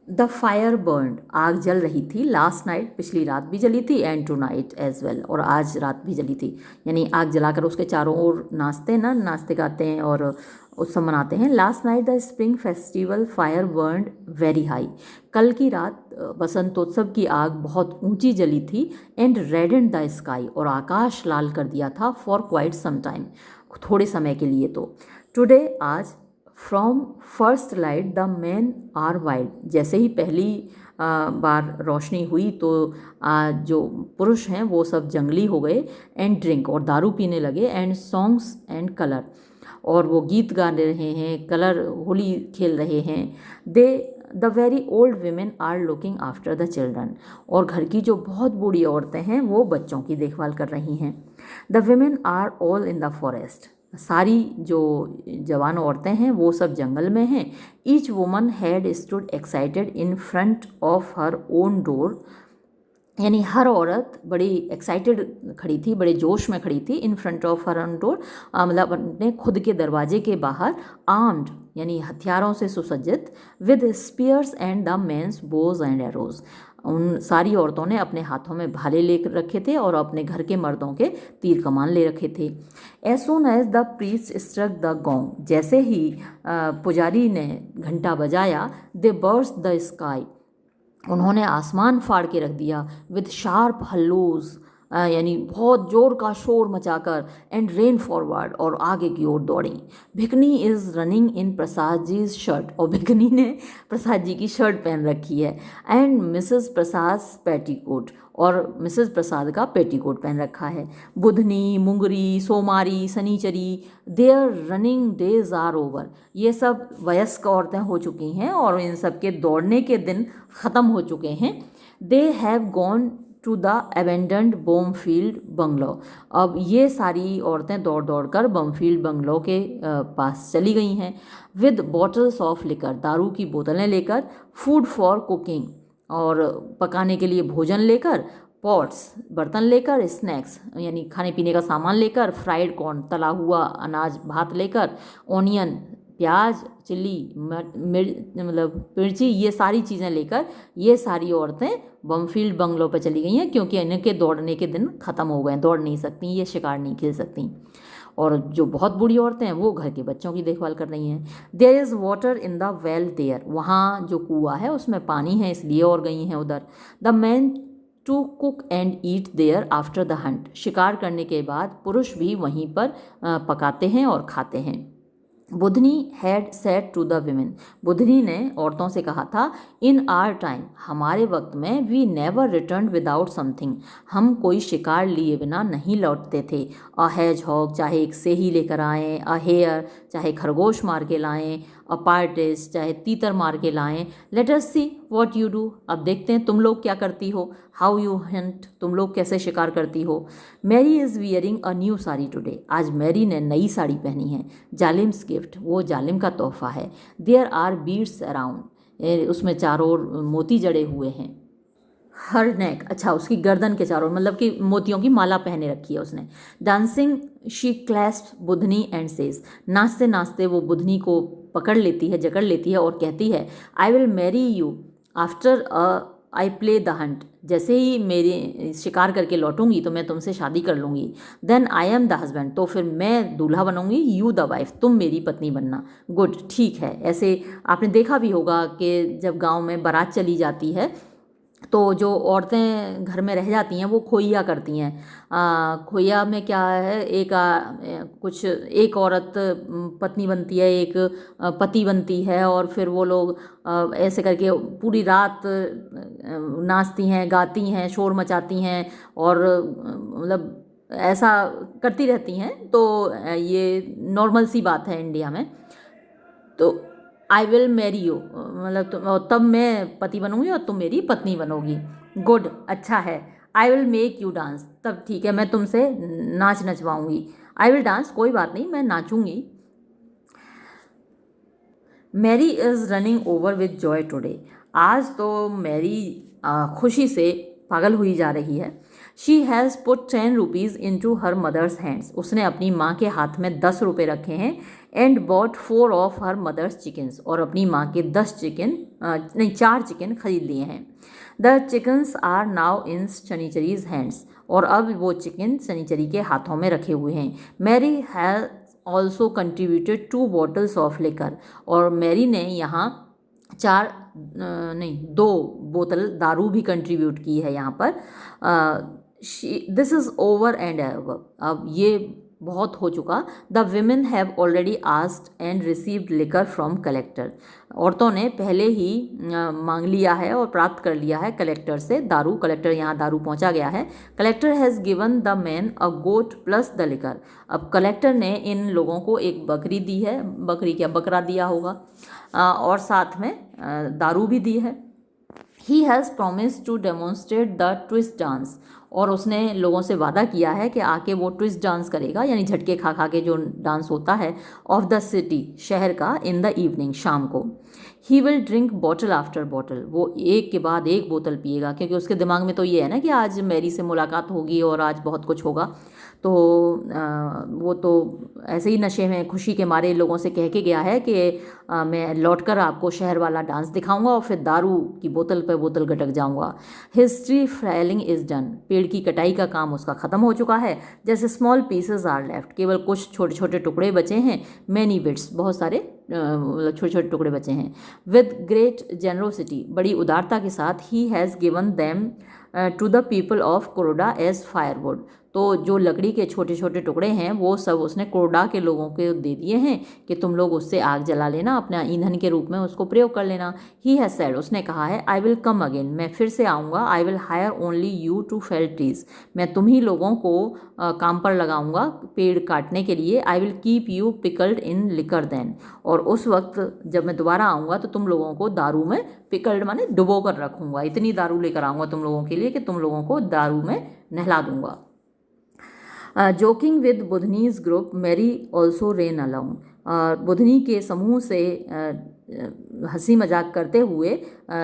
Speaker 1: द फायर बर्न, आग जल रही थी। लास्ट नाइट, पिछली रात भी जली थी, and tonight as well, और आज रात भी जली थी। यानी आग जलाकर उसके चारों ओर नाचते गाते हैं और उत्सव मनाते हैं। Last night the spring festival fire burn very high, कल की रात बसंतोत्सव की आग बहुत ऊंची जली थी। एंड रेडेंड द स्काई, और आकाश लाल कर दिया था। फॉर क्वाइट सम टाइम, थोड़े समय के लिए तो। टुडे, आज, from first light the man are wild, जैसे ही पहली बार रोशनी हुई तो जो पुरुष हैं वो सब जंगली हो गए। एंड ड्रिंक, और दारू पीने लगे। एंड सॉन्ग्स एंड कलर, और वो गीत गा रहे हैं, कलर होली खेल रहे हैं। They the very old women are looking after the children, और घर की जो बहुत बूढ़ी औरतें हैं वो बच्चों की देखभाल कर रही हैं। The women are all in the forest, सारी जो जवान औरतें हैं वो सब जंगल में हैं। Each woman had stood excited in front of her own door, यानी हर औरत बड़ी एक्साइटेड खड़ी थी, बड़े जोश में खड़ी थी। इन front of her own door, मतलब अपने खुद के दरवाजे के बाहर। आर्म्ड, यानी हथियारों से सुसज्जित। With spears and the men's bows and arrows, उन सारी औरतों ने अपने हाथों में भाले ले रखे थे और अपने घर के मर्दों के तीर कमान ले रखे थे। As soon as the priest struck the gong, जैसे ही पुजारी ने घंटा बजाया। दे बर्स्ट द स्काई, उन्होंने आसमान फाड़ के रख दिया। विद शार्प हल्लोज, यानी बहुत जोर का शोर मचाकर। एंड रेन फॉरवर्ड, और आगे की ओर दौड़ी। भिकनी is running in Prasad ji shirt, और भिकनी ने प्रसाद जी की शर्ट पहन रखी है। एंड मिसेस प्रसाद पेटीकोट, और मिसेस प्रसाद का पेटीकोट पहन रखा है। Budhni, Mungri, Somari, Shanichari, their running days are over, ये सब वयस्क औरतें हो चुकी हैं और इन सब के दौड़ने के दिन ख़त्म हो चुके हैं। They have gone to the abandoned Bomfield bungalow, अब ये सारी औरतें दौड़ दौड़ कर बमफील्ड बंगलो के पास चली गई हैं। विद बॉटल्स ऑफ लिकर, दारू की बोतलें लेकर। फूड फॉर कुकिंग, और पकाने के लिए भोजन लेकर। पॉट्स, बर्तन लेकर। स्नैक्स, यानी खाने पीने का सामान लेकर। फ्राइड कॉर्न, तला हुआ अनाज भात लेकर। ऑनियन, प्याज, चिल्ली, मतलब मिर्ची, ये सारी चीज़ें लेकर ये सारी औरतें बमफील्ड बंगलो पर चली गई हैं, क्योंकि इनके दौड़ने के दिन ख़त्म हो गए, दौड़ नहीं सकती, ये शिकार नहीं खेल सकती। और जो बहुत बूढ़ी औरतें हैं वो घर के बच्चों की देखभाल कर रही हैं। There is water in the well there, वहाँ जो कुआं है उसमें पानी है इसलिए और गई हैं उधर। The man to cook and eat there after the hunt, शिकार करने के बाद पुरुष भी वहीं पर पकाते हैं और खाते हैं। Budhni had said to the women, Budhni ने औरतों से कहा था। इन आर टाइम, हमारे वक्त में। We never return without something, हम कोई शिकार लिए बिना नहीं लौटते थे। अ हैज हॉग, चाहे एक सेही लेकर आएँ। अ हेयर, चाहे खरगोश मार के लाएँ। अ पार्टिस, चाहे तीतर मार के लाएँ। Let us see what you do, अब देखते हैं तुम लोग क्या करती हो। हाउ यू हंट, तुम लोग कैसे शिकार करती हो। Mary is wearing a new sari today, आज मैरी ने नई साड़ी पहनी है। जालिम्स गिफ्ट, वो जालिम का तोहफा है। देयर आर बीड्स अराउंड, उसमें चारों ओर मोती जड़े हुए हैं। हर नेक, अच्छा उसकी गर्दन के चारों, मतलब कि मोतियों की माला पहने रखी है उसने। Dancing she clasp Budhni and says, नाचते नाचते वो बुधनी को पकड़ लेती है, जकड़ लेती है और कहती है। I will marry you after I play the Hunt, जैसे ही मेरे शिकार करके लौटूंगी तो मैं तुमसे शादी कर लूँगी। Then I am the husband, तो फिर मैं दूल्हा बनूंगी। यू द वाइफ, तुम मेरी पत्नी बनना। गुड, ठीक है। ऐसे आपने देखा भी होगा कि जब गांव में बारात चली जाती है तो जो औरतें घर में रह जाती हैं वो खोइया करती हैं। खोइया में क्या है, कुछ एक औरत पत्नी बनती है, एक पति बनती है, और फिर वो लोग ऐसे करके पूरी रात नाचती हैं, गाती हैं, शोर मचाती हैं और मतलब ऐसा करती रहती हैं। तो ये नॉर्मल सी बात है इंडिया में। तो आई विल मैरी यू, मतलब तब मैं पति बनूंगी और तुम मेरी पत्नी बनोगी। गुड, अच्छा है। I will make you dance, तब ठीक है, मैं तुमसे नाच नचवाऊंगी। आई विल डांस, कोई बात नहीं, मैं नाचूंगी। Mary is running over with joy today, आज तो मैरी खुशी से पागल हुई जा रही है। She has put 10 rupees into her mother's hands, उसने अपनी माँ के हाथ में 10 रुपये रखे हैं। And bought 4 of her mother's chickens, और अपनी माँ के 4 चिकन खरीद लिए हैं। The chickens are now in Shanichari's hands, और अब वो चिकन शनिचरी के हाथों में रखे हुए हैं। Mary has also contributed 2 bottles of liquor, और मैरी ने यहाँ 2 बोतल दारू भी कंट्रीब्यूट की है यहाँ पर। दिस इज़ ओवर एंड अब ये बहुत हो चुका। The women have already asked and received liquor from collector, औरतों ने पहले ही मांग लिया है और प्राप्त कर लिया है कलेक्टर से दारू। कलेक्टर यहाँ दारू पहुँचा गया है। Collector has given the man a goat plus the liquor, अब कलेक्टर ने इन लोगों को एक बकरी दी है, बकरी क्या बकरा दिया होगा, और साथ में दारू भी दी है। He has promise to demonstrate the twist dance, और उसने लोगों से वादा किया है कि आके वो ट्विस्ट डांस करेगा, यानी झटके खा खा के जो डांस होता है, ऑफ द सिटी, शहर का, इन द इवनिंग, शाम को। He will drink bottle after bottle, वो एक के बाद एक बोतल पिएगा, क्योंकि उसके दिमाग में तो ये है ना कि आज मैरी से मुलाकात होगी और आज बहुत कुछ होगा। तो वो तो ऐसे ही नशे में खुशी के मारे लोगों से कह के गया है कि मैं लौटकर आपको शहर वाला डांस दिखाऊंगा और फिर दारू की बोतल पे बोतल गटक जाऊंगा। हिस्ट्री फ्राइलिंग इज़ डन, पेड़ की कटाई का काम उसका ख़त्म हो चुका है। जैसे स्मॉल पीसेस आर लेफ्ट, केवल कुछ छोटे छोटे टुकड़े बचे हैं। मैनी बिट्स, बहुत सारे छोटे छोटे टुकड़े बचे हैं। विद ग्रेट जेनरोसिटी, बड़ी उदारता के साथ, he has given them to the people of Koroda as firewood, तो जो लकड़ी के छोटे छोटे टुकड़े हैं वो सब उसने कोरोडा के लोगों को दे दिए हैं कि तुम लोग उससे आग जला लेना, अपना ईंधन के रूप में उसको प्रयोग कर लेना। ही हैज़ सेड, उसने कहा है, आई विल कम अगेन, मैं फिर से आऊँगा। I will hire only you to fell trees, मैं तुम ही लोगों को काम पर लगाऊंगा पेड़ काटने के लिए। I will keep you pickled in liquor then, और उस वक्त जब मैं दोबारा आऊँगा तो तुम लोगों को दारू में, पिकल्ड माने डुबो कर रखूँगा, इतनी दारू लेकर आऊँगा तुम लोगों के लिए कि तुम लोगों को दारू में नहला दूंगा। Joking with Budhni's group, Mary also ran along, Budhni के समूह से हंसी मजाक करते हुए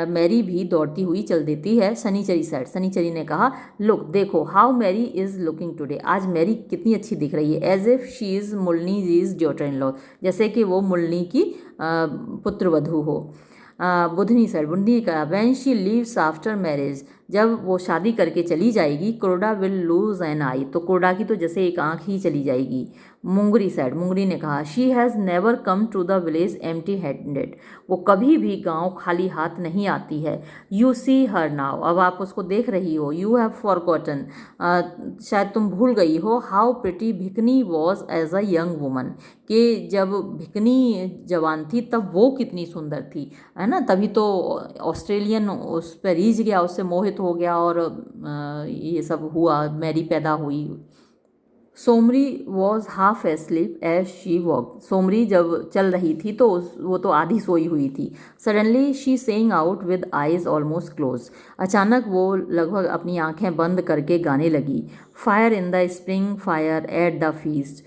Speaker 1: मैरी भी दौड़ती हुई चल देती है। शनिचरी सेड, शनिचरी ने कहा, लुक, देखो, how Mary is looking today, आज मैरी कितनी अच्छी दिख रही है। As if she is Mulni is daughter in law, जैसे कि वो मुलनी की पुत्रवधू हो। बुधनी सेड, बुधनी का, when she leaves after marriage, जब वो शादी करके चली जाएगी, कोरोडा विल लूज एन आई, तो कोरोडा की तो जैसे एक आँख ही चली जाएगी। मुंगरी सेड, मुंगरी ने कहा, she has never come to the village empty handed, वो कभी भी गांव खाली हाथ नहीं आती है। यू सी हर नाउ, अब आप उसको देख रही हो। यू हैव फॉरगॉटन, शायद तुम भूल गई हो, how pretty Bhikni was as a young woman, कि जब भिकनी जवान थी तब वो कितनी सुंदर थी, है ना। तभी तो ऑस्ट्रेलियन उस पर रीझ गया, उससे मोहित हो गया, और ये सब हुआ, मैरी पैदा हुई। Somri was half asleep as she walk, Somri जब चल रही थी तो वो तो आधी सोई हुई थी। Suddenly she saying out with eyes almost close, अचानक वो लगभग अपनी आंखें बंद करके गाने लगी। Fire in the spring, fire at the feast,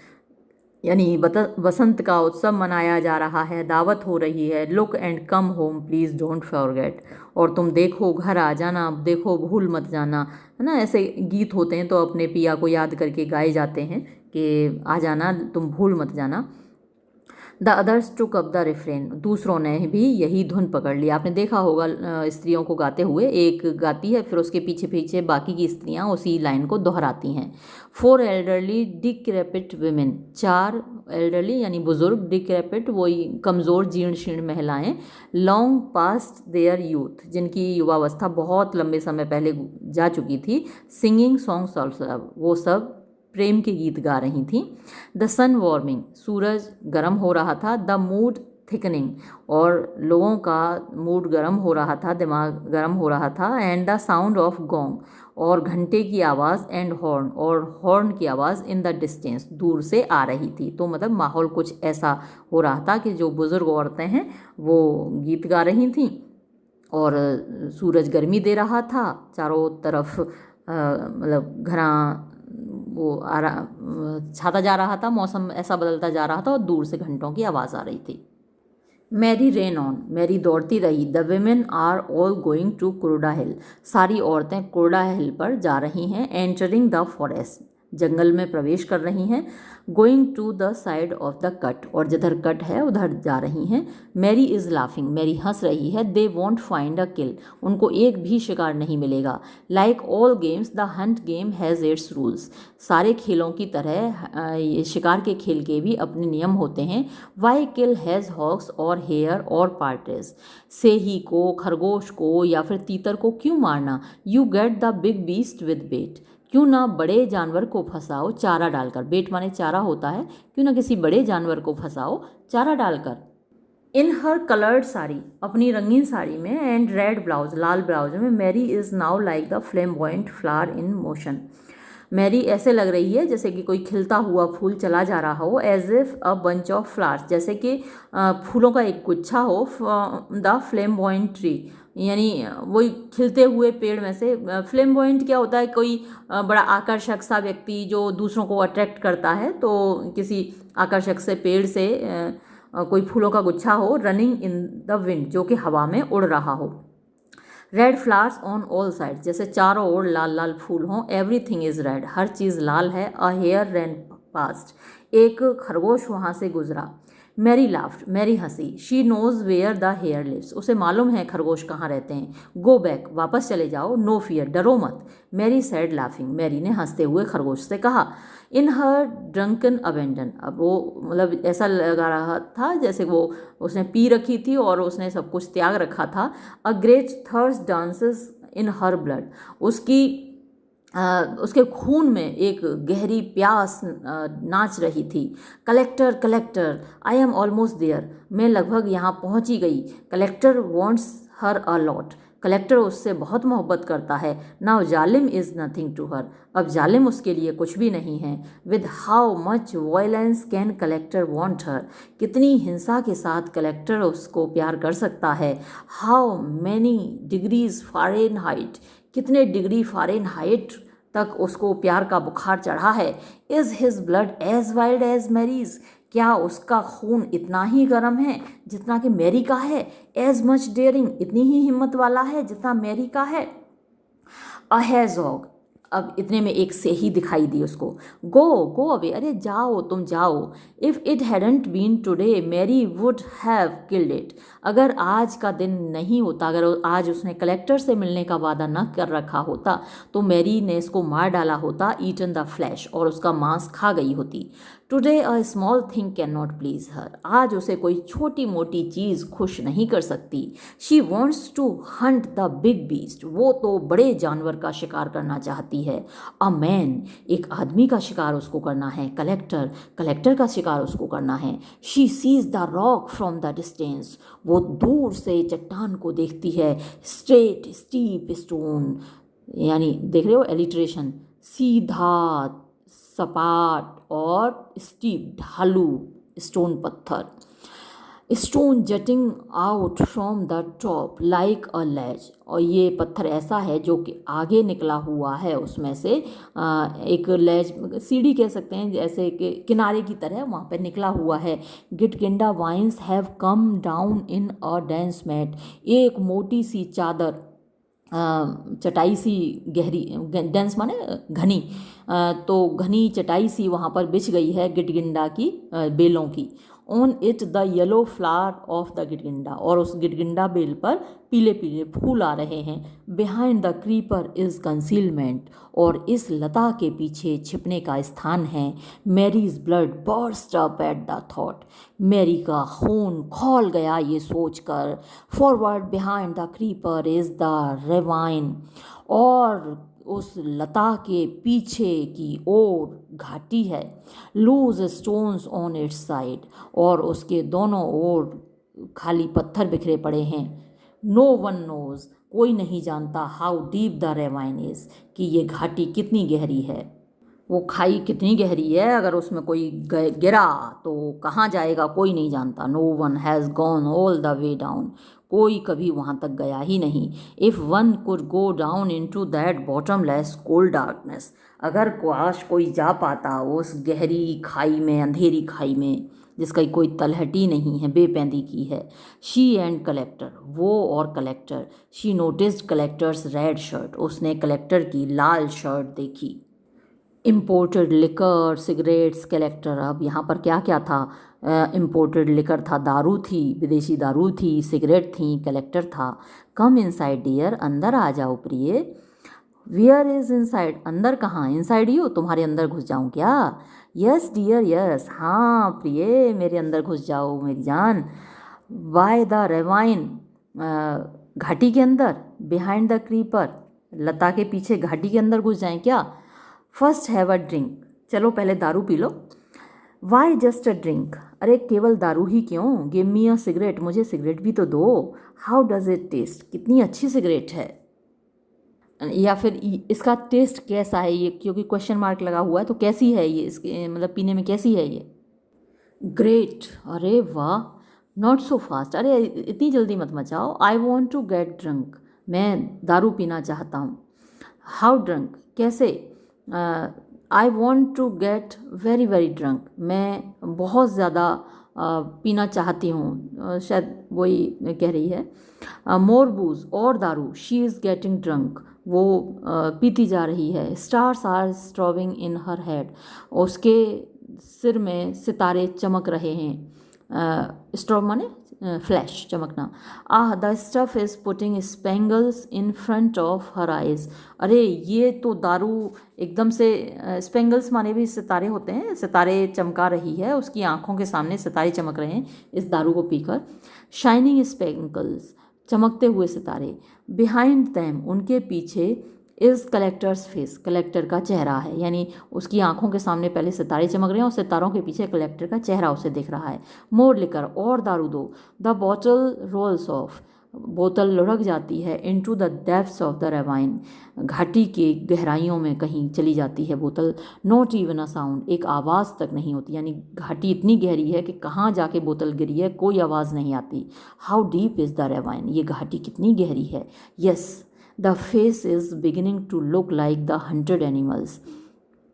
Speaker 1: यानी बसंत का उत्सव मनाया जा रहा है, दावत हो रही है। Look and come home please don't forget, और तुम देखो, घर आ जाना, देखो, भूल मत जाना, है ना। ऐसे गीत होते हैं तो अपने पिया को याद करके गाए जाते हैं कि आ जाना, तुम भूल मत जाना। The others took up the refrain, दूसरों ने भी यही धुन पकड़ लिया। आपने देखा होगा स्त्रियों को गाते हुए, एक गाती है फिर उसके पीछे पीछे बाकी की स्त्रियां उसी लाइन को दोहराती हैं। 4 एल्डरली डिक्रेपिट वुमेन, 4 एल्डरली यानी बुजुर्ग, डिक्रेपिट वही कमज़ोर जीर्ण शीर्ण महिलाएं, लॉन्ग पास्ट देयर यूथ, जिनकी युवावस्था बहुत लंबे समय पहले जा चुकी थी। सिंगिंग सॉन्ग्स ऑल्सो, वो सब प्रेम के गीत गा रही थीं। द सन वार्मिंग, सूरज गर्म हो रहा था। द मूड थिकनिंग, और लोगों का मूड गर्म हो रहा था, दिमाग गर्म हो रहा था। And the sound of gong, और घंटे की आवाज़। एंड हॉर्न, और हॉर्न की आवाज़। इन द डिस्टेंस, दूर से आ रही थी। तो मतलब माहौल कुछ ऐसा हो रहा था कि जो बुज़ुर्ग औरतें हैं वो गीत गा रही थीं, और सूरज गर्मी दे रहा था चारों तरफ, मतलब घना वो छाता जा रहा था, मौसम ऐसा बदलता जा रहा था, और दूर से घंटों की आवाज़ आ रही थी। मैरी रेन ऑन, मैरी दौड़ती रही। The women are all going to Kurda hill, सारी औरतें कुर्डा हिल पर जा रही हैं। एंटरिंग द फॉरेस्ट, जंगल में प्रवेश कर रही हैं। Going to the side of the cut, और जिधर कट है उधर जा रही हैं। मैरी इज़ लाफिंग, मैरी हंस रही है। दे वॉन्ट फाइंड अ किल, उनको एक भी शिकार नहीं मिलेगा। Like all games the Hunt game has its rules, सारे खेलों की तरह ये शिकार के खेल के भी अपने नियम होते हैं। वाई किल हैज़ हॉक्स और हेयर और पार्टेज, सेही को, खरगोश को या फिर तीतर को क्यों मारना। You get the big beast with bait, क्यों ना बड़े जानवर को फंसाओ चारा डालकर। बेट माने चारा होता है, क्यों ना किसी बड़े जानवर को फंसाओ चारा डालकर। इन हर कलर्ड साड़ी, अपनी रंगीन साड़ी में, एंड रेड ब्लाउज, लाल ब्लाउज में, Mary is now like the flamboyant flower in motion, Mary ऐसे लग रही है जैसे कि कोई खिलता हुआ फूल चला जा रहा हो। As if a bunch of flowers, जैसे कि फूलों का एक गुच्छा हो। द फ्लेमबॉइंट ट्री, यानी वही खिलते हुए पेड़ में से। फ्लेमबॉइंट क्या होता है, कोई बड़ा आकर्षक सा व्यक्ति जो दूसरों को अट्रैक्ट करता है, तो किसी आकर्षक से पेड़ से कोई फूलों का गुच्छा हो। रनिंग इन द विंड, जो कि हवा में उड़ रहा हो। Red flowers on all side, जैसे चारों ओर लाल लाल फूल हों। एवरीथिंग इज़ रेड, हर चीज़ लाल है। अ हेयर रैन पास्ट, एक खरगोश वहाँ से गुजरा। मैरी लाफ्ड, मैरी हंसी। She knows where the hare lives, उसे मालूम है खरगोश कहाँ रहते हैं। गो बैक, वापस चले जाओ। नो फियर, डरो मत। मैरी सैड लाफिंग, मैरी ने हंसते हुए खरगोश से कहा। इन हर ड्रंकन अबेंडन, अब वो मतलब ऐसा लगा रहा था जैसे वो उसने पी रखी थी और उसने सब कुछ त्याग रखा था। A great thirst dances in her blood, उसके खून में एक गहरी प्यास नाच रही थी। Collector collector, I am almost there, मैं लगभग यहाँ पहुँच ही गई। Collector wants her a lot, collector उससे बहुत मोहब्बत करता है। नाउ जालिम इज़ नथिंग टू हर, अब जालिम उसके लिए कुछ भी नहीं है। With how much violence can collector want her, कितनी हिंसा के साथ कलेक्टर उसको प्यार कर सकता है। हाउ मैनी डिग्रीज फ़ारेनहाइट, कितने डिग्री फ़ारेनहाइट तक उसको प्यार का बुखार चढ़ा है। Is his blood as wild as Mary's, क्या उसका खून इतना ही गर्म है जितना कि मैरी का है। एज मच डेयरिंग, इतनी ही हिम्मत वाला है जितना मैरी का है। अ हैज़ॉग, अब इतने में एक से ही दिखाई दी उसको। गो गो अवे, अरे जाओ तुम जाओ। If it hadn't been today Mary would have killed it, अगर आज का दिन नहीं होता, अगर आज उसने कलेक्टर से मिलने का वादा न कर रखा होता, तो मैरी ने इसको मार डाला होता। ईटन द फ्लैश, और उसका मांस खा गई होती। Today a small thing can not please her, आज उसे कोई छोटी मोटी चीज़ खुश नहीं कर सकती। She wants to hunt the big beast, वो तो बड़े जानवर का शिकार करना चाहती है। अ मैन, एक आदमी का शिकार उसको करना है। कलेक्टर, कलेक्टर का शिकार उसको करना है। She sees the rock from the distance, वो दूर से चट्टान को देखती है। स्ट्रेट स्टीप स्टोन, यानी देख रहे हो एलिट्रेशन, सीधा, सपाट और स्टीप, ढालू, स्टोन पत्थर। Stone jutting out from the top like a ledge, और ये पत्थर ऐसा है जो कि आगे निकला हुआ है उसमें से एक लैज, सीढ़ी कह सकते हैं, जैसे कि किनारे की तरह वहाँ पर निकला हुआ है। Gitginda vines have come down in a dense mat, एक मोटी सी चादर, चटाई सी गहरी, डेंस माने घनी, तो घनी चटाई सी वहाँ पर बिछ गई है गिटगिंडा की बेलों की। On it the yellow flower of the gitginda, और उस गिटगिंडा बेल पर पीले पीले फूल आ रहे हैं। Behind the creeper is concealment, और इस लता के पीछे छिपने का स्थान है। Mary's blood burst up at the thought, Mary का खून खौल गया ये सोचकर। Forward behind the creeper is the ravine, और उस लता के पीछे की ओर घाटी है। Loose stones on its side, और उसके दोनों ओर खाली पत्थर बिखरे पड़े हैं। नो वन नोज, कोई नहीं जानता। How deep the ravine is, कि ये घाटी कितनी गहरी है। वो खाई कितनी गहरी है, अगर उसमें कोई गिरा तो कहाँ जाएगा कोई नहीं जानता। No one has gone all the way down, कोई कभी वहाँ तक गया ही नहीं। If one could go down into that bottomless cold darkness, अगर काश कोई जा पाता उस गहरी खाई में, अंधेरी खाई में जिसका कोई तलहटी नहीं है, बेपैंदी की है। शी एंड कलेक्टर, वो और कलेक्टर। She noticed collector's red shirt, उसने कलेक्टर की लाल शर्ट देखी। Imported liquor, cigarettes, collector. अब यहाँ पर क्या क्या था? इम्पोर्टेड लिकर था, दारू थी, विदेशी दारू थी, सिगरेट थी, कलेक्टर था। कम इनसाइड डियर, अंदर आ जाओ प्रिय। वियर इज़ इनसाइड, अंदर कहाँ? इनसाइड यू, तुम्हारे अंदर घुस जाऊँ क्या? यस डियर यस, हाँ प्रिय मेरे अंदर घुस जाओ मेरी जान। बाय द रेवाइन, घाटी के अंदर। बिहाइंड द क्रीपर, लता के पीछे घाटी के अंदर घुस जाएं क्या? फर्स्ट हैव अ ड्रिंक, चलो पहले दारू पी लो। वाई जस्ट अ ड्रिंक, अरे केवल दारू ही क्यों? गिव मी अ सिगरेट, मुझे सिगरेट भी तो दो। हाउ डज इट टेस्ट, कितनी अच्छी सिगरेट है। या फिर इसका टेस्ट कैसा है ये, क्योंकि क्वेश्चन मार्क लगा हुआ है तो कैसी है ये, इसके मतलब पीने में कैसी है ये? ग्रेट, अरे वाह। नॉट सो फास्ट, अरे इतनी जल्दी मत मचाओ। I want to get drunk, मैं दारू पीना चाहता हूँ। हाउ ड्रंक, कैसे? I want to get very very drunk, मैं बहुत ज़्यादा पीना चाहती हूँ, शायद वही कह रही है। मोर बूज, और दारू। शी इज़ गेटिंग ड्रंक, वो पीती जा रही है। Stars are strobing in her head, उसके सिर में सितारे चमक रहे हैं। स्ट्रॉब माने फ्लैश, चमकना। Ah the stuff is putting spangles in front of her eyes, अरे ये तो दारू एकदम से, स्पेंगल्स माने भी सितारे होते हैं, सितारे चमका रही है, उसकी आंखों के सामने सितारे चमक रहे हैं इस दारू को पीकर। शाइनिंग स्पेंगल्स, चमकते हुए सितारे। बिहाइंड दैम, उनके पीछे। इज़ कलेक्टर्स फेस, कलेक्टर का चेहरा है, यानी उसकी आंखों के सामने पहले सितारे चमक रहे हैं और सितारों के पीछे कलेक्टर का चेहरा उसे दिख रहा है। मोर लिकर, और दारू दो। द बॉटल रोल्स ऑफ, बोतल लुढ़क जाती है। Into the depths of the ravine, घाटी के गहराइयों में कहीं चली जाती है बोतल। नॉट इवन अ साउंड, एक आवाज़ तक नहीं होती, यानी घाटी इतनी गहरी है कि कहाँ जाके बोतल गिरी है कोई आवाज़ नहीं आती। How deep is the ravine, ये घाटी कितनी गहरी है। Yes the face is beginning to look like the hunted animals,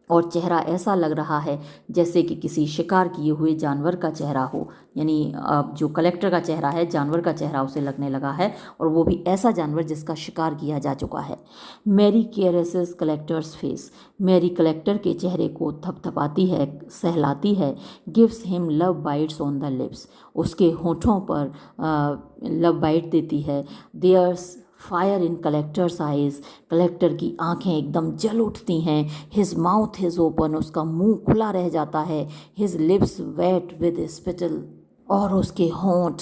Speaker 1: और चेहरा ऐसा लग रहा है जैसे कि किसी शिकार किए हुए जानवर का चेहरा हो, यानी अब जो कलेक्टर का चेहरा है जानवर का चेहरा उसे लगने लगा है, और वो भी ऐसा जानवर जिसका शिकार किया जा चुका है। Mary caresses collector's face, Mary collector के चेहरे को थपथपाती है, सहलाती है। Gives him love bites on the lips, उसके होठों पर लव बाइट देती है। There's fire in collector's eyes, collector की आंखें एकदम जल उठती हैं। हिज माउथ इज़ ओपन, उसका मुंह खुला रह जाता है। His lips wet with spittle, और उसके होंठ,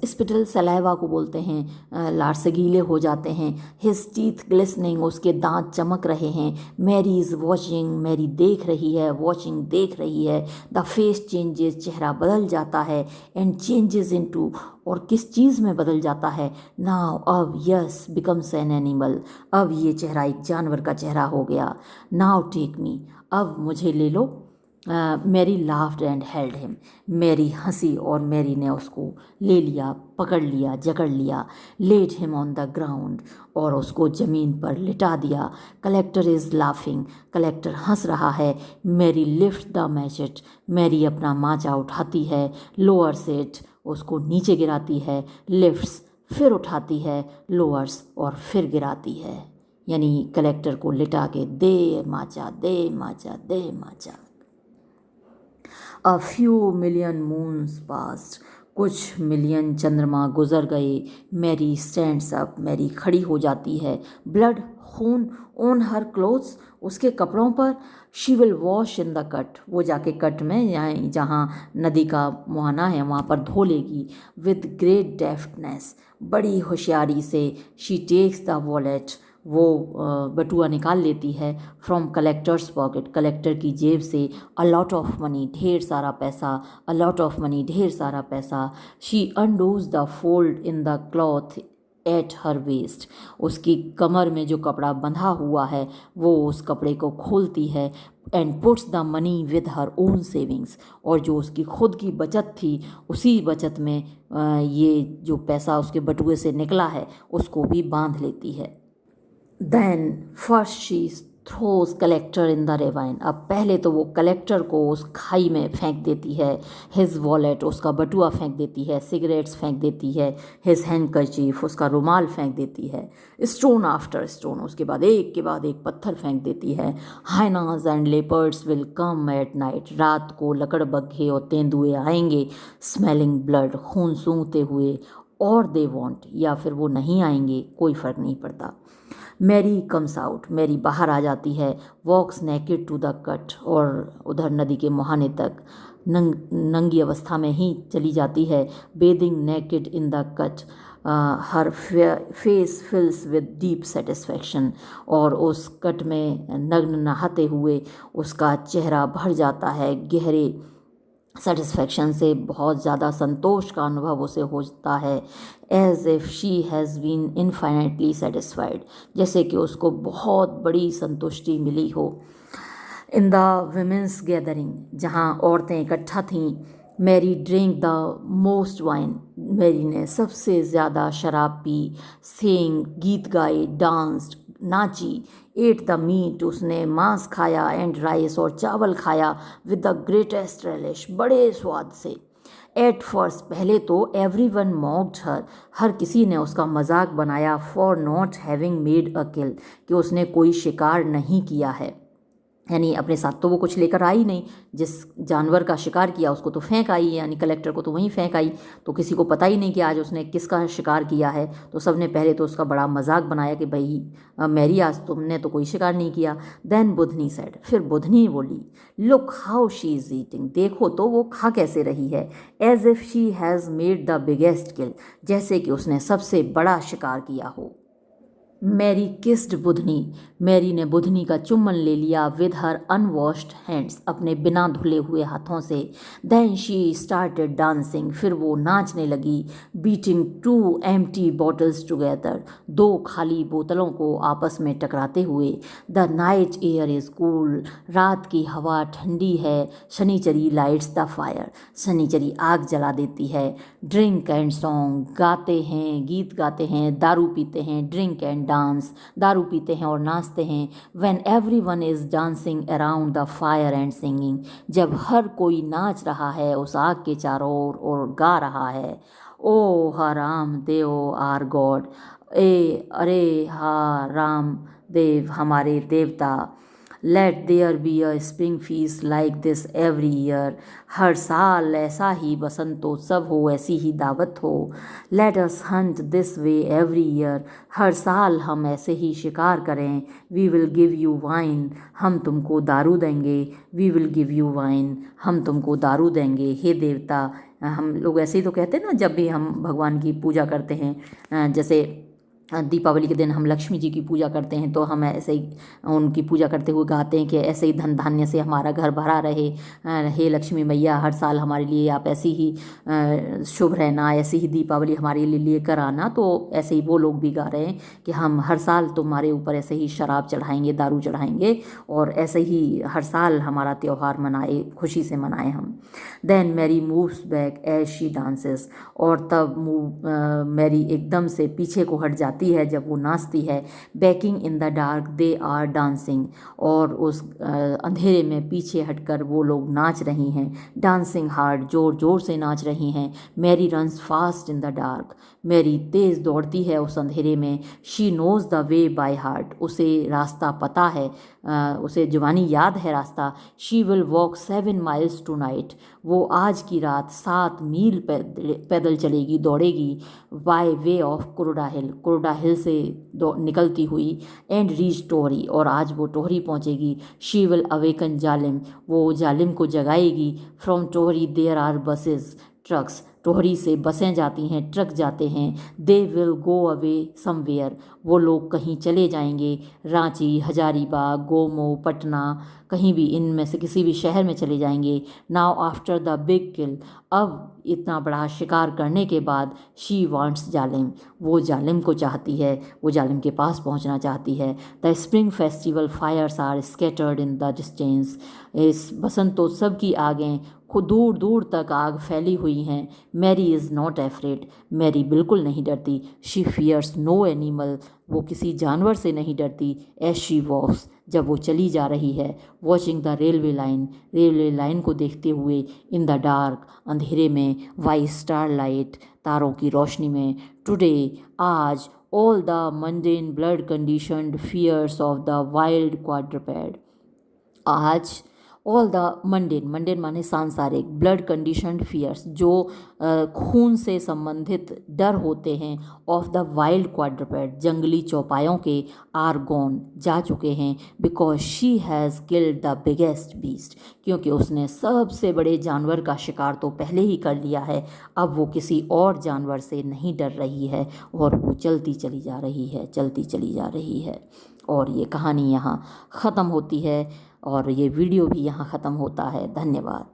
Speaker 1: स्पिटल सलाइवा को बोलते हैं, लार से गीले हो जाते हैं। हिज टीथ ग्लिसनिंग, उसके दांत चमक रहे हैं। मैरी इज़ वॉचिंग, मैरी देख रही है, वॉचिंग देख रही है। द फेस चेंजेस, चेहरा बदल जाता है। एंड चेंजेस इनटू, और किस चीज़ में बदल जाता है? नाउ, अब। यस बिकम्स एन एनिमल, अब ये चेहरा एक जानवर का चेहरा हो गया। नाउ टेक मी, अब मुझे ले लो। Mary laughed and held him, Mary हंसी और मैरी ने उसको ले लिया, पकड़ लिया, जकड़ लिया। Led him on the ground, और उसको ज़मीन पर लिटा दिया। कलेक्टर इज़ लाफिंग, कलेक्टर हंस रहा है। मैरी लिफ्ट द मैचेट, मैरी अपना माचा उठाती है। लोअर सेट, उसको नीचे गिराती है। लिफ्ट्स, फिर उठाती है। लोअर्स, और फिर गिराती है, यानी कलेक्टर को लिटा के दे माचा, दे माचा, दे माचा। A few million moons passed, कुछ मिलियन चंद्रमा गुजर गए। मैरी स्टैंड्स अप, मैरी खड़ी हो जाती है। ब्लड, खून ऑन हर क्लोथ्स, उसके कपड़ों पर। She will wash in the cut, वो जाके कट में, यहाँ जहाँ नदी का मुहाना है वहाँ पर धो लेगी। विद ग्रेट डेफ्टनेस, बड़ी होशियारी से। शी टेक्स द वॉलेट, वो बटुआ निकाल लेती है। फ्रॉम कलेक्टर्स पॉकेट, कलेक्टर की जेब से। अ लॉट ऑफ मनी, ढेर सारा पैसा। अ लॉट ऑफ मनी, ढेर सारा पैसा। She undoes the fold in the cloth, at her waist, उसकी कमर में जो कपड़ा बंधा हुआ है वो उस कपड़े को खोलती है, and puts the money with her own savings, और जो उसकी खुद की बचत थी उसी बचत में ये जो पैसा उसके बटुए से निकला है उसको भी बांध लेती है। Then first she throws collector in the ravine, अब पहले तो वो कलेक्टर को उस खाई में फेंक देती है, हिज वॉलेट, उसका बटुआ फेंक देती है, सिगरेट्स फेंक देती है, हिज हैंडकरचीफ, उसका रुमाल फेंक देती है, स्टोन आफ्टर स्टोन, उसके बाद एक पत्थर फेंक देती है। Hyenas and leopards will come at night, रात को लकड़बग्घे और तेंदुए आएंगे, स्मेलिंग ब्लड, खून सूंघते हुए, और दे वॉन्ट, या फिर वो नहीं आएंगे, कोई फ़र्क नहीं पड़ता। मैरी कम्स आउट, मैरी बाहर आ जाती है, वॉक्स नेकेड टू द कट, और उधर नदी के मुहाने तक नंगी अवस्था में ही चली जाती है, bathing naked in the cut, her face fills with deep satisfaction, और उस कट में नग्न नहाते हुए उसका चेहरा भर जाता है गहरे सेटिस्फैक्शन से, बहुत ज़्यादा संतोष का अनुभव उसे होता है, as if she has been infinitely satisfied, जैसे कि उसको बहुत बड़ी संतुष्टि मिली हो। इन द विमेंस गैदरिंग, जहाँ औरतें इकट्ठा थीं, Mary drink the most wine, Mary ने सबसे ज़्यादा शराब पी, सेंग, गीत गाए, डांस्ड, नाची, एट द मीट, उसने मांस खाया, एंड राइस, और चावल खाया, विद द ग्रेटेस्ट रेलिश, बड़े स्वाद से। एट फर्स्ट, पहले तो एवरी वन मॉक्ड हर, हर किसी ने उसका मजाक बनाया, for not having made a kill, कि उसने कोई शिकार नहीं किया है, यानी अपने साथ तो वो कुछ लेकर आई नहीं, जिस जानवर का शिकार किया उसको तो फेंक आई, यानी कलेक्टर को तो वहीं फेंक आई, तो किसी को पता ही नहीं कि आज उसने किसका शिकार किया है, तो सबने पहले तो उसका बड़ा मजाक बनाया कि भाई मैरी, आज तुमने तो कोई शिकार नहीं किया। देन बुधनी सेड, फिर बुधनी बोली, look how she is eating, देखो तो वो खा कैसे रही है, as if she has made the biggest kill, जैसे कि उसने सबसे बड़ा शिकार किया हो। मैरी किस्ड बुधनी, मैरी ने बुधनी का चुम्बन ले लिया, विद हर अनवॉश्ड हैंड्स, अपने बिना धुले हुए हाथों से। देन शी स्टार्टेड डांसिंग, फिर वो नाचने लगी, beating two empty bottles together, दो खाली बोतलों को आपस में टकराते हुए। The night air is cool, रात की हवा ठंडी है, Shanichari lights the fire, Shanichari आग जला देती है। ड्रिंक एंड सॉन्ग, गाते हैं, गीत गाते हैं, दारू पीते हैं, ड्रिंक एंड डांस, दारू पीते हैं और नाचते हैं। When everyone is dancing around the fire and singing, जब हर कोई नाच रहा है उस आग के चारों ओर और गा रहा है, ओ हा राम देव आर गॉड, अरे हा राम देव हमारे देवता। Let there be a spring feast like this every year, हर साल ऐसा ही बसंतोत्सव हो, ऐसी ही दावत हो। Let us hunt this way every year, हर साल हम ऐसे ही शिकार करें। We will give you wine, हम तुमको दारू देंगे। We will give you wine, हम तुमको दारू देंगे। हे देवता, हम लोग ऐसे ही तो कहते हैं ना जब भी हम भगवान की पूजा करते हैं, जैसे दीपावली के दिन हम लक्ष्मी जी की पूजा करते हैं तो हम ऐसे ही उनकी पूजा करते हुए गाते हैं कि ऐसे ही धन धान्य से हमारा घर भरा रहे, हे लक्ष्मी मैया हर साल हमारे लिए आप ऐसी ही शुभ रहना, ऐसी ही दीपावली हमारे लिए लेकर आना। तो ऐसे ही वो लोग भी गा रहे हैं कि हम हर साल तुम्हारे ऊपर ऐसे ही शराब चढ़ाएंगे, दारू चढ़ाएंगे, और ऐसे ही हर साल हमारा त्यौहार मनाए, खुशी से मनाएं हम। Then Mary moves back as she dances, और तब मैरी एकदम से पीछे को हट जाती है जब वो नाचती है। Backing in the dark they are dancing, और उस अंधेरे में पीछे हटकर वो लोग नाच रही हैं। डांसिंग हार्ड, जोर जोर से नाच रही हैं। Mary runs fast in the dark, Mary तेज़ दौड़ती है उस अंधेरे में। She knows the way by heart, उसे रास्ता पता है, उसे जुबानी याद है रास्ता। She will walk 7 miles tonight, वो आज की रात 7 मील पैदल चलेगी, दौड़ेगी। बाय वे ऑफ कुरुडा हिल, कुरुडा हिल से निकलती हुई। एंड रीच टोहरी, और आज वो टोहरी पहुंचेगी। शी विल अवेकन जालिम, वो जालिम को जगाएगी। From Tohri there are buses, trucks, Tohri से बसें जाती हैं, ट्रक जाते हैं। They will go away somewhere, वो लोग कहीं चले जाएंगे, रांची, हजारीबाग, गोमो, पटना, कहीं भी इनमें से किसी भी शहर में चले जाएंगे। नाउ आफ्टर द बिग किल, अब इतना बड़ा शिकार करने के बाद, शी वांट्स जालिम, वो जालिम को चाहती है, वो जालिम के पास पहुंचना चाहती है। The spring festival fires are scattered in the distance, इस बसंतोत्सव की आगें खुद दूर दूर तक आग फैली हुई हैं। Mary is not afraid, Mary बिल्कुल नहीं डरती। शी फियर्स नो एनिमल, वो किसी जानवर से नहीं डरती। एज शी वॉक्स, जब वो चली जा रही है। Watching the railway line, railway line को देखते हुए। इन द डार्क, अंधेरे में। वाई स्टार लाइट, तारों की रोशनी में। टुडे, आज। All the mundane blood conditioned fears of the wild quadruped, आज ऑल द मंडेन, मंडेन माने सांसारिक, ब्लड कंडीशनड फियर्स, जो खून से संबंधित डर होते हैं, ऑफ द वाइल्ड क्वाड्रपेड, जंगली चौपायों के, आर गॉन, जा चुके हैं। Because she has killed the biggest beast, क्योंकि उसने सबसे बड़े जानवर का शिकार तो पहले ही कर लिया है। अब वो किसी और जानवर से नहीं डर रही है और वो चलती चली जा रही है, चलती चली जा रही है। और ये कहानी यहाँ ख़त्म होती है और ये वीडियो भी यहाँ ख़त्म होता है। धन्यवाद।